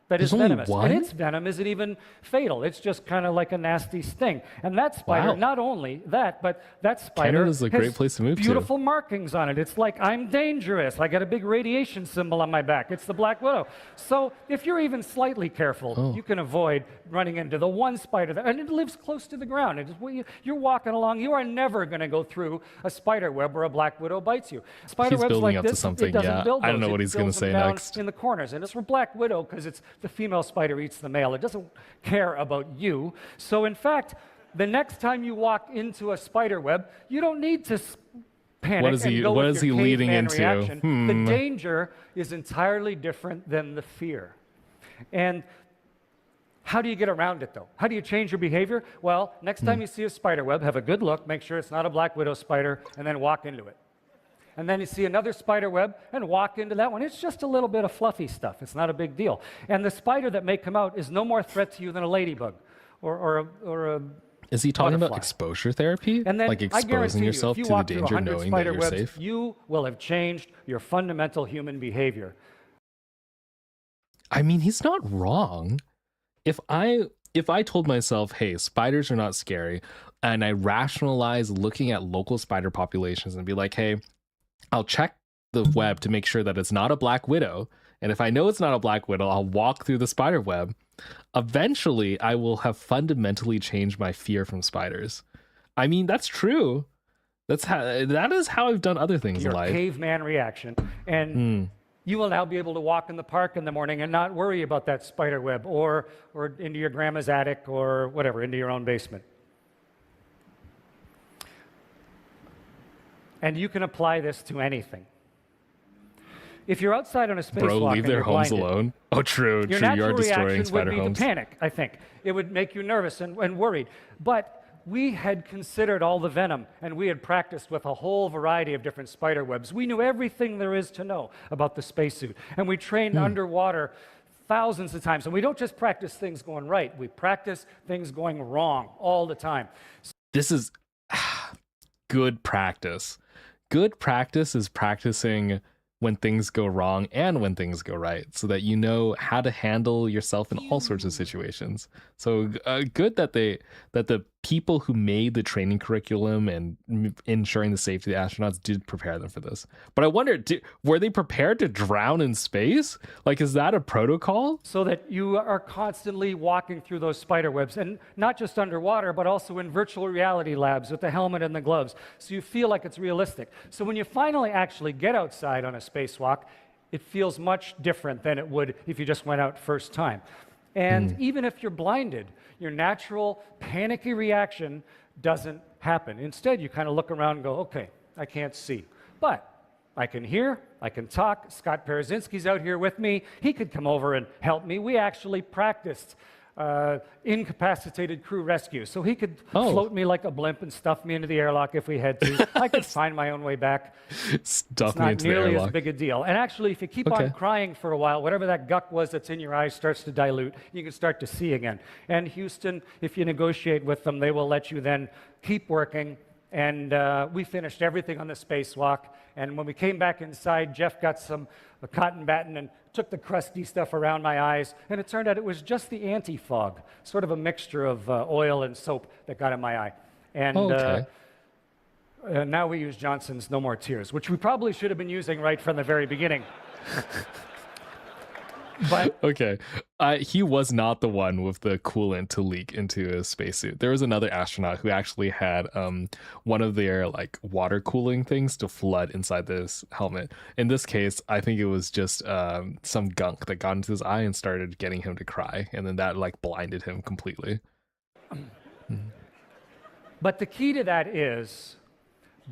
Speaker 4: that is
Speaker 1: There's only
Speaker 4: venomous.
Speaker 1: one?
Speaker 4: And its venom isn't even fatal. It's just kind of like a nasty sting. And that spider,
Speaker 1: Wow.
Speaker 4: not only that, but that spider
Speaker 1: Canada's a
Speaker 4: has
Speaker 1: great place to move to.
Speaker 4: beautiful markings on it. It's like, I'm dangerous. I got a big radiation symbol on my back. It's the black widow. So if you're even slightly careful, you can avoid running into the one spider that, and it lives close to the ground. You're walking along, you are never going to go through a spider web where a black widow bites you. Spider
Speaker 1: He's
Speaker 4: webs
Speaker 1: building
Speaker 4: like
Speaker 1: up to
Speaker 4: this,
Speaker 1: something,
Speaker 4: it doesn't
Speaker 1: yeah.
Speaker 4: build
Speaker 1: I don't
Speaker 4: those.
Speaker 1: know what
Speaker 4: It
Speaker 1: he's gonna
Speaker 4: builds them
Speaker 1: say
Speaker 4: down
Speaker 1: next.
Speaker 4: in the corners. And it's for black widow because it's the female spider eats the male. It doesn't care about you. So in fact, the next time you walk into a spider web, you don't need to panic
Speaker 1: What is
Speaker 4: and
Speaker 1: he-
Speaker 4: go
Speaker 1: what
Speaker 4: with
Speaker 1: is
Speaker 4: your
Speaker 1: he leading
Speaker 4: caveman
Speaker 1: into?
Speaker 4: reaction. The danger is entirely different than the fear. And how do you get around it, though? How do you change your behavior? Well, next time you see a spider web, have a good look, make sure it's not a black widow spider, and then walk into it. And then you see another spider web and walk into that one. It's just a little bit of fluffy stuff. It's not a big deal. And the spider that may come out is no more threat to you than a ladybug or a
Speaker 1: Is he talking about
Speaker 4: butterfly.
Speaker 1: exposure therapy?
Speaker 4: And then
Speaker 1: Like
Speaker 4: I guarantee
Speaker 1: exposing
Speaker 4: you,
Speaker 1: yourself
Speaker 4: if
Speaker 1: to
Speaker 4: you
Speaker 1: the
Speaker 4: walk through
Speaker 1: danger
Speaker 4: 100
Speaker 1: knowing that
Speaker 4: spider
Speaker 1: you're
Speaker 4: webs,
Speaker 1: safe?
Speaker 4: you will have changed your fundamental human behavior.
Speaker 1: I mean, he's not wrong. If I told myself, hey, spiders are not scary, and I rationalize looking at local spider populations and be like, hey, I'll check the web to make sure that it's not a black widow. And if I know it's not a black widow, I'll walk through the spider web. Eventually, I will have fundamentally changed my fear from spiders. I mean, that's true. That is how I've done other things
Speaker 4: Your
Speaker 1: in life.
Speaker 4: caveman reaction. And you will now be able to walk in the park in the morning and not worry about that spider web or into your grandma's attic or whatever, into your own basement. And you can apply this to anything. If you're outside on a spacewalk
Speaker 1: Bro, leave
Speaker 4: and
Speaker 1: their
Speaker 4: you're
Speaker 1: homes
Speaker 4: blinded,
Speaker 1: alone. Oh, true.
Speaker 4: your
Speaker 1: You
Speaker 4: natural
Speaker 1: are destroying
Speaker 4: reaction would
Speaker 1: spider
Speaker 4: be
Speaker 1: homes.
Speaker 4: to panic, I think. It would make you nervous and worried. But we had considered all the venom, and we had practiced with a whole variety of different spider webs. We knew everything there is to know about the spacesuit, and we trained underwater thousands of times. And we don't just practice things going right, we practice things going wrong all the time.
Speaker 1: This is good practice. Good practice is practicing when things go wrong and when things go right, so that you know how to handle yourself in all sorts of situations. So good that the people who made the training curriculum and ensuring the safety of the astronauts did prepare them for this. But I wonder, were they prepared to drown in space? Like, is that a protocol?
Speaker 4: So that you are constantly walking through those spider webs, and not just underwater, but also in virtual reality labs with the helmet and the gloves, so you feel like it's realistic. So when you finally actually get outside on a spacewalk, it feels much different than it would if you just went out first time. And even if you're blinded, your natural panicky reaction doesn't happen. Instead, you kind of look around and go, okay, I can't see, but I can hear, I can talk. Scott Perezinski's out here with me. He could come over and help me. We actually practiced incapacitated crew rescue. So he could
Speaker 1: Oh.
Speaker 4: float me like a blimp and stuff me into the airlock if we had to. I could find my own way back.
Speaker 1: Stuff
Speaker 4: It's
Speaker 1: me
Speaker 4: not
Speaker 1: into the
Speaker 4: nearly as
Speaker 1: airlock.
Speaker 4: big a deal. And actually, if you keep
Speaker 1: Okay.
Speaker 4: on crying for a while, whatever that guck was that's in your eyes starts to dilute. You can start to see again. And Houston, if you negotiate with them, they will let you then keep working. And we finished everything on the spacewalk. And when we came back inside, Jeff got some cotton batting and took the crusty stuff around my eyes. And it turned out it was just the anti-fog, sort of a mixture of oil and soap that got in my eye. And
Speaker 1: Okay.
Speaker 4: now we use Johnson's No More Tears, which we probably should have been using right from the very beginning. But
Speaker 1: Okay. He was not the one with the coolant to leak into his spacesuit. There was another astronaut who actually had one of their like water cooling things to flood inside this helmet. In this case, I think it was just some gunk that got into his eye and started getting him to cry, and then that like blinded him completely.
Speaker 4: But the key to that is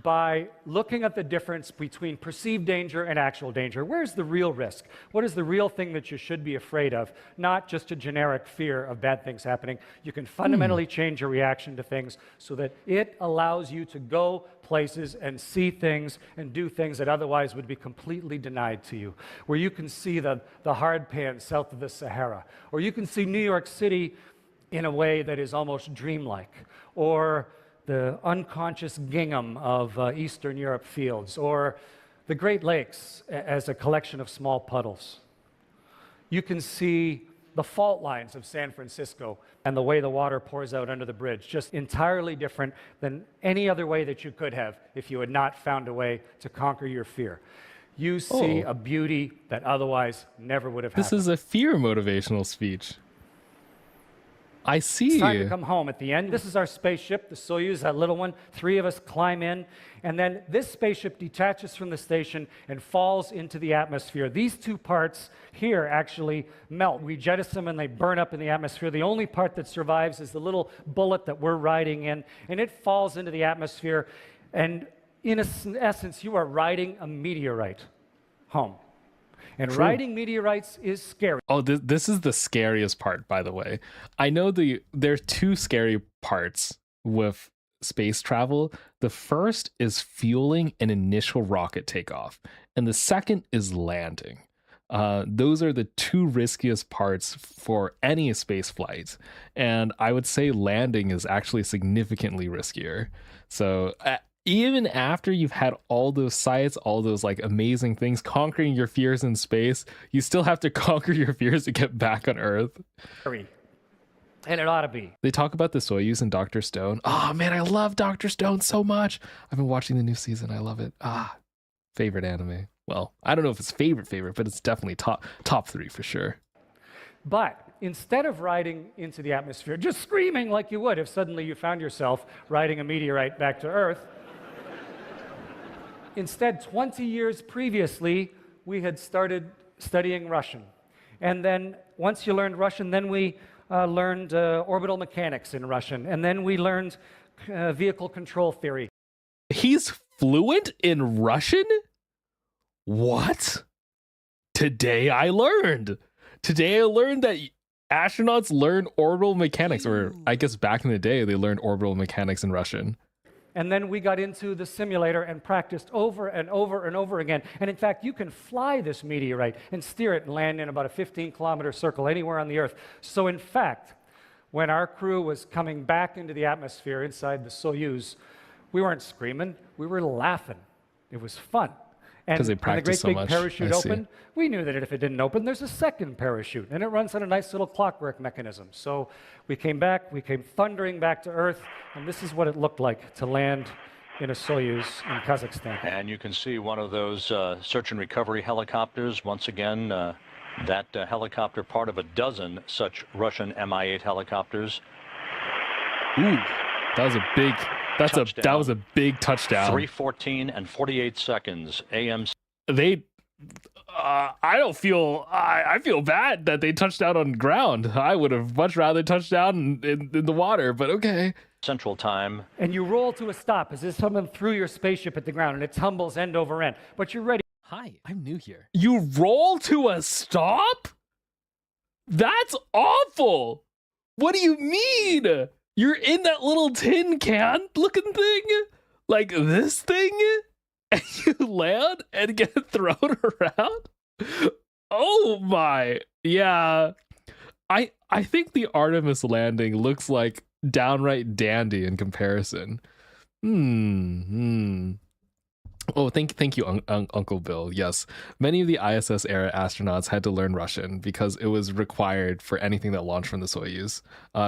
Speaker 4: by looking at the difference between perceived danger and actual danger. Where's the real risk? What is the real thing that you should be afraid of? Not just a generic fear of bad things happening. You can fundamentally change your reaction to things so that it allows you to go places and see things and do things that otherwise would be completely denied to you. Where you can see the hard pan south of the Sahara, or you can see New York City in a way that is almost dreamlike, or the unconscious gingham of Eastern Europe fields, or the Great Lakes as a collection of small puddles. You can see the fault lines of San Francisco and the way the water pours out under the bridge, just entirely different than any other way that you could have if you had not found a way to conquer your fear. You see a beauty that otherwise never would have happened.
Speaker 1: This is a fear motivational speech. I see.
Speaker 4: It's time to come home at the end. This is our spaceship, the Soyuz, that little one. 3 of us climb in, and then this spaceship detaches from the station and falls into the atmosphere. These 2 parts here actually melt. We jettison them and they burn up in the atmosphere. The only part that survives is the little bullet that we're riding in, and it falls into the atmosphere. And in essence, you are riding a meteorite home. And riding meteorites is scary.
Speaker 1: Oh, this is the scariest part, by the way. I know there are 2 scary parts with space travel. The first is fueling an initial rocket takeoff, and the second is landing. Those are the 2 riskiest parts for any space flight, and I would say landing is actually significantly riskier. So even after you've had all those sights, all those like amazing things, conquering your fears in space, you still have to conquer your fears to get back on Earth.
Speaker 4: And it ought to be.
Speaker 1: They talk about the Soyuz and Dr. Stone. Oh man, I love Dr. Stone so much. I've been watching the new season. I love it. Favorite anime. Well, I don't know if it's favorite, but it's definitely top 3 for sure.
Speaker 4: But instead of riding into the atmosphere, just screaming like you would if suddenly you found yourself riding a meteorite back to Earth, instead, 20 years previously, we had started studying Russian. And then once you learned Russian, then we learned orbital mechanics in Russian. And then we learned vehicle control theory.
Speaker 1: He's fluent in Russian? What? Today I learned that astronauts learn orbital mechanics, or I guess back in the day, they learned orbital mechanics in Russian.
Speaker 4: And then we got into the simulator and practiced over and over and over again. And in fact, you can fly this meteorite and steer it and land in about a 15-kilometer circle anywhere on the Earth. So in fact, when our crew was coming back into the atmosphere inside the Soyuz, we weren't screaming, we were laughing. It was fun. And
Speaker 1: 'Cause they
Speaker 4: when the
Speaker 1: practiced
Speaker 4: great
Speaker 1: so
Speaker 4: big
Speaker 1: much.
Speaker 4: parachute
Speaker 1: I see.
Speaker 4: opened, we knew that if it didn't open, there's a second parachute, and it runs on a nice little clockwork mechanism. So we came back, we came thundering back to Earth, and this is what it looked like to land in a Soyuz in Kazakhstan.
Speaker 7: And you can see one of those search and recovery helicopters. Once again, that helicopter part of a dozen such Russian Mi-8 helicopters.
Speaker 1: Ooh, that was a big. That was a big touchdown.
Speaker 7: 3:14 and 48 seconds. AM.
Speaker 1: They. I feel bad that they touched down on ground. I would have much rather touched down in the water, but okay.
Speaker 7: Central Time.
Speaker 4: And you roll to a stop as if someone threw your spaceship at the ground, and it tumbles end over end. But you're ready.
Speaker 1: Hi, I'm new here. You roll to a stop? That's awful. What do you mean? You're in that little tin can looking thing? Like this thing? And you land and get thrown around? Oh my. Yeah. I think the Artemis landing looks like downright dandy in comparison. Oh, thank you, Uncle Bill. Yes, many of the ISS era astronauts had to learn Russian because it was required for anything that launched from the Soyuz.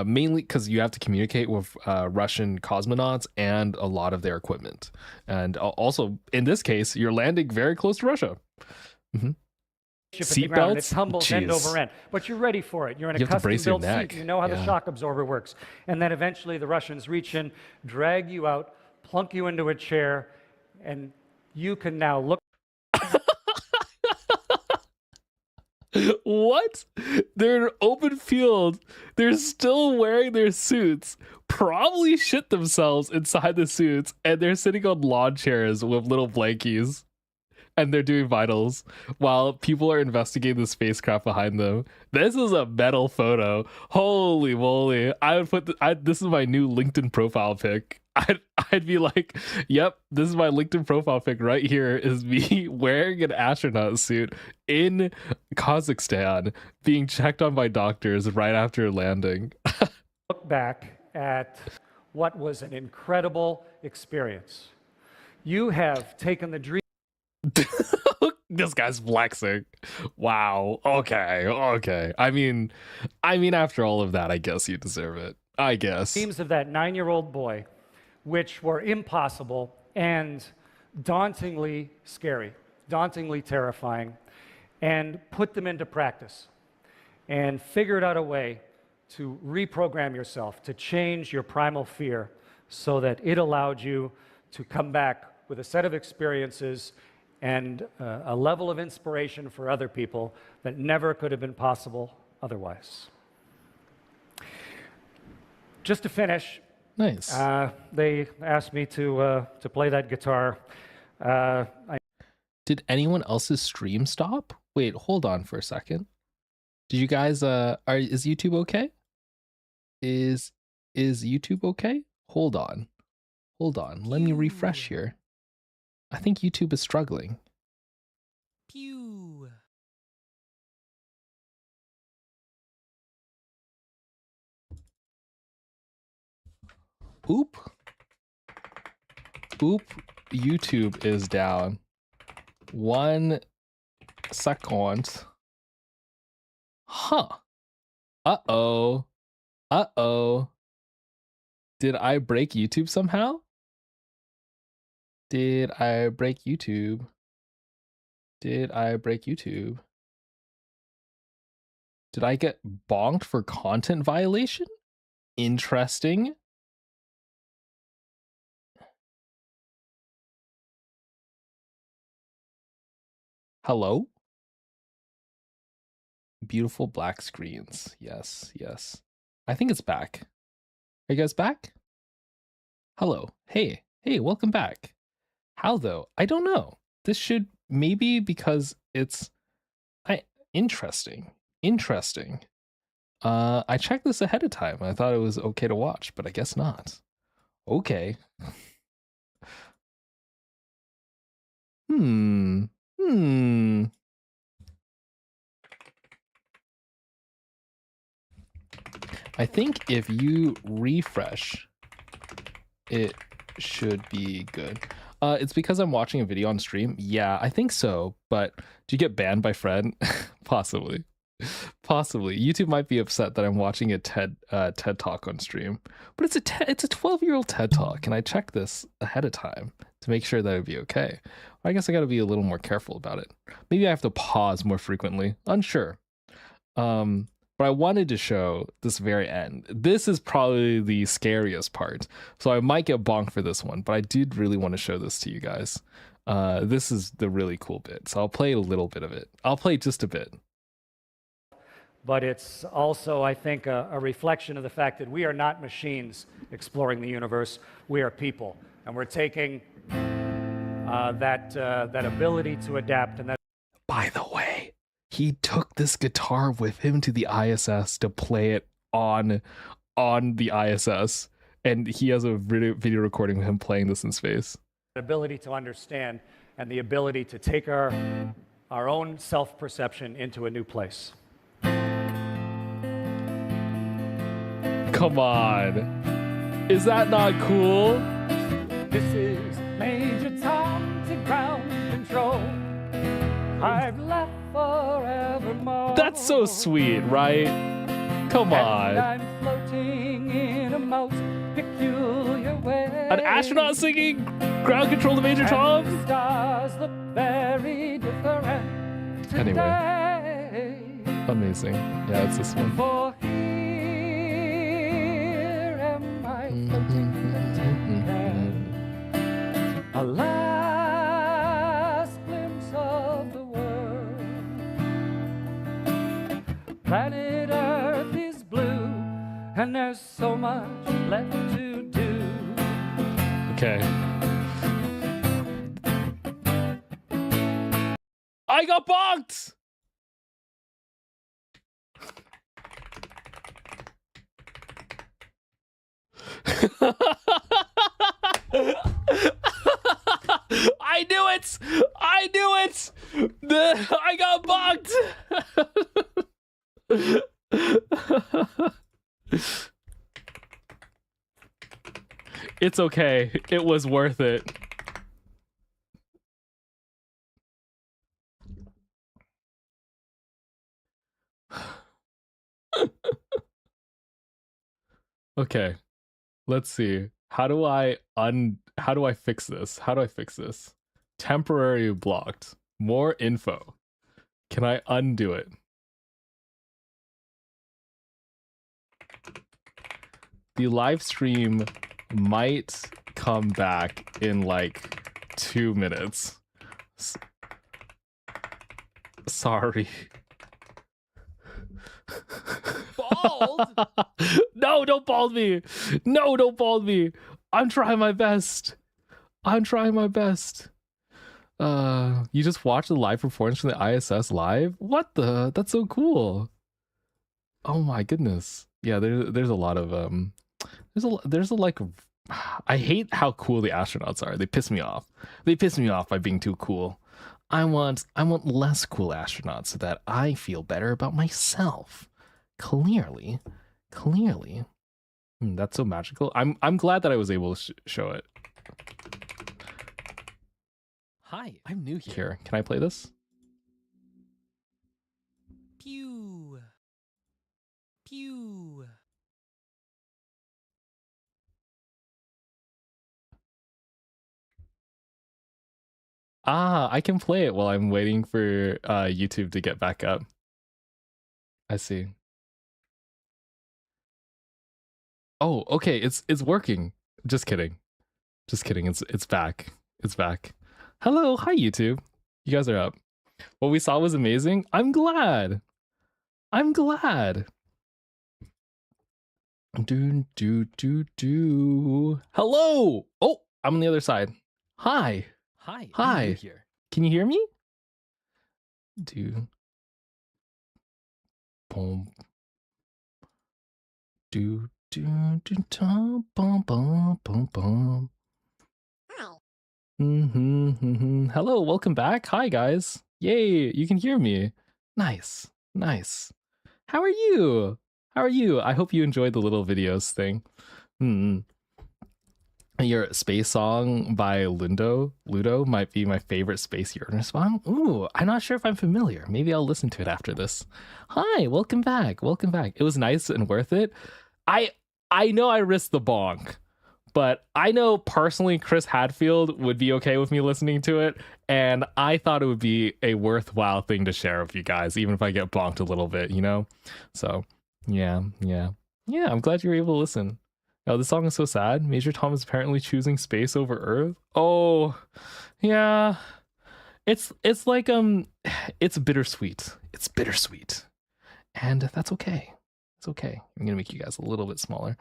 Speaker 1: Mainly because you have to communicate with Russian cosmonauts and a lot of their equipment. And also, in this case, you're landing very close to Russia.
Speaker 4: Seat belts, it tumbles
Speaker 1: Jeez.
Speaker 4: end over end, but you're ready for it. You're in a custom-built seat. You know how the shock absorber works. And then eventually the Russians reach in, drag you out, plunk you into a chair, and you can now look.
Speaker 1: What? They're in an open field. They're still wearing their suits. Probably shit themselves inside the suits, and they're sitting on lawn chairs with little blankies. And they're doing vitals while people are investigating the spacecraft behind them. This is a metal photo. Holy moly. I would put this is my new LinkedIn profile pic. I'd be like, yep, this is my LinkedIn profile pic right here is me wearing an astronaut suit in Kazakhstan being checked on by doctors right after landing.
Speaker 4: Look back at what was an incredible experience. You have taken the dream.
Speaker 1: This guy's flexing. Wow. Okay. I mean, after all of that, I guess you deserve it. I guess.
Speaker 4: Dreams of that 9-year-old boy, which were impossible and dauntingly scary, dauntingly terrifying, and put them into practice and figured out a way to reprogram yourself, to change your primal fear so that it allowed you to come back with a set of experiences and a level of inspiration for other people that never could have been possible otherwise. Just to finish,
Speaker 1: nice.
Speaker 4: They asked me to play that guitar.
Speaker 1: Did anyone else's stream stop? Wait, hold on for a second. Did you guys is YouTube okay? Is YouTube okay? Hold on. Let me refresh here. I think YouTube is struggling.
Speaker 5: Pew.
Speaker 1: Oop. YouTube is down. 1 second. Huh. Uh-oh. Did I break YouTube somehow? Did I break YouTube? Did I get bonked for content violation? Interesting. Hello? Beautiful black screens. Yes. I think it's back. Are you guys back? Hello. Hey, welcome back. How though? I don't know. This should maybe because it's interesting. I checked this ahead of time. I thought it was okay to watch, but I guess not. Okay. I think if you refresh, it should be good. It's because I'm watching a video on stream. Yeah, I think so. But do you get banned by Fred? Possibly. YouTube might be upset that I'm watching a TED talk on stream. But it's a 12-year-old TED talk, and I checked this ahead of time to make sure that it'd be okay. I guess I got to be a little more careful about it. Maybe I have to pause more frequently. Unsure. But I wanted to show this very end. This is probably the scariest part. So I might get bonked for this one, but I did really want to show this to you guys. This is the really cool bit. So I'll play a little bit of it. I'll play just a bit.
Speaker 4: But it's also, I think, a reflection of the fact that we are not machines exploring the universe. We are people. And we're taking that ability to adapt. And that.
Speaker 1: By the way, he took this guitar with him to the ISS to play it on the ISS, and he has a video recording of him playing this in space.
Speaker 4: Ability to understand and the ability to take our own self-perception into a new place.
Speaker 1: Come on. Is that not cool?
Speaker 4: This is Major Tom to ground control. I've left forevermore.
Speaker 1: That's so sweet, right? Come on.
Speaker 4: And I'm floating in a most peculiar way.
Speaker 1: An astronaut singing ground control to Major Tom?
Speaker 4: The stars look very different today.
Speaker 1: Anyway. Amazing. Yeah, it's this one.
Speaker 4: For here am I floating again. A last glimpse of the world. Planet Earth is blue, and there's so much left to do.
Speaker 1: Okay. I got bonked! I knew it! I knew it! I got bonked! It's okay. It was worth it. Okay. Let's see. How do I fix this? How do I fix this? Temporary blocked. More info. Can I undo it? The live stream might come back in like 2 minutes. Sorry.
Speaker 2: Bald?
Speaker 1: No, don't bald me. No, don't bald me. I'm trying my best. I'm trying my best. You just watched the live performance from the ISS live? What the? That's so cool. Oh my goodness. Yeah, there's a lot of there's a like I hate how cool the astronauts are. They piss me off. They piss me off by being too cool. I want less cool astronauts so that I feel better about myself. Clearly. That's so magical. I'm glad that I was able to show it.
Speaker 5: Hi, I'm new here.
Speaker 1: Here, can I play this?
Speaker 5: Pew. Pew.
Speaker 1: Ah, I can play it while I'm waiting for YouTube to get back up. I see. Oh, okay, it's working. Just kidding. Just kidding. It's back. It's back. Hello, hi YouTube. You guys are up. What we saw was amazing. I'm glad. I'm glad. Do. Hello. Oh, I'm on the other side. Hi.
Speaker 5: Hi,
Speaker 1: Hi.
Speaker 5: I'm new here.
Speaker 1: Can you hear me? Boom. Bum. Hello, welcome back. Hi guys. Yay, you can hear me. Nice. How are you? I hope you enjoyed the little videos thing. Your space song by Ludo might be my favorite space yearner song. Ooh, I'm not sure if I'm familiar. Maybe I'll listen to it after this. Hi, welcome back. It was nice and worth it. I know I risked the bonk, but I know personally Chris Hadfield would be okay with me listening to it, and I thought it would be a worthwhile thing to share with you guys, even if I get bonked a little bit, you know? So, yeah, I'm glad you were able to listen. Oh, this song is so sad. Major Tom is apparently choosing space over Earth. Oh, yeah. It's like, it's bittersweet. It's bittersweet. And that's okay. It's okay. I'm gonna make you guys a little bit smaller.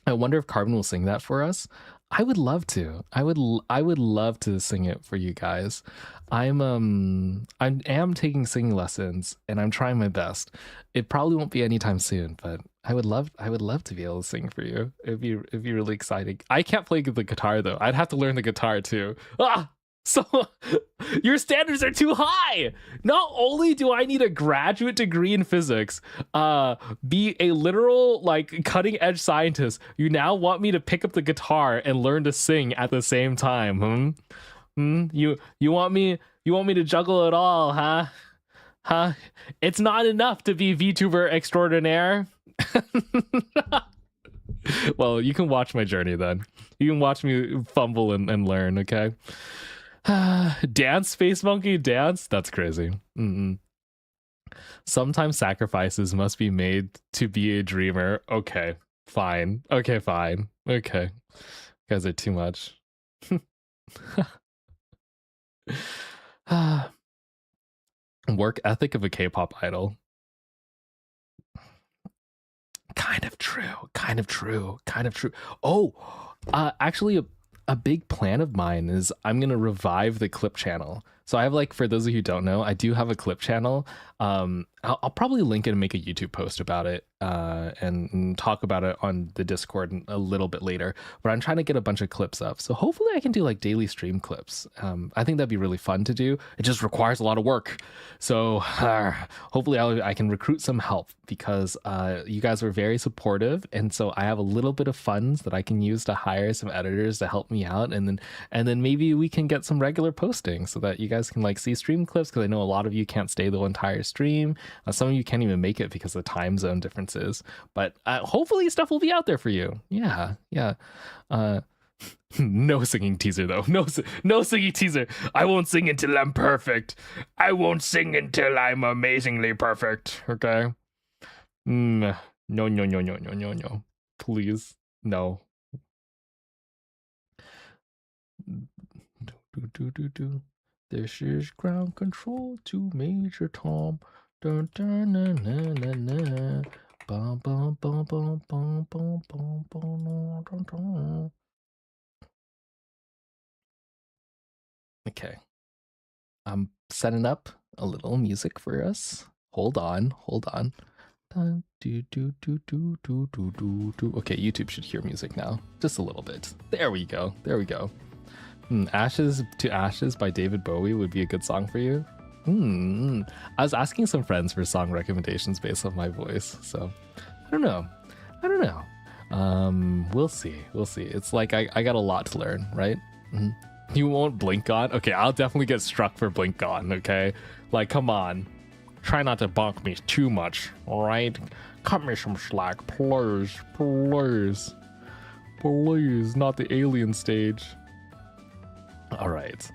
Speaker 1: I wonder if Carbon will sing that for us. I would love to. I would love to sing it for you guys. I am taking singing lessons and I'm trying my best. It probably won't be anytime soon, but I would love to be able to sing for you. It'd be really exciting. I can't play the guitar though. I'd have to learn the guitar too. So your standards are too high. Not only do I need a graduate degree in physics, be a literal like cutting edge scientist, you now want me to pick up the guitar and learn to sing at the same time. You want me to juggle it all, huh? It's not enough to be VTuber extraordinaire. Well, you can watch my journey then. You can watch me fumble and learn, okay? Dance, Space Monkey, dance? That's crazy. Sometimes sacrifices must be made to be a dreamer. Okay, fine. Okay. You guys are too much. Work ethic of a K-pop idol. Kind of true. Oh, actually, a big plan of mine is I'm gonna revive the clip channel. So I have, like, for those of you who don't know, I do have a clip channel. I'll probably link it and make a YouTube post about it and talk about it on the Discord a little bit later. But I'm trying to get a bunch of clips up. So hopefully I can do like daily stream clips. I think that'd be really fun to do. It just requires a lot of work. So hopefully I can recruit some help because you guys were very supportive. And so I have a little bit of funds that I can use to hire some editors to help me out. And then maybe we can get some regular posting so that you guys can like see stream clips, because I know a lot of you can't stay the entire stream. Some of you can't even make it because of time zone differences, but hopefully stuff will be out there for you. Yeah. No singing teaser though. No singing teaser. I won't sing until I'm perfect. I won't sing until I'm amazingly perfect. Okay. No. Please, no. This is ground control to Major Tom. Dun, dun, na, na, na, na. Bum, bum, bum, bum, bum, bum, bum, bum, dun, dun. Okay. I'm setting up a little music for us. Hold on. Dun, do, do, do, do, do, do, do, do. Okay, YouTube should hear music now. Just a little bit. There we go. Ashes to Ashes by David Bowie would be a good song for you. I was asking some friends for song recommendations based on my voice, so I don't know. We'll see. It's like I got a lot to learn, right? You won't blink on? Okay, I'll definitely get struck for blink on, okay? Like, come on. Try not to bonk me too much, alright? Cut me some slack, please. Please, not the alien stage. All right.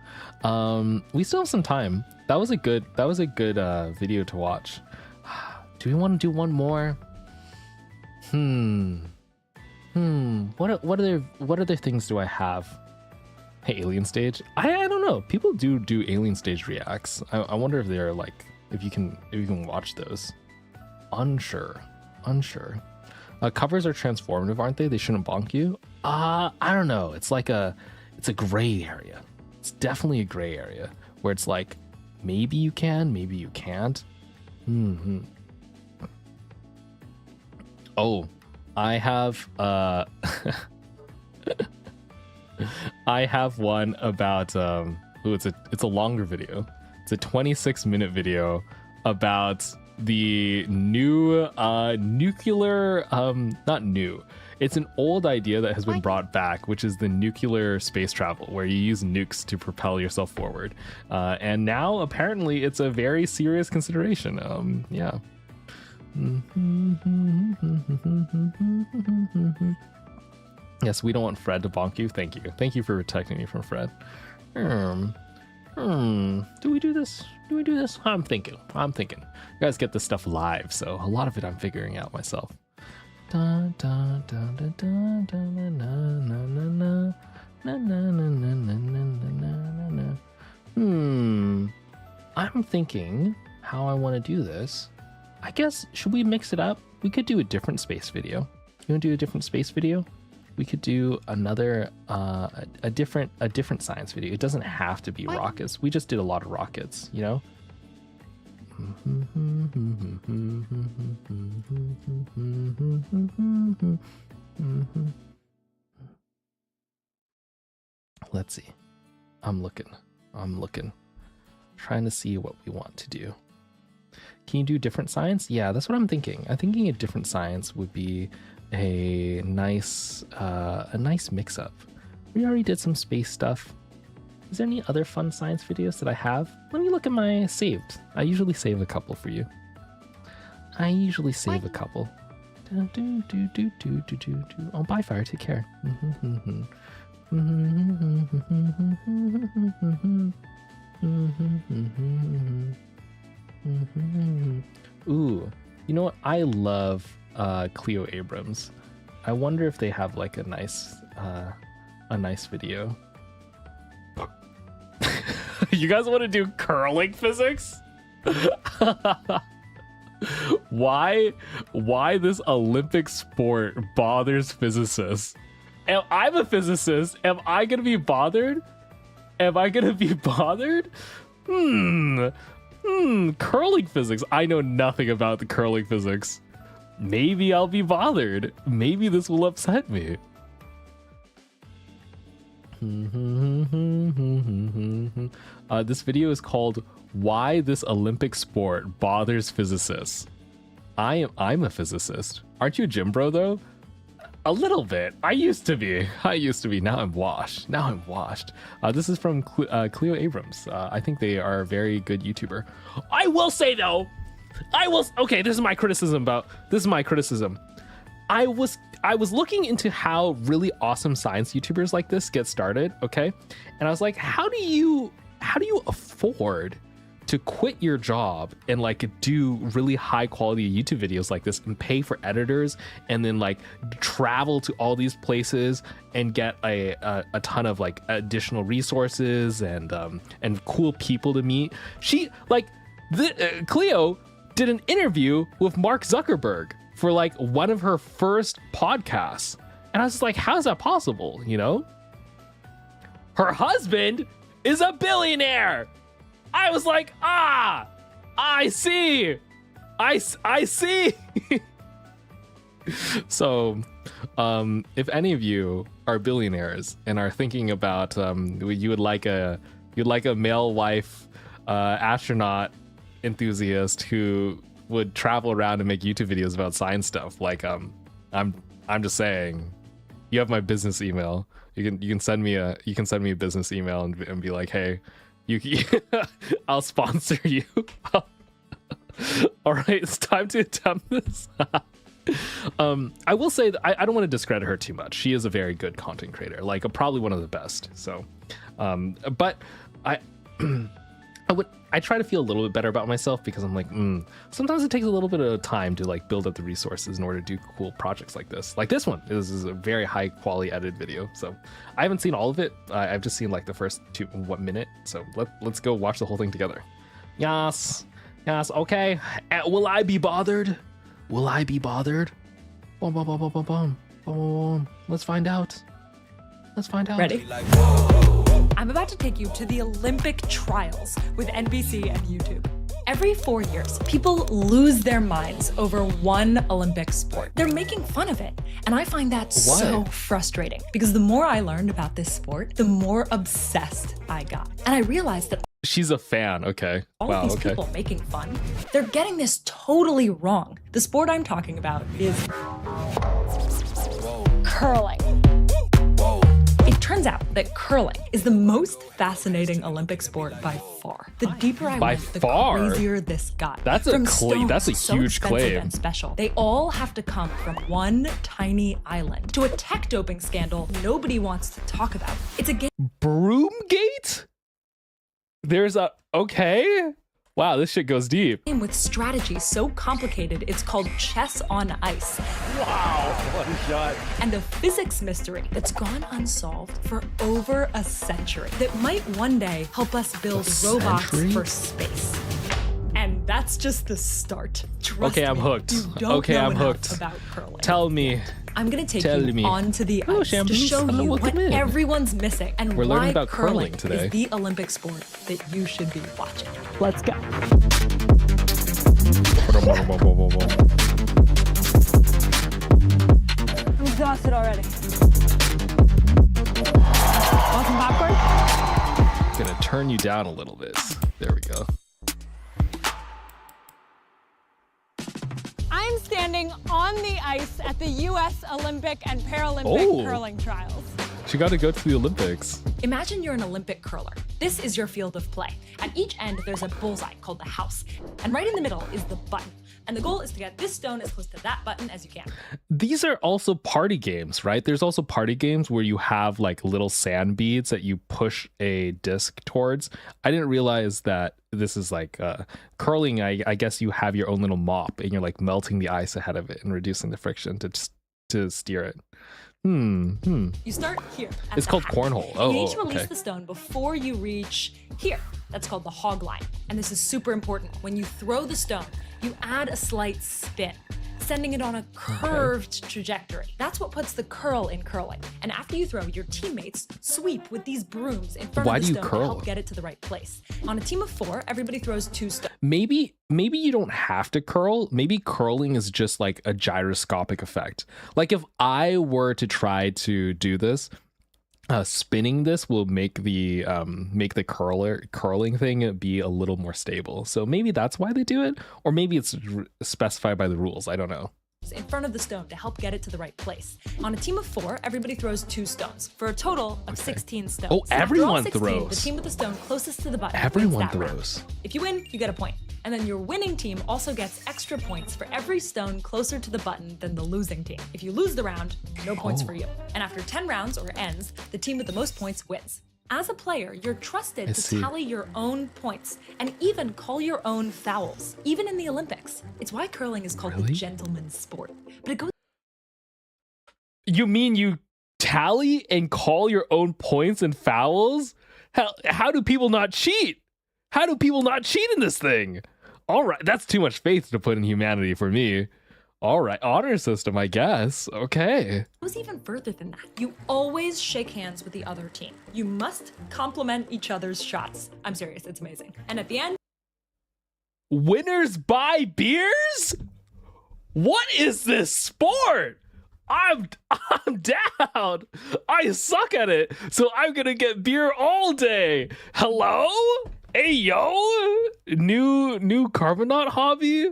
Speaker 1: We still have some time. That was a good video to watch. Do we want to do one more? What other things do I have? Hey, alien stage. I don't know. People do alien stage reacts. I wonder if they're like if you can watch those. Unsure. Covers are transformative, aren't they? They shouldn't bonk you. I don't know. It's a gray area. It's definitely a gray area where it's like, maybe you can, maybe you can't. Oh, I have I have one about it's a longer video. It's a 26-minute video about the new nuclear not new. It's an old idea that has been brought back, which is the nuclear space travel, where you use nukes to propel yourself forward. And now, apparently, it's a very serious consideration. Yeah. Yes, we don't want Fred to bonk you. Thank you. Thank you for protecting me from Fred. Do we do this? I'm thinking. You guys get this stuff live, so a lot of it I'm figuring out myself. I'm thinking how I want to do this. I guess, should we mix it up? We could do a different space video. You want to do a different space video? We could do another a different science video. It doesn't have to be rockets. We just did a lot of rockets, you know? Let's see. I'm looking. Trying to see what we want to do. Can you do different science? Yeah, that's what I'm thinking. I'm thinking a different science would be a nice mix-up. We already did some space stuff. Is there any other fun science videos that I have? Let me look at my saved. I usually save a couple for you. Oh, bye, Fire. Take care. Ooh, you know what? I love Cleo Abrams. I wonder if they have like a nice video. You guys want to do curling physics? Why this Olympic sport bothers physicists? I'm a physicist. Am I gonna be bothered? Curling physics. I know nothing about the curling physics. Maybe I'll be bothered. Maybe this will upset me. This video is called "Why This Olympic Sport Bothers Physicists." I'm a physicist. Aren't you a gym bro though? A little bit. I used to be. Now I'm washed. This is from Cleo Abrams. I think they are a very good YouTuber. I will say though, okay, this is my criticism. I was looking into how really awesome science YouTubers like this get started, okay? And I was like, how do you afford to quit your job and like do really high quality YouTube videos like this and pay for editors and then like travel to all these places and get a ton of like additional resources and cool people to meet? Cleo did an interview with Mark Zuckerberg for like one of her first podcasts. And I was just like, how's that possible? You know? Her husband is a billionaire. I was like, I see. So, if any of you are billionaires and are thinking about, you would like a male wife, astronaut enthusiast who would travel around and make YouTube videos about science stuff. Like, I'm just saying, you have my business email. You can send me a business email and be like, hey, I'll sponsor you. All right, it's time to attempt this. I will say that I don't want to discredit her too much. She is a very good content creator, like probably one of the best. So, but I try to feel a little bit better about myself because I'm like, sometimes it takes a little bit of time to like build up the resources in order to do cool projects like this. Like this one, this is a very high quality edited video. So I haven't seen all of it. I've just seen like the first 2 minute. So let's go watch the whole thing together. Yes. Okay. Will I be bothered? Boom, boom, boom, boom, boom, boom, boom. Let's find out.
Speaker 8: Ready? I'm about to take you to the Olympic trials with NBC and YouTube. Every 4 years, people lose their minds over one Olympic sport. They're making fun of it, and I find that so frustrating because the more I learned about this sport, the more obsessed I got. And I realized that
Speaker 1: she's a fan. Okay.
Speaker 8: All of these people making fun, they're getting this totally wrong. The sport I'm talking about is curling. It turns out that curling is the most fascinating Olympic sport by far. The deeper I went, the crazier this got.
Speaker 1: That's a claim. That's a
Speaker 8: so
Speaker 1: huge claim.
Speaker 8: And special. They all have to come from one tiny island to a tech doping scandal nobody wants to talk about. It's a game.
Speaker 1: Broomgate? There's a Wow, this shit goes deep.
Speaker 8: With strategy so complicated, it's called chess on ice.
Speaker 6: Wow, one shot.
Speaker 8: And a physics mystery that's gone unsolved for over a century that might one day help us build robots for space. And that's just the start. Trust
Speaker 1: I'm
Speaker 8: me,
Speaker 1: hooked.
Speaker 8: You don't know
Speaker 1: I'm
Speaker 8: enough
Speaker 1: hooked.
Speaker 8: About curling.
Speaker 1: Tell me
Speaker 8: I'm gonna take
Speaker 1: Tell
Speaker 8: you
Speaker 1: me.
Speaker 8: onto the
Speaker 1: Hello,
Speaker 8: ice to
Speaker 1: Shambles.
Speaker 8: show
Speaker 1: Hello,
Speaker 8: you
Speaker 1: welcome
Speaker 8: what
Speaker 1: in.
Speaker 8: everyone's missing and
Speaker 1: We're
Speaker 8: why
Speaker 1: learning about curling today.
Speaker 8: is the Olympic sport that you should be watching. Let's go.
Speaker 9: I'm exhausted already. Want some popcorn?
Speaker 1: Gonna turn you down a little bit. There we go.
Speaker 9: I'm standing on the ice at the U.S. Olympic and Paralympic curling trials.
Speaker 1: She got to go to the Olympics.
Speaker 8: Imagine you're an Olympic curler. This is your field of play. At each end, there's a bullseye called the house. And right in the middle is the button. And the goal is to get this stone as close to that button as you can.
Speaker 1: These are also party games, right? There's also party games where you have like little sand beads that you push a disc towards. I didn't realize that this is like curling. I guess you have your own little mop and you're like melting the ice ahead of it and reducing the friction to steer it.
Speaker 8: You start here.
Speaker 1: It's called cornhole.
Speaker 8: You need to release
Speaker 1: okay.
Speaker 8: the stone before you reach here. That's called the hog line. And this is super important. When you throw the stone, you add a slight spin, sending it on a curved trajectory. That's what puts the curl in curling. And after you throw, your teammates sweep with these brooms in front
Speaker 1: Why
Speaker 8: of the
Speaker 1: do you
Speaker 8: stone
Speaker 1: curl?
Speaker 8: to help get it to the right place. On a team of 4, everybody throws 2 stones.
Speaker 1: Maybe you don't have to curl. Maybe curling is just like a gyroscopic effect. Like if I were to try to do this, spinning this will make the curling thing be a little more stable. So maybe that's why they do it, or maybe it's specified by the rules. I don't know.
Speaker 8: In front of the stone to help get it to the right place. On a team of 4, everybody throws 2 stones for a total of 16 stones.
Speaker 1: Oh,
Speaker 8: After all
Speaker 1: everyone
Speaker 8: 16,
Speaker 1: throws.
Speaker 8: The team with the stone closest to the button
Speaker 1: Everyone
Speaker 8: wins that round.
Speaker 1: throws.
Speaker 8: If you win, you get a point. And then your winning team also gets extra points for every stone closer to the button than the losing team. If you lose the round, no points for you. And after 10 rounds or ends, the team with the most points wins. As a player, you're trusted to tally your own points and even call your own fouls, even in the Olympics. It's why curling is called the gentleman's sport. But it goes.
Speaker 1: You mean you tally and call your own points and fouls? How do people not cheat? How do people not cheat in this thing? All right, that's too much faith to put in humanity for me. All right, honor system, I guess. Okay.
Speaker 8: It goes even further than that. You always shake hands with the other team. You must compliment each other's shots. I'm serious, it's amazing. And at the end,
Speaker 1: winners buy beers? What is this sport? I'm down. I suck at it, so I'm gonna get beer all day. Hello? Hey yo, new Carbonaut hobby?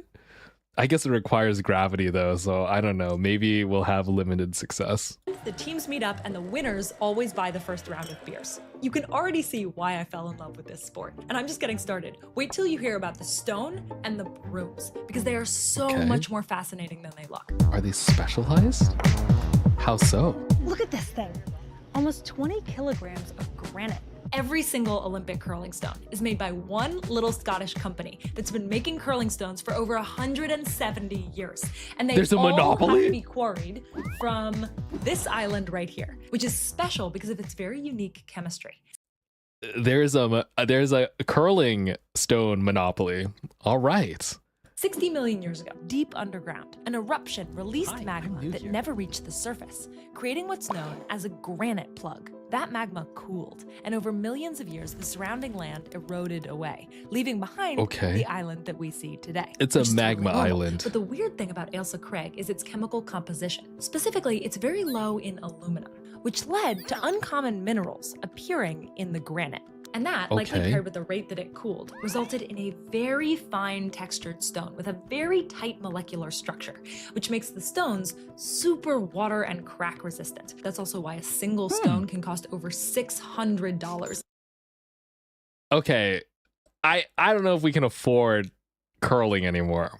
Speaker 1: I guess it requires gravity though, so I don't know. Maybe we'll have limited success.
Speaker 8: the teams meet up and the winners always buy the first round of beers. You can already see why I fell in love with this sport. And I'm just getting started. Wait till you hear about the stone and the brooms, because they are so much more fascinating than they look.
Speaker 1: Are they specialized? How so?
Speaker 9: Look at this thing. Almost 20 kilograms of granite.
Speaker 8: Every single Olympic curling stone is made by one little Scottish company that's been making curling stones for over 170 years. And they
Speaker 1: There's a
Speaker 8: all
Speaker 1: monopoly?
Speaker 8: have to be quarried from this island right here, which is special because of its very unique chemistry.
Speaker 1: There's a curling stone monopoly. All right.
Speaker 8: 60 million years ago, deep underground, an eruption released magma that never reached the surface, creating what's known as a granite plug. That magma cooled, and over millions of years, the surrounding land eroded away, leaving behind the island that we see today.
Speaker 1: It's a magma island.
Speaker 8: But the weird thing about Ailsa Craig is its chemical composition. Specifically, it's very low in aluminum, which led to uncommon minerals appearing in the granite. And that, likely paired with the rate that it cooled, resulted in a very fine textured stone with a very tight molecular structure, which makes the stones super water and crack resistant. That's also why a single stone can cost over $600.
Speaker 1: Okay, I don't know if we can afford curling anymore.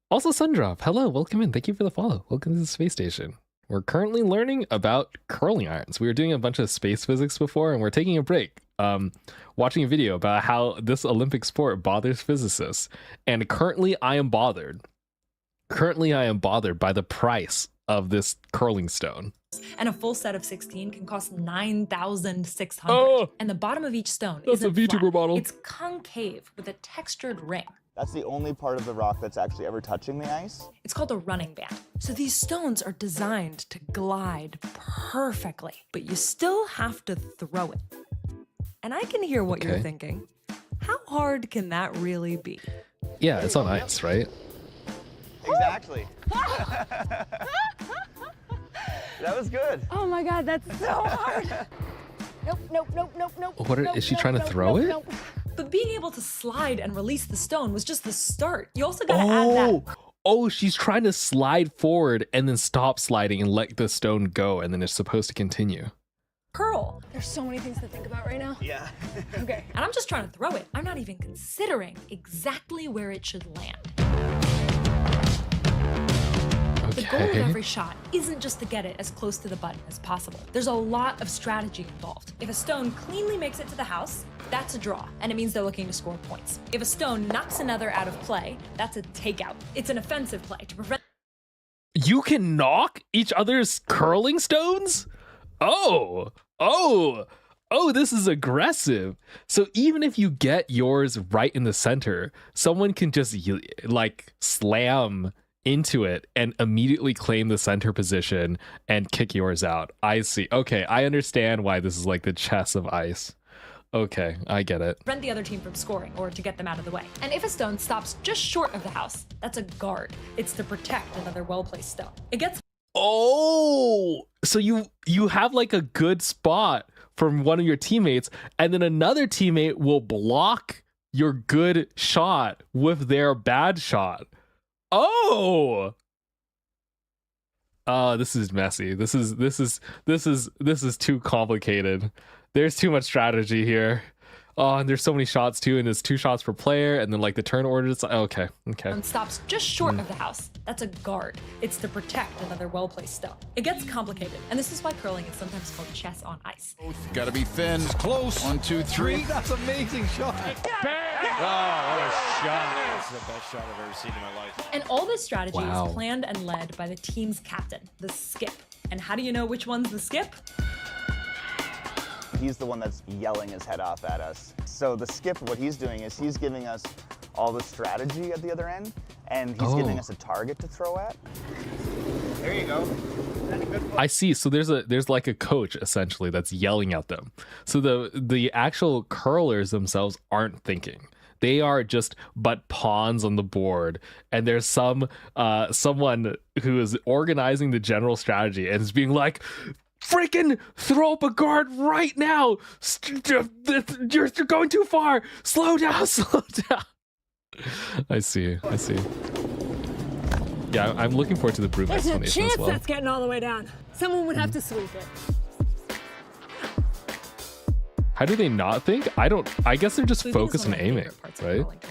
Speaker 1: Also, Sundrop, hello, welcome in. Thank you for the follow. Welcome to the space station. We're currently learning about curling irons. We were doing a bunch of space physics before, and we're taking a break. Watching a video about how this Olympic sport bothers physicists. And currently I am bothered. Currently I am bothered by the price of this curling stone.
Speaker 8: And a full set of 16 can cost $9,600. And the bottom of each stone isn't
Speaker 1: a VTuber
Speaker 8: flat.
Speaker 1: model.
Speaker 8: It's concave with a textured ring.
Speaker 10: That's the only part of the rock that's actually ever touching the ice.
Speaker 8: It's called a running band. So these stones are designed to glide perfectly, but you still have to throw it. And I can hear what you're thinking. How hard can that really be?
Speaker 1: Yeah, it's on ice, right?
Speaker 10: Exactly. That was good.
Speaker 9: Oh my God, that's so hard. Nope.
Speaker 1: Is she trying to throw it?
Speaker 8: But being able to slide and release the stone was just the start. You also gotta add that.
Speaker 1: Oh, she's trying to slide forward and then stop sliding and let the stone go, and then it's supposed to continue.
Speaker 8: Curl.
Speaker 9: There's so many things to think about right now.
Speaker 10: Yeah.
Speaker 9: Okay.
Speaker 8: And I'm just trying to throw it. I'm not even considering exactly where it should land. The goal of every shot isn't just to get it as close to the button as possible. There's a lot of strategy involved. If a stone cleanly makes it to the house, that's a draw, and it means they're looking to score points. If a stone knocks another out of play, that's a takeout. It's an offensive play to prevent.
Speaker 1: You can knock each other's curling stones? Oh, this is aggressive. So even if you get yours right in the center, someone can just like slam into it and immediately claim the center position and kick yours out. I see. Okay, I understand why this is like the chess of ice. Okay, I get it.
Speaker 8: Prevent the other team from scoring or to get them out of the way. And if a stone stops just short of the house, that's a guard. It's to protect another well-placed stone. It gets...
Speaker 1: Oh, so you have like a good spot from one of your teammates, and then another teammate will block your good shot with their bad shot. Oh, this is messy. This is too complicated. There's too much strategy here. Oh, and there's so many shots too, and it's 2 shots per player, and then like the turn order. It's okay.
Speaker 8: And stops just short of the house. That's a guard. It's to protect another well-placed stone. It gets complicated, and this is why curling is sometimes called chess on ice.
Speaker 11: Gotta be thin. It's close. 1, 2, 3.
Speaker 12: That's amazing shot.
Speaker 11: Bang! Oh, what a shot! That's the best shot I've ever seen in my life.
Speaker 8: And all this strategy is planned and led by the team's captain, the skip. And how do you know which one's the skip?
Speaker 10: He's the one that's yelling his head off at us. So the skip, what he's doing is he's giving us all the strategy at the other end, and he's giving us a target to throw at. There you go.
Speaker 1: I see. So there's like a coach essentially that's yelling at them. So the actual curlers themselves aren't thinking. They are just but pawns on the board, and there's someone who is organizing the general strategy and is being like, freaking throw up a guard right now. You're going too far. Slow down. I see. Yeah, I'm looking forward to the broom
Speaker 9: There's
Speaker 1: explanation
Speaker 9: a chance
Speaker 1: as well.
Speaker 9: that's getting all the way down. Someone would have to sweep it.
Speaker 1: How do they not think? I guess they're just focused on aiming, right?
Speaker 8: Like,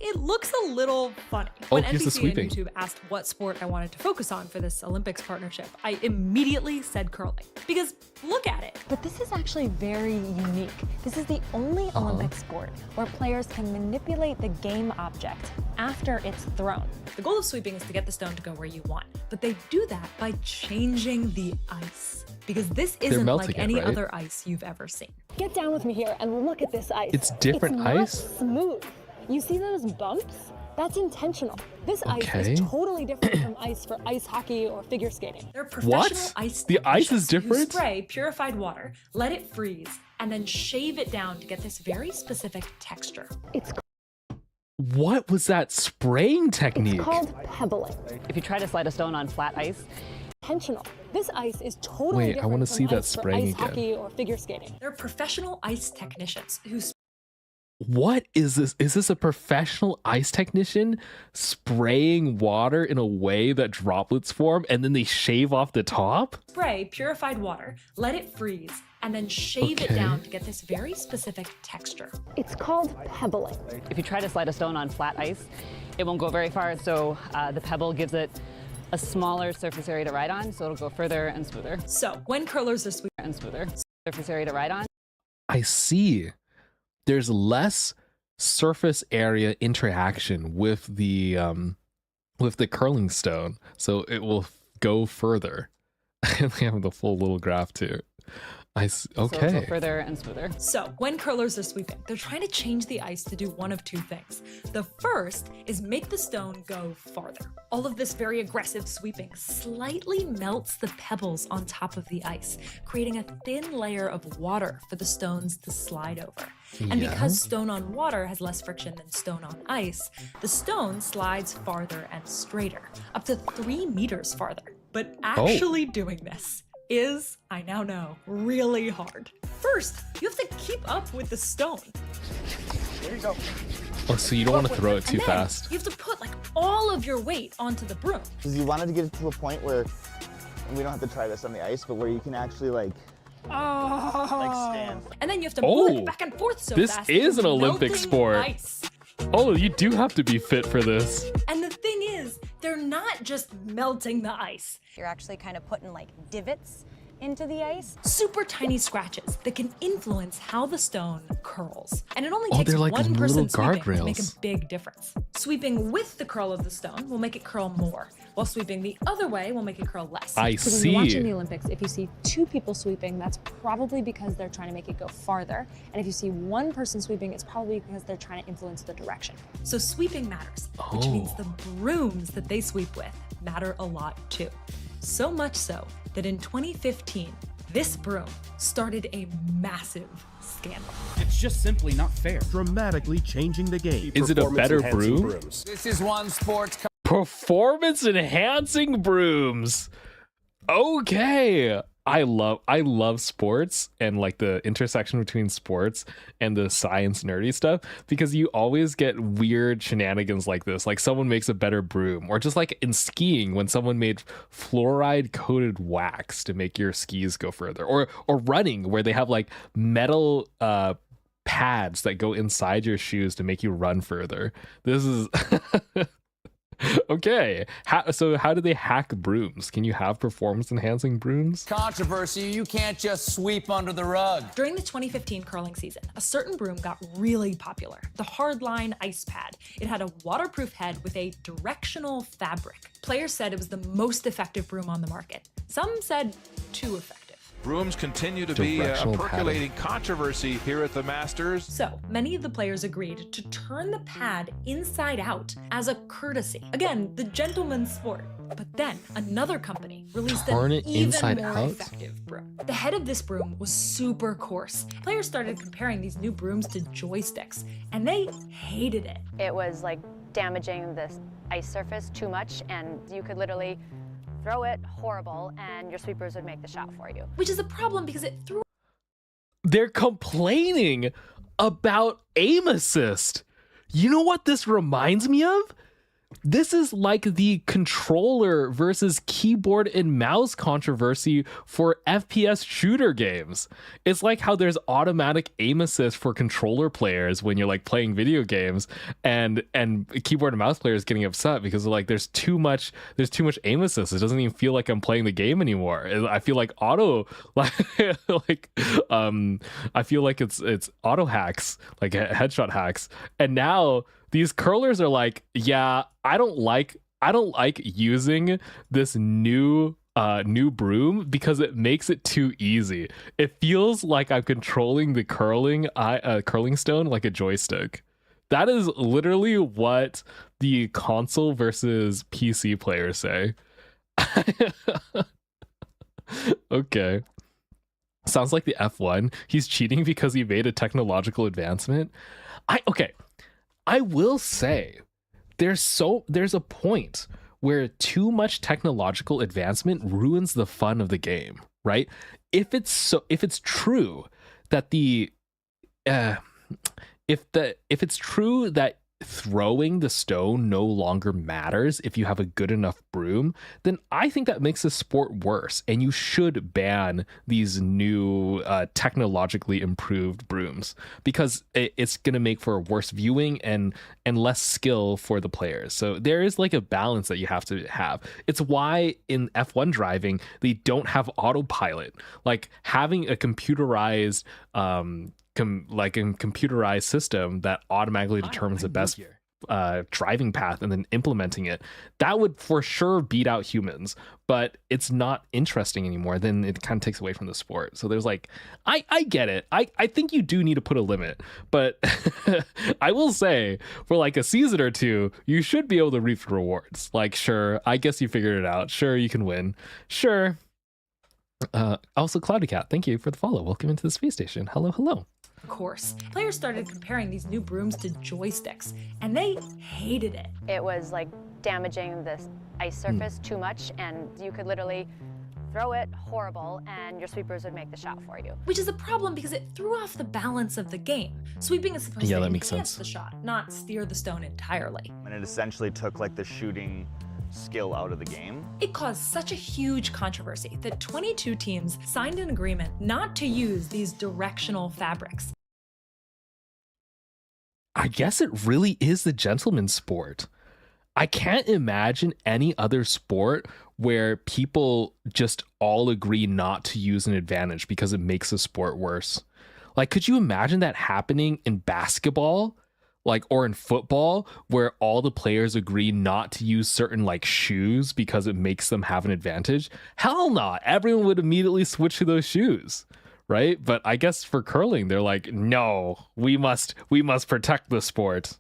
Speaker 8: it looks a little funny.
Speaker 1: Oh,
Speaker 8: When
Speaker 1: here's the
Speaker 8: NBC
Speaker 1: sweeping.
Speaker 8: and YouTube asked what sport I wanted to focus on for this Olympics partnership, I immediately said curling. Because look at it.
Speaker 13: But this is actually very unique. This is the only Olympic sport where players can manipulate the game object after it's thrown.
Speaker 8: The goal of sweeping is to get the stone to go where you want, but they do that by changing the ice. Because this isn't like any other ice you've ever seen.
Speaker 9: Get down with me here and look at this ice.
Speaker 1: It's different ice?
Speaker 9: It's not smooth. You see those bumps? That's intentional. This ice is totally different from ice for ice hockey or figure skating.
Speaker 8: They're professional ice
Speaker 1: The ice is different?
Speaker 8: who spray purified water, let it freeze, and then shave it down to get this very specific texture.
Speaker 1: What was that spraying technique?
Speaker 9: It's called pebbling.
Speaker 14: If you try to slide a stone on flat ice,
Speaker 9: intentional. This ice is totally
Speaker 1: Wait,
Speaker 9: different
Speaker 1: I want to
Speaker 9: from
Speaker 1: see that
Speaker 9: ice for
Speaker 1: spraying
Speaker 9: ice
Speaker 1: again.
Speaker 9: hockey or figure skating.
Speaker 8: They're professional ice technicians who
Speaker 1: What is this? Is this a professional ice technician spraying water in a way that droplets form and then they shave off the top?
Speaker 8: spray purified water, let it freeze, and then shave it down to get this very specific texture.
Speaker 9: It's called pebbling.
Speaker 14: if you try to slide a stone on flat ice, it won't go very far. So the pebble gives it a smaller surface area to ride on, so it'll go further and smoother.
Speaker 8: So when curlers are sweeping
Speaker 14: and smoother, surface area to ride on.
Speaker 1: I see. There's less surface area interaction with the curling stone, so it will go further. And they have the full little graph too. Okay.
Speaker 14: So it'll go further and smoother.
Speaker 8: So when curlers are sweeping, they're trying to change the ice to do one of two things. The first is make the stone go farther. All of this very aggressive sweeping slightly melts the pebbles on top of the ice, creating a thin layer of water for the stones to slide over. And because stone on water has less friction than stone on ice, the stone slides farther and straighter, up to 3 meters farther. But actually doing this is, I now know, really hard. First, you have to keep up with the stone.
Speaker 10: There you go.
Speaker 1: Oh, so you don't want to throw it too
Speaker 8: And then
Speaker 1: fast.
Speaker 8: You have to put like all of your weight onto the broom.
Speaker 10: Because you wanted to get it to a point where, and we don't have to try this on the ice, but where you can actually like stand.
Speaker 8: And then you have to move it back and forth so
Speaker 1: this
Speaker 8: fast.
Speaker 1: is an
Speaker 8: it's
Speaker 1: Olympic
Speaker 8: melting
Speaker 1: sport.
Speaker 8: Ice.
Speaker 1: Oh, you do have to be fit for this.
Speaker 8: And the thing is, they're not just melting the ice.
Speaker 13: You're actually kind of putting like divots into the ice.
Speaker 8: Super tiny scratches that can influence how the stone curls. And it only
Speaker 1: Oh,
Speaker 8: takes
Speaker 1: they're like
Speaker 8: one
Speaker 1: little
Speaker 8: person sweeping to make a
Speaker 1: guardrails.
Speaker 8: big difference. Sweeping with the curl of the stone will make it curl more, while sweeping the other way will make it curl less.
Speaker 1: I
Speaker 9: So when you're watching
Speaker 1: see.
Speaker 9: the Olympics, if you see 2 people sweeping, that's probably because they're trying to make it go farther. And if you see 1 person sweeping, it's probably because they're trying to influence the direction.
Speaker 8: So sweeping matters, which means the brooms that they sweep with matter a lot too. So much so that in 2015, this broom started a massive scandal.
Speaker 12: It's just simply not fair. Dramatically changing the game.
Speaker 1: Is it a better broom?
Speaker 12: This is one sports.
Speaker 1: Performance enhancing brooms. Okay. I love sports and like the intersection between sports and the science nerdy stuff, because you always get weird shenanigans like this. Like someone makes a better broom, or just like in skiing when someone made fluoride coated wax to make your skis go further, or running where they have like metal pads that go inside your shoes to make you run further. This is okay. So how do they hack brooms? Can you have performance enhancing brooms?
Speaker 12: Controversy, you can't just sweep under the rug.
Speaker 8: During the 2015 curling season, a certain broom got really popular, the Hardline Ice Pad. It had a waterproof head with a directional fabric. Players said it was the most effective broom on the market. Some said too effective.
Speaker 15: Brooms continue to be a percolating controversy here at the Masters.
Speaker 8: So many of the players agreed to turn the pad inside out as a courtesy. Again, the gentleman's sport. But then another company released
Speaker 1: Turn
Speaker 8: an
Speaker 1: it
Speaker 8: even
Speaker 1: inside
Speaker 8: more
Speaker 1: out?
Speaker 8: effective broom. The head of this broom was super coarse. Players started comparing these new brooms to joysticks, and they hated it.
Speaker 13: It was like damaging the ice surface too much, and you could literally throw it horrible and your sweepers would make the shot for you.
Speaker 8: Which is a problem because it threw.
Speaker 1: They're complaining about aim assist. You know what this reminds me of? This is like the controller versus keyboard and mouse controversy for FPS shooter games. It's like how there's automatic aim assist for controller players when you're like playing video games, and keyboard and mouse players getting upset because like there's too much aim assist. It doesn't even feel like I'm playing the game anymore. I feel like I feel like it's auto hacks, like headshot hacks. And now these curlers are like, yeah, I don't like using this new broom because it makes it too easy. It feels like I'm controlling the curling stone like a joystick. That is literally what the console versus PC players say. Okay. Sounds like the F1. He's cheating because he made a technological advancement. I will say there's a point where too much technological advancement ruins the fun of the game, right? If it's true that if it's true that throwing the stone no longer matters if you have a good enough broom, then I think that makes the sport worse, and you should ban these new technologically improved brooms, because it's going to make for worse viewing and less skill for the players. So there is like a balance that you have to have. It's why in F1 driving they don't have autopilot. Like having a computerized computerized system that automatically determines the best driving path and then implementing it, that would for sure beat out humans. But it's not interesting anymore. Then it kind of takes away from the sport. So there's like, I get it. I think you do need to put a limit. But I will say, for like a season or two, you should be able to reap the rewards. Like, sure, I guess you figured it out. Sure, you can win. Sure. Also, Cloudy Cat, thank you for the follow. Welcome into the space station. Hello, hello.
Speaker 8: Course. Players started comparing these new brooms to joysticks, and they hated it.
Speaker 13: It was like damaging the ice surface too much, and you could literally throw it horrible, and your sweepers would make the shot for you.
Speaker 8: Which is a problem because it threw off the balance of the game. Sweeping is supposed to enhance the shot, not steer the stone entirely.
Speaker 10: And it essentially took like the shooting skill out of the game.
Speaker 8: It caused such a huge controversy that 22 teams signed an agreement not to use these directional fabrics.
Speaker 1: I guess it really is the gentleman's sport. I can't imagine any other sport where people just all agree not to use an advantage because it makes the sport worse. Like, could you imagine that happening in basketball? Like, or in football, where all the players agree not to use certain like shoes because it makes them have an advantage? Hell no, everyone would immediately switch to those shoes, right? But I guess for curling, they're like, no, we must protect the sport.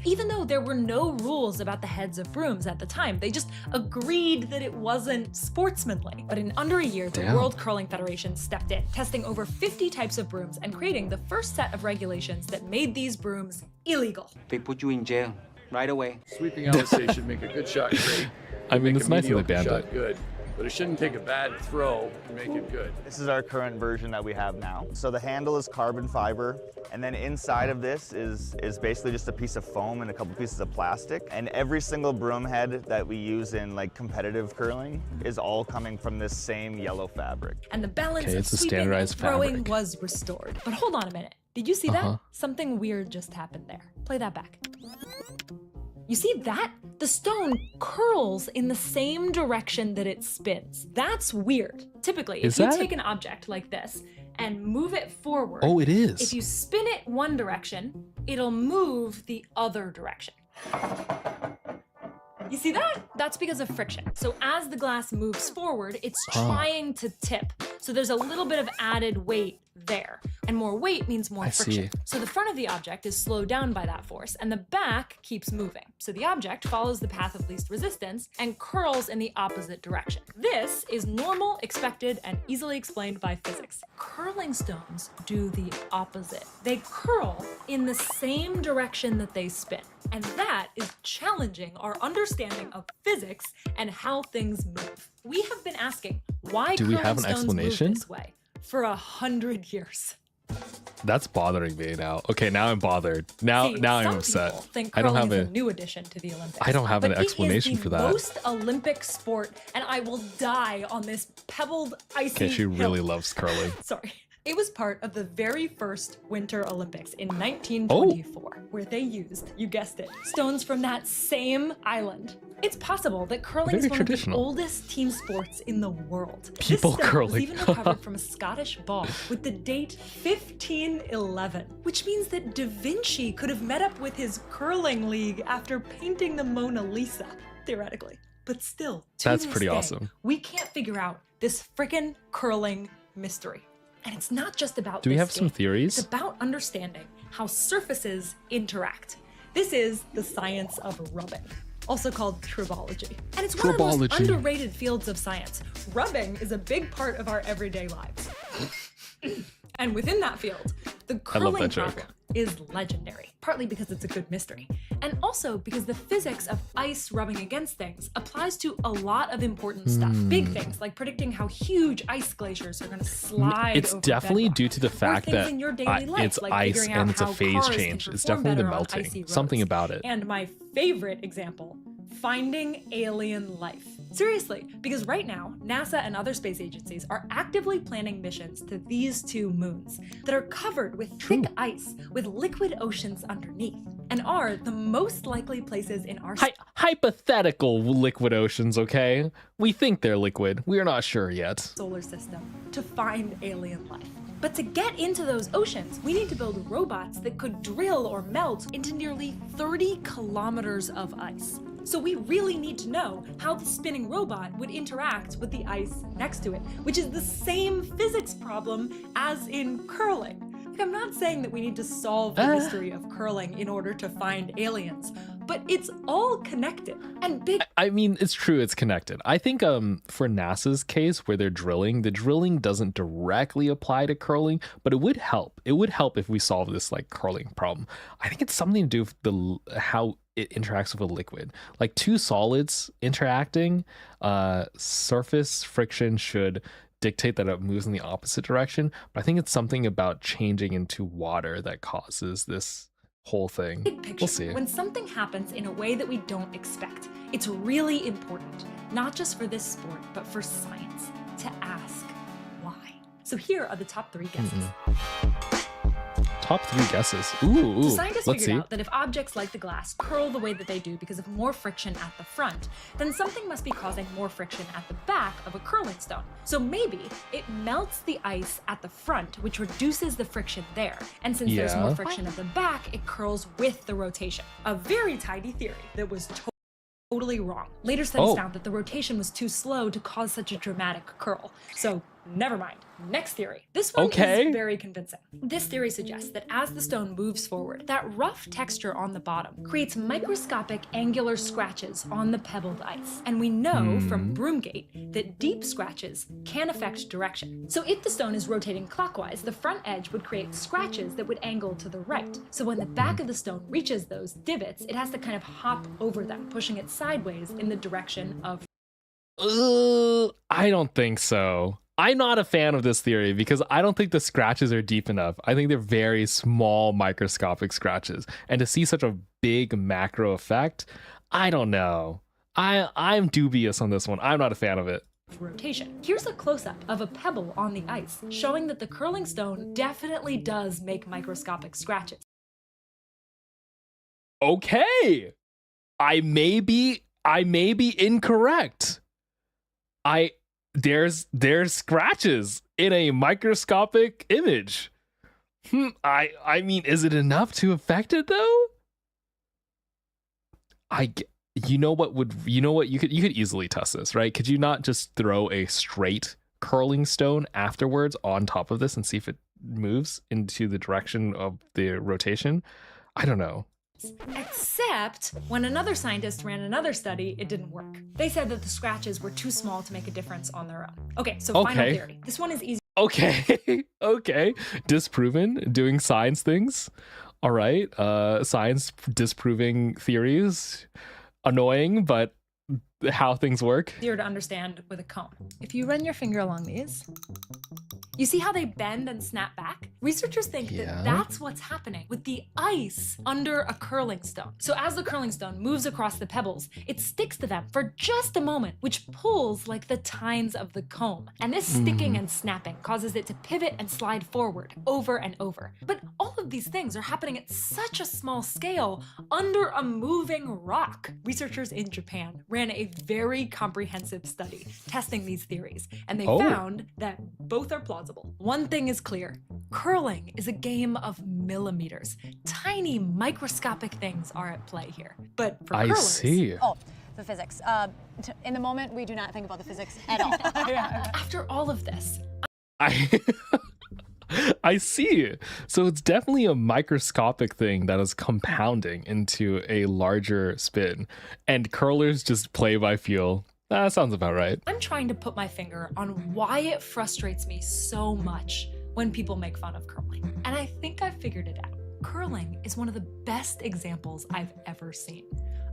Speaker 8: Even though there were no rules about the heads of brooms at the time, they just agreed that it wasn't sportsmanly. But in under a year, the World Curling Federation stepped in, testing over 50 types of brooms and creating the first set of regulations that made these brooms illegal.
Speaker 16: They put you in jail right away.
Speaker 17: Sweeping LSA should make a good shot great.
Speaker 1: I mean, it's nice that they banned
Speaker 17: it. Good. But it shouldn't take a bad throw to make it good.
Speaker 10: This is our current version that we have now. So the handle is carbon fiber, and then inside of this is basically just a piece of foam and a couple pieces of plastic. And every single broom head that we use in like competitive curling is all coming from this same yellow fabric.
Speaker 8: And the balance of sweeping and throwing was restored. But hold on a minute. Did you see that? Something weird just happened there. Play that back. You see that? The stone curls in the same direction that it spins. That's weird. Typically, if you take an object like this and move it forward,
Speaker 1: oh, it is.
Speaker 8: If you spin it one direction, it'll move the other direction. You see that? That's because of friction. So as the glass moves forward, it's trying to tip. So there's a little bit of added weight there. And more weight means more friction. So the front of the object is slowed down by that force, and the back keeps moving. So the object follows the path of least resistance and curls in the opposite direction. This is normal, expected, and easily explained by physics. Curling stones do the opposite. They curl in the same direction that they spin. And that is challenging our understanding of physics and how things move. We have been asking why curling stones move this way for 100 years.
Speaker 1: That's bothering me now. Okay, now I'm bothered. Now I'm upset.
Speaker 8: Think
Speaker 1: I don't have
Speaker 8: a new addition to the Olympics.
Speaker 1: I don't have an explanation for that.
Speaker 8: It is the most Olympic sport, and I will die on this pebbled, icy
Speaker 1: Okay, she
Speaker 8: hill.
Speaker 1: really loves curling.
Speaker 8: Sorry. It was part of the very first Winter Olympics in 1924, where they used, you guessed it, stones from that same island. It's possible that curling is one of the oldest team sports in the world.
Speaker 1: People curling.
Speaker 8: Was even recovered from a Scottish ball with the date 1511, which means that Da Vinci could have met up with his curling league after painting the Mona Lisa, theoretically. But still, to
Speaker 1: that's
Speaker 8: this
Speaker 1: pretty
Speaker 8: day,
Speaker 1: awesome.
Speaker 8: We can't figure out this frickin' curling mystery. And it's not just about
Speaker 1: Do we
Speaker 8: this
Speaker 1: have some
Speaker 8: game.
Speaker 1: theories?
Speaker 8: It's about understanding how surfaces interact. This is the science of rubbing, also called tribology. And it's one of the most underrated fields of science. Rubbing is a big part of our everyday lives. And within that field, the curling problem is legendary, partly because it's a good mystery, and also because the physics of ice rubbing against things applies to a lot of important stuff. Big things like predicting how huge ice glaciers are going to slide
Speaker 1: It's
Speaker 8: over
Speaker 1: definitely
Speaker 8: bedrock,
Speaker 1: due to the fact that
Speaker 8: in your daily life,
Speaker 1: it's
Speaker 8: like
Speaker 1: ice
Speaker 8: figuring out
Speaker 1: and it's a
Speaker 8: how
Speaker 1: phase
Speaker 8: cars
Speaker 1: change.
Speaker 8: can
Speaker 1: It's
Speaker 8: perform
Speaker 1: definitely the
Speaker 8: better on icy
Speaker 1: melting.
Speaker 8: roads.
Speaker 1: Something about it.
Speaker 8: And my favorite example, finding alien life. Seriously, because right now, NASA and other space agencies are actively planning missions to these two moons that are covered with thick ice with liquid oceans underneath. and are the most likely places in our
Speaker 1: hypothetical liquid oceans, okay? We think they're liquid. We're not sure yet.
Speaker 8: solar system to find alien life. But to get into those oceans, we need to build robots that could drill or melt into nearly 30 kilometers of ice. So we really need to know how the spinning robot would interact with the ice next to it, which is the same physics problem as in curling. Like, I'm not saying that we need to solve the mystery of curling in order to find aliens, but it's all connected and big.
Speaker 1: I mean, it's true, it's connected. I think for NASA's case where they're drilling, the drilling doesn't directly apply to curling, but it would help. It would help if we solve this like curling problem. I think it's something to do with how it interacts with a liquid. Like two solids interacting, surface friction should dictate that it moves in the opposite direction, but I think it's something about changing into water that causes this whole thing.
Speaker 8: Big picture,
Speaker 1: we'll see.
Speaker 8: When something happens in a way that we don't expect, it's really important, not just for this sport, but for science, to ask why. So here are the top 3 guesses.
Speaker 1: Top 3 guesses. Ooh,
Speaker 8: So scientists
Speaker 1: let's
Speaker 8: figured
Speaker 1: see.
Speaker 8: out that if objects like the glass curl the way that they do because of more friction at the front, then something must be causing more friction at the back of a curling stone. So maybe it melts the ice at the front, which reduces the friction there. And since there's more friction at the back, it curls with the rotation. A very tidy theory that was totally wrong. Later studies found that the rotation was too slow to cause such a dramatic curl. So never mind. Next theory. This one is very convincing. This theory suggests that as the stone moves forward, that rough texture on the bottom creates microscopic angular scratches on the pebbled ice. And we know from Broomgate that deep scratches can affect direction. So if the stone is rotating clockwise, the front edge would create scratches that would angle to the right. So when the back of the stone reaches those divots, it has to kind of hop over them, pushing it sideways in the direction of...
Speaker 1: I don't think so. I'm not a fan of this theory because I don't think the scratches are deep enough. I think they're very small microscopic scratches. And to see such a big macro effect, I don't know. I'm dubious on this one. I'm not a fan of it.
Speaker 8: Rotation. Here's a close-up of a pebble on the ice, showing that the curling stone definitely does make microscopic scratches.
Speaker 1: Okay. I may be incorrect. There's scratches in a microscopic image. I mean, is it enough to affect it though? You could easily test this, right? Could you not just throw a straight curling stone afterwards on top of this and see if it moves into the direction of the rotation? I don't know.
Speaker 8: Except when another scientist ran another study, it didn't work. They said that the scratches were too small to make a difference on their own. Okay, so final theory. This one is easy.
Speaker 1: Okay. Disproven, doing science things. All right. Science disproving theories. Annoying, but how things work.
Speaker 8: Easier to understand with a comb. If you run your finger along these, you see how they bend and snap back? Researchers think that that's what's happening with the ice under a curling stone. So as the curling stone moves across the pebbles, it sticks to them for just a moment, which pulls like the tines of the comb. And this sticking and snapping causes it to pivot and slide forward over and over. But all of these things are happening at such a small scale under a moving rock. Researchers in Japan ran a very comprehensive study testing these theories, and they found that both are plausible. One thing is clear. Curling is a game of millimeters. Tiny microscopic things are at play here. But for curlers...
Speaker 1: I see.
Speaker 18: Oh, the physics. In the moment, we do not think about the physics at all.
Speaker 8: After all of this...
Speaker 1: I see. So it's definitely a microscopic thing that is compounding into a larger spin. And curlers just play by feel. That sounds about right.
Speaker 8: I'm trying to put my finger on why it frustrates me so much when people make fun of curling. And I think I've figured it out. Curling is one of the best examples I've ever seen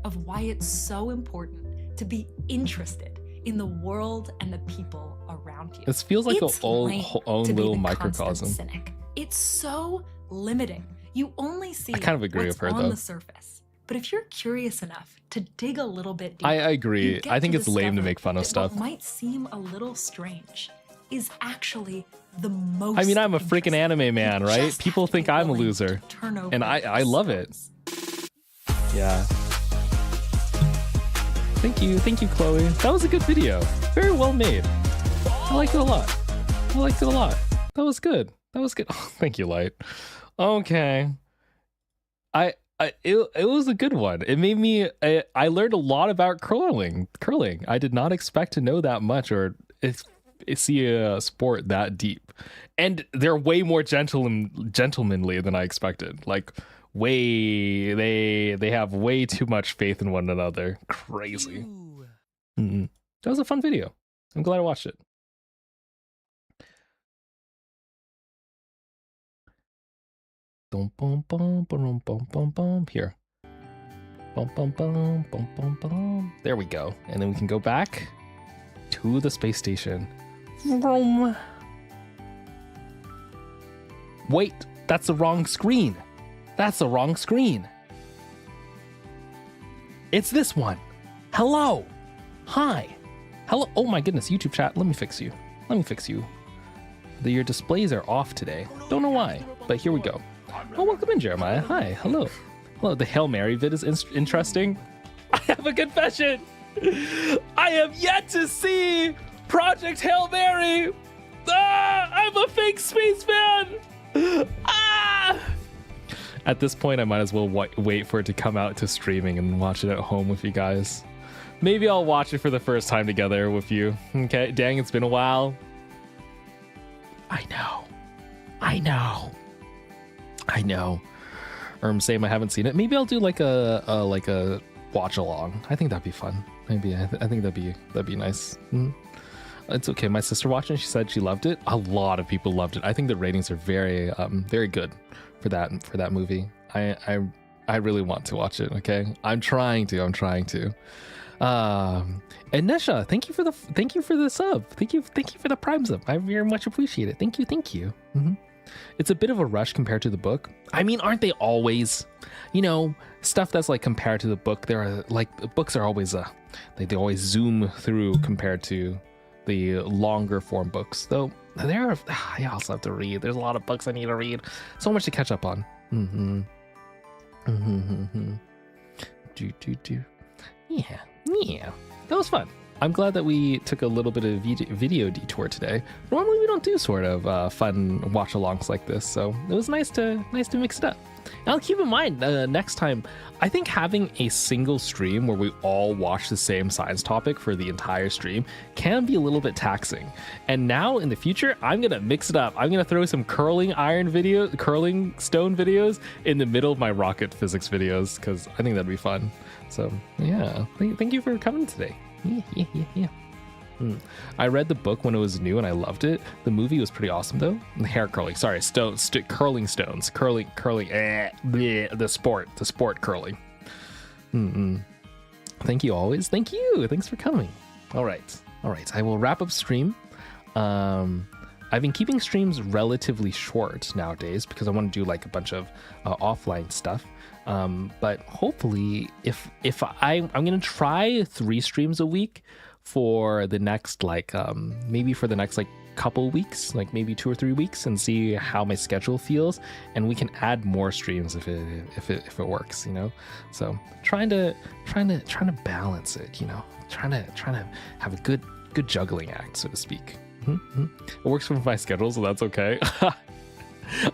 Speaker 8: of why it's so important to be interested in the world and the people around you.
Speaker 1: This feels like
Speaker 8: It's
Speaker 1: a own
Speaker 8: to be
Speaker 1: little
Speaker 8: the
Speaker 1: microcosm.
Speaker 8: constant cynic. It's so limiting. You only see
Speaker 1: I kind of agree
Speaker 8: what's
Speaker 1: with her,
Speaker 8: on
Speaker 1: though.
Speaker 8: the surface. But if you're curious enough to dig a little bit deeper,
Speaker 1: I agree.
Speaker 8: you get
Speaker 1: I think
Speaker 8: to
Speaker 1: it's lame to
Speaker 8: discover
Speaker 1: make fun of
Speaker 8: that
Speaker 1: stuff.
Speaker 8: What might seem a little strange is actually the most
Speaker 1: I mean, I'm a freaking anime man, right? People think I'm a loser.
Speaker 8: turn over
Speaker 1: And I love it. Yeah. Thank you, Chloe. That was a good video. Very well made. I liked it a lot. That was good. Oh, thank you, Light. Okay. It was a good one. It made me. I learned a lot about curling. I did not expect to know that much or see a sport that deep. And they're way more gentlemanly than I expected. Like they have way too much faith in one another. Crazy. That was a fun video. I'm glad I watched it. Here. There we go. And then we can go back to the space station. Vroom. Wait, that's the wrong screen. It's this one. Hello. Hi. Hello. Oh my goodness, YouTube chat. Let me fix you. Your displays are off today. Don't know why, but here we go. Oh, welcome in, Jeremiah. Hi. Hello. The Hail Mary vid is interesting. I have a confession. I have yet to see Project Hail Mary. I'm a fake space fan. At this point, I might as well wait for it to come out to streaming and watch it at home with you guys. Maybe I'll watch it for the first time together with you. Okay, dang, it's been a while. I know. Same, I haven't seen it. Maybe I'll do like a watch along. I think that'd be fun. Maybe I think that'd be nice. It's okay. My sister watched it. She said she loved it. A lot of people loved it. I think the ratings are very good for that movie. I really want to watch it. Okay, I'm trying to. And Nesha, thank you for the sub. Thank you for the Prime sub. I very much appreciate it. Thank you. It's a bit of a rush compared to the book. I mean, aren't they always? Stuff that's like compared to the book. There are like the books are always they always zoom through compared to the longer form books. Though I also have to read. There's a lot of books I need to read. So much to catch up on. Yeah. That was fun. I'm glad that we took a little bit of video detour today. Normally we don't do sort of fun watch-alongs like this, so it was nice to mix it up. And I'll keep in mind next time, I think having a single stream where we all watch the same science topic for the entire stream can be a little bit taxing. And now in the future, I'm gonna mix it up. I'm gonna throw some curling stone videos in the middle of my rocket physics videos because I think that'd be fun. So yeah, thank you for coming today. Yeah. I read the book when it was new and I loved it. The movie was pretty awesome though. Hair curling, sorry, curling stones, curling. The sport curling. Thank you always. Thank you. Thanks for coming. All right. I will wrap up stream. I've been keeping streams relatively short nowadays because I want to do like a bunch of offline stuff. But hopefully if I'm going to try 3 streams a week for the next maybe for the next couple weeks, like maybe 2 or 3 weeks, and see how my schedule feels, and we can add more streams if it works, So trying to balance it, trying to have a good juggling act, so to speak. It works for my schedule, so that's okay.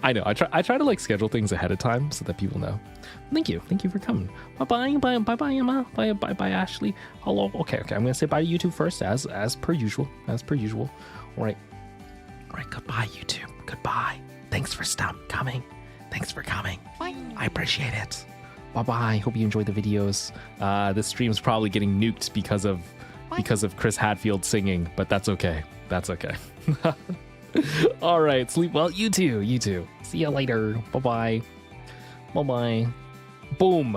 Speaker 1: I know. I try to schedule things ahead of time so that people know. Thank you for coming. Bye Emma. Bye Ashley. Hello. Okay. I'm gonna say bye to YouTube first, as per usual. All right. Goodbye, YouTube. Goodbye. Thanks for coming. Bye. I appreciate it. Bye. Hope you enjoyed the videos. This stream's probably getting nuked because of Chris Hadfield singing, but that's okay. All right, sleep well. You too. See you later. Bye-bye. Boom.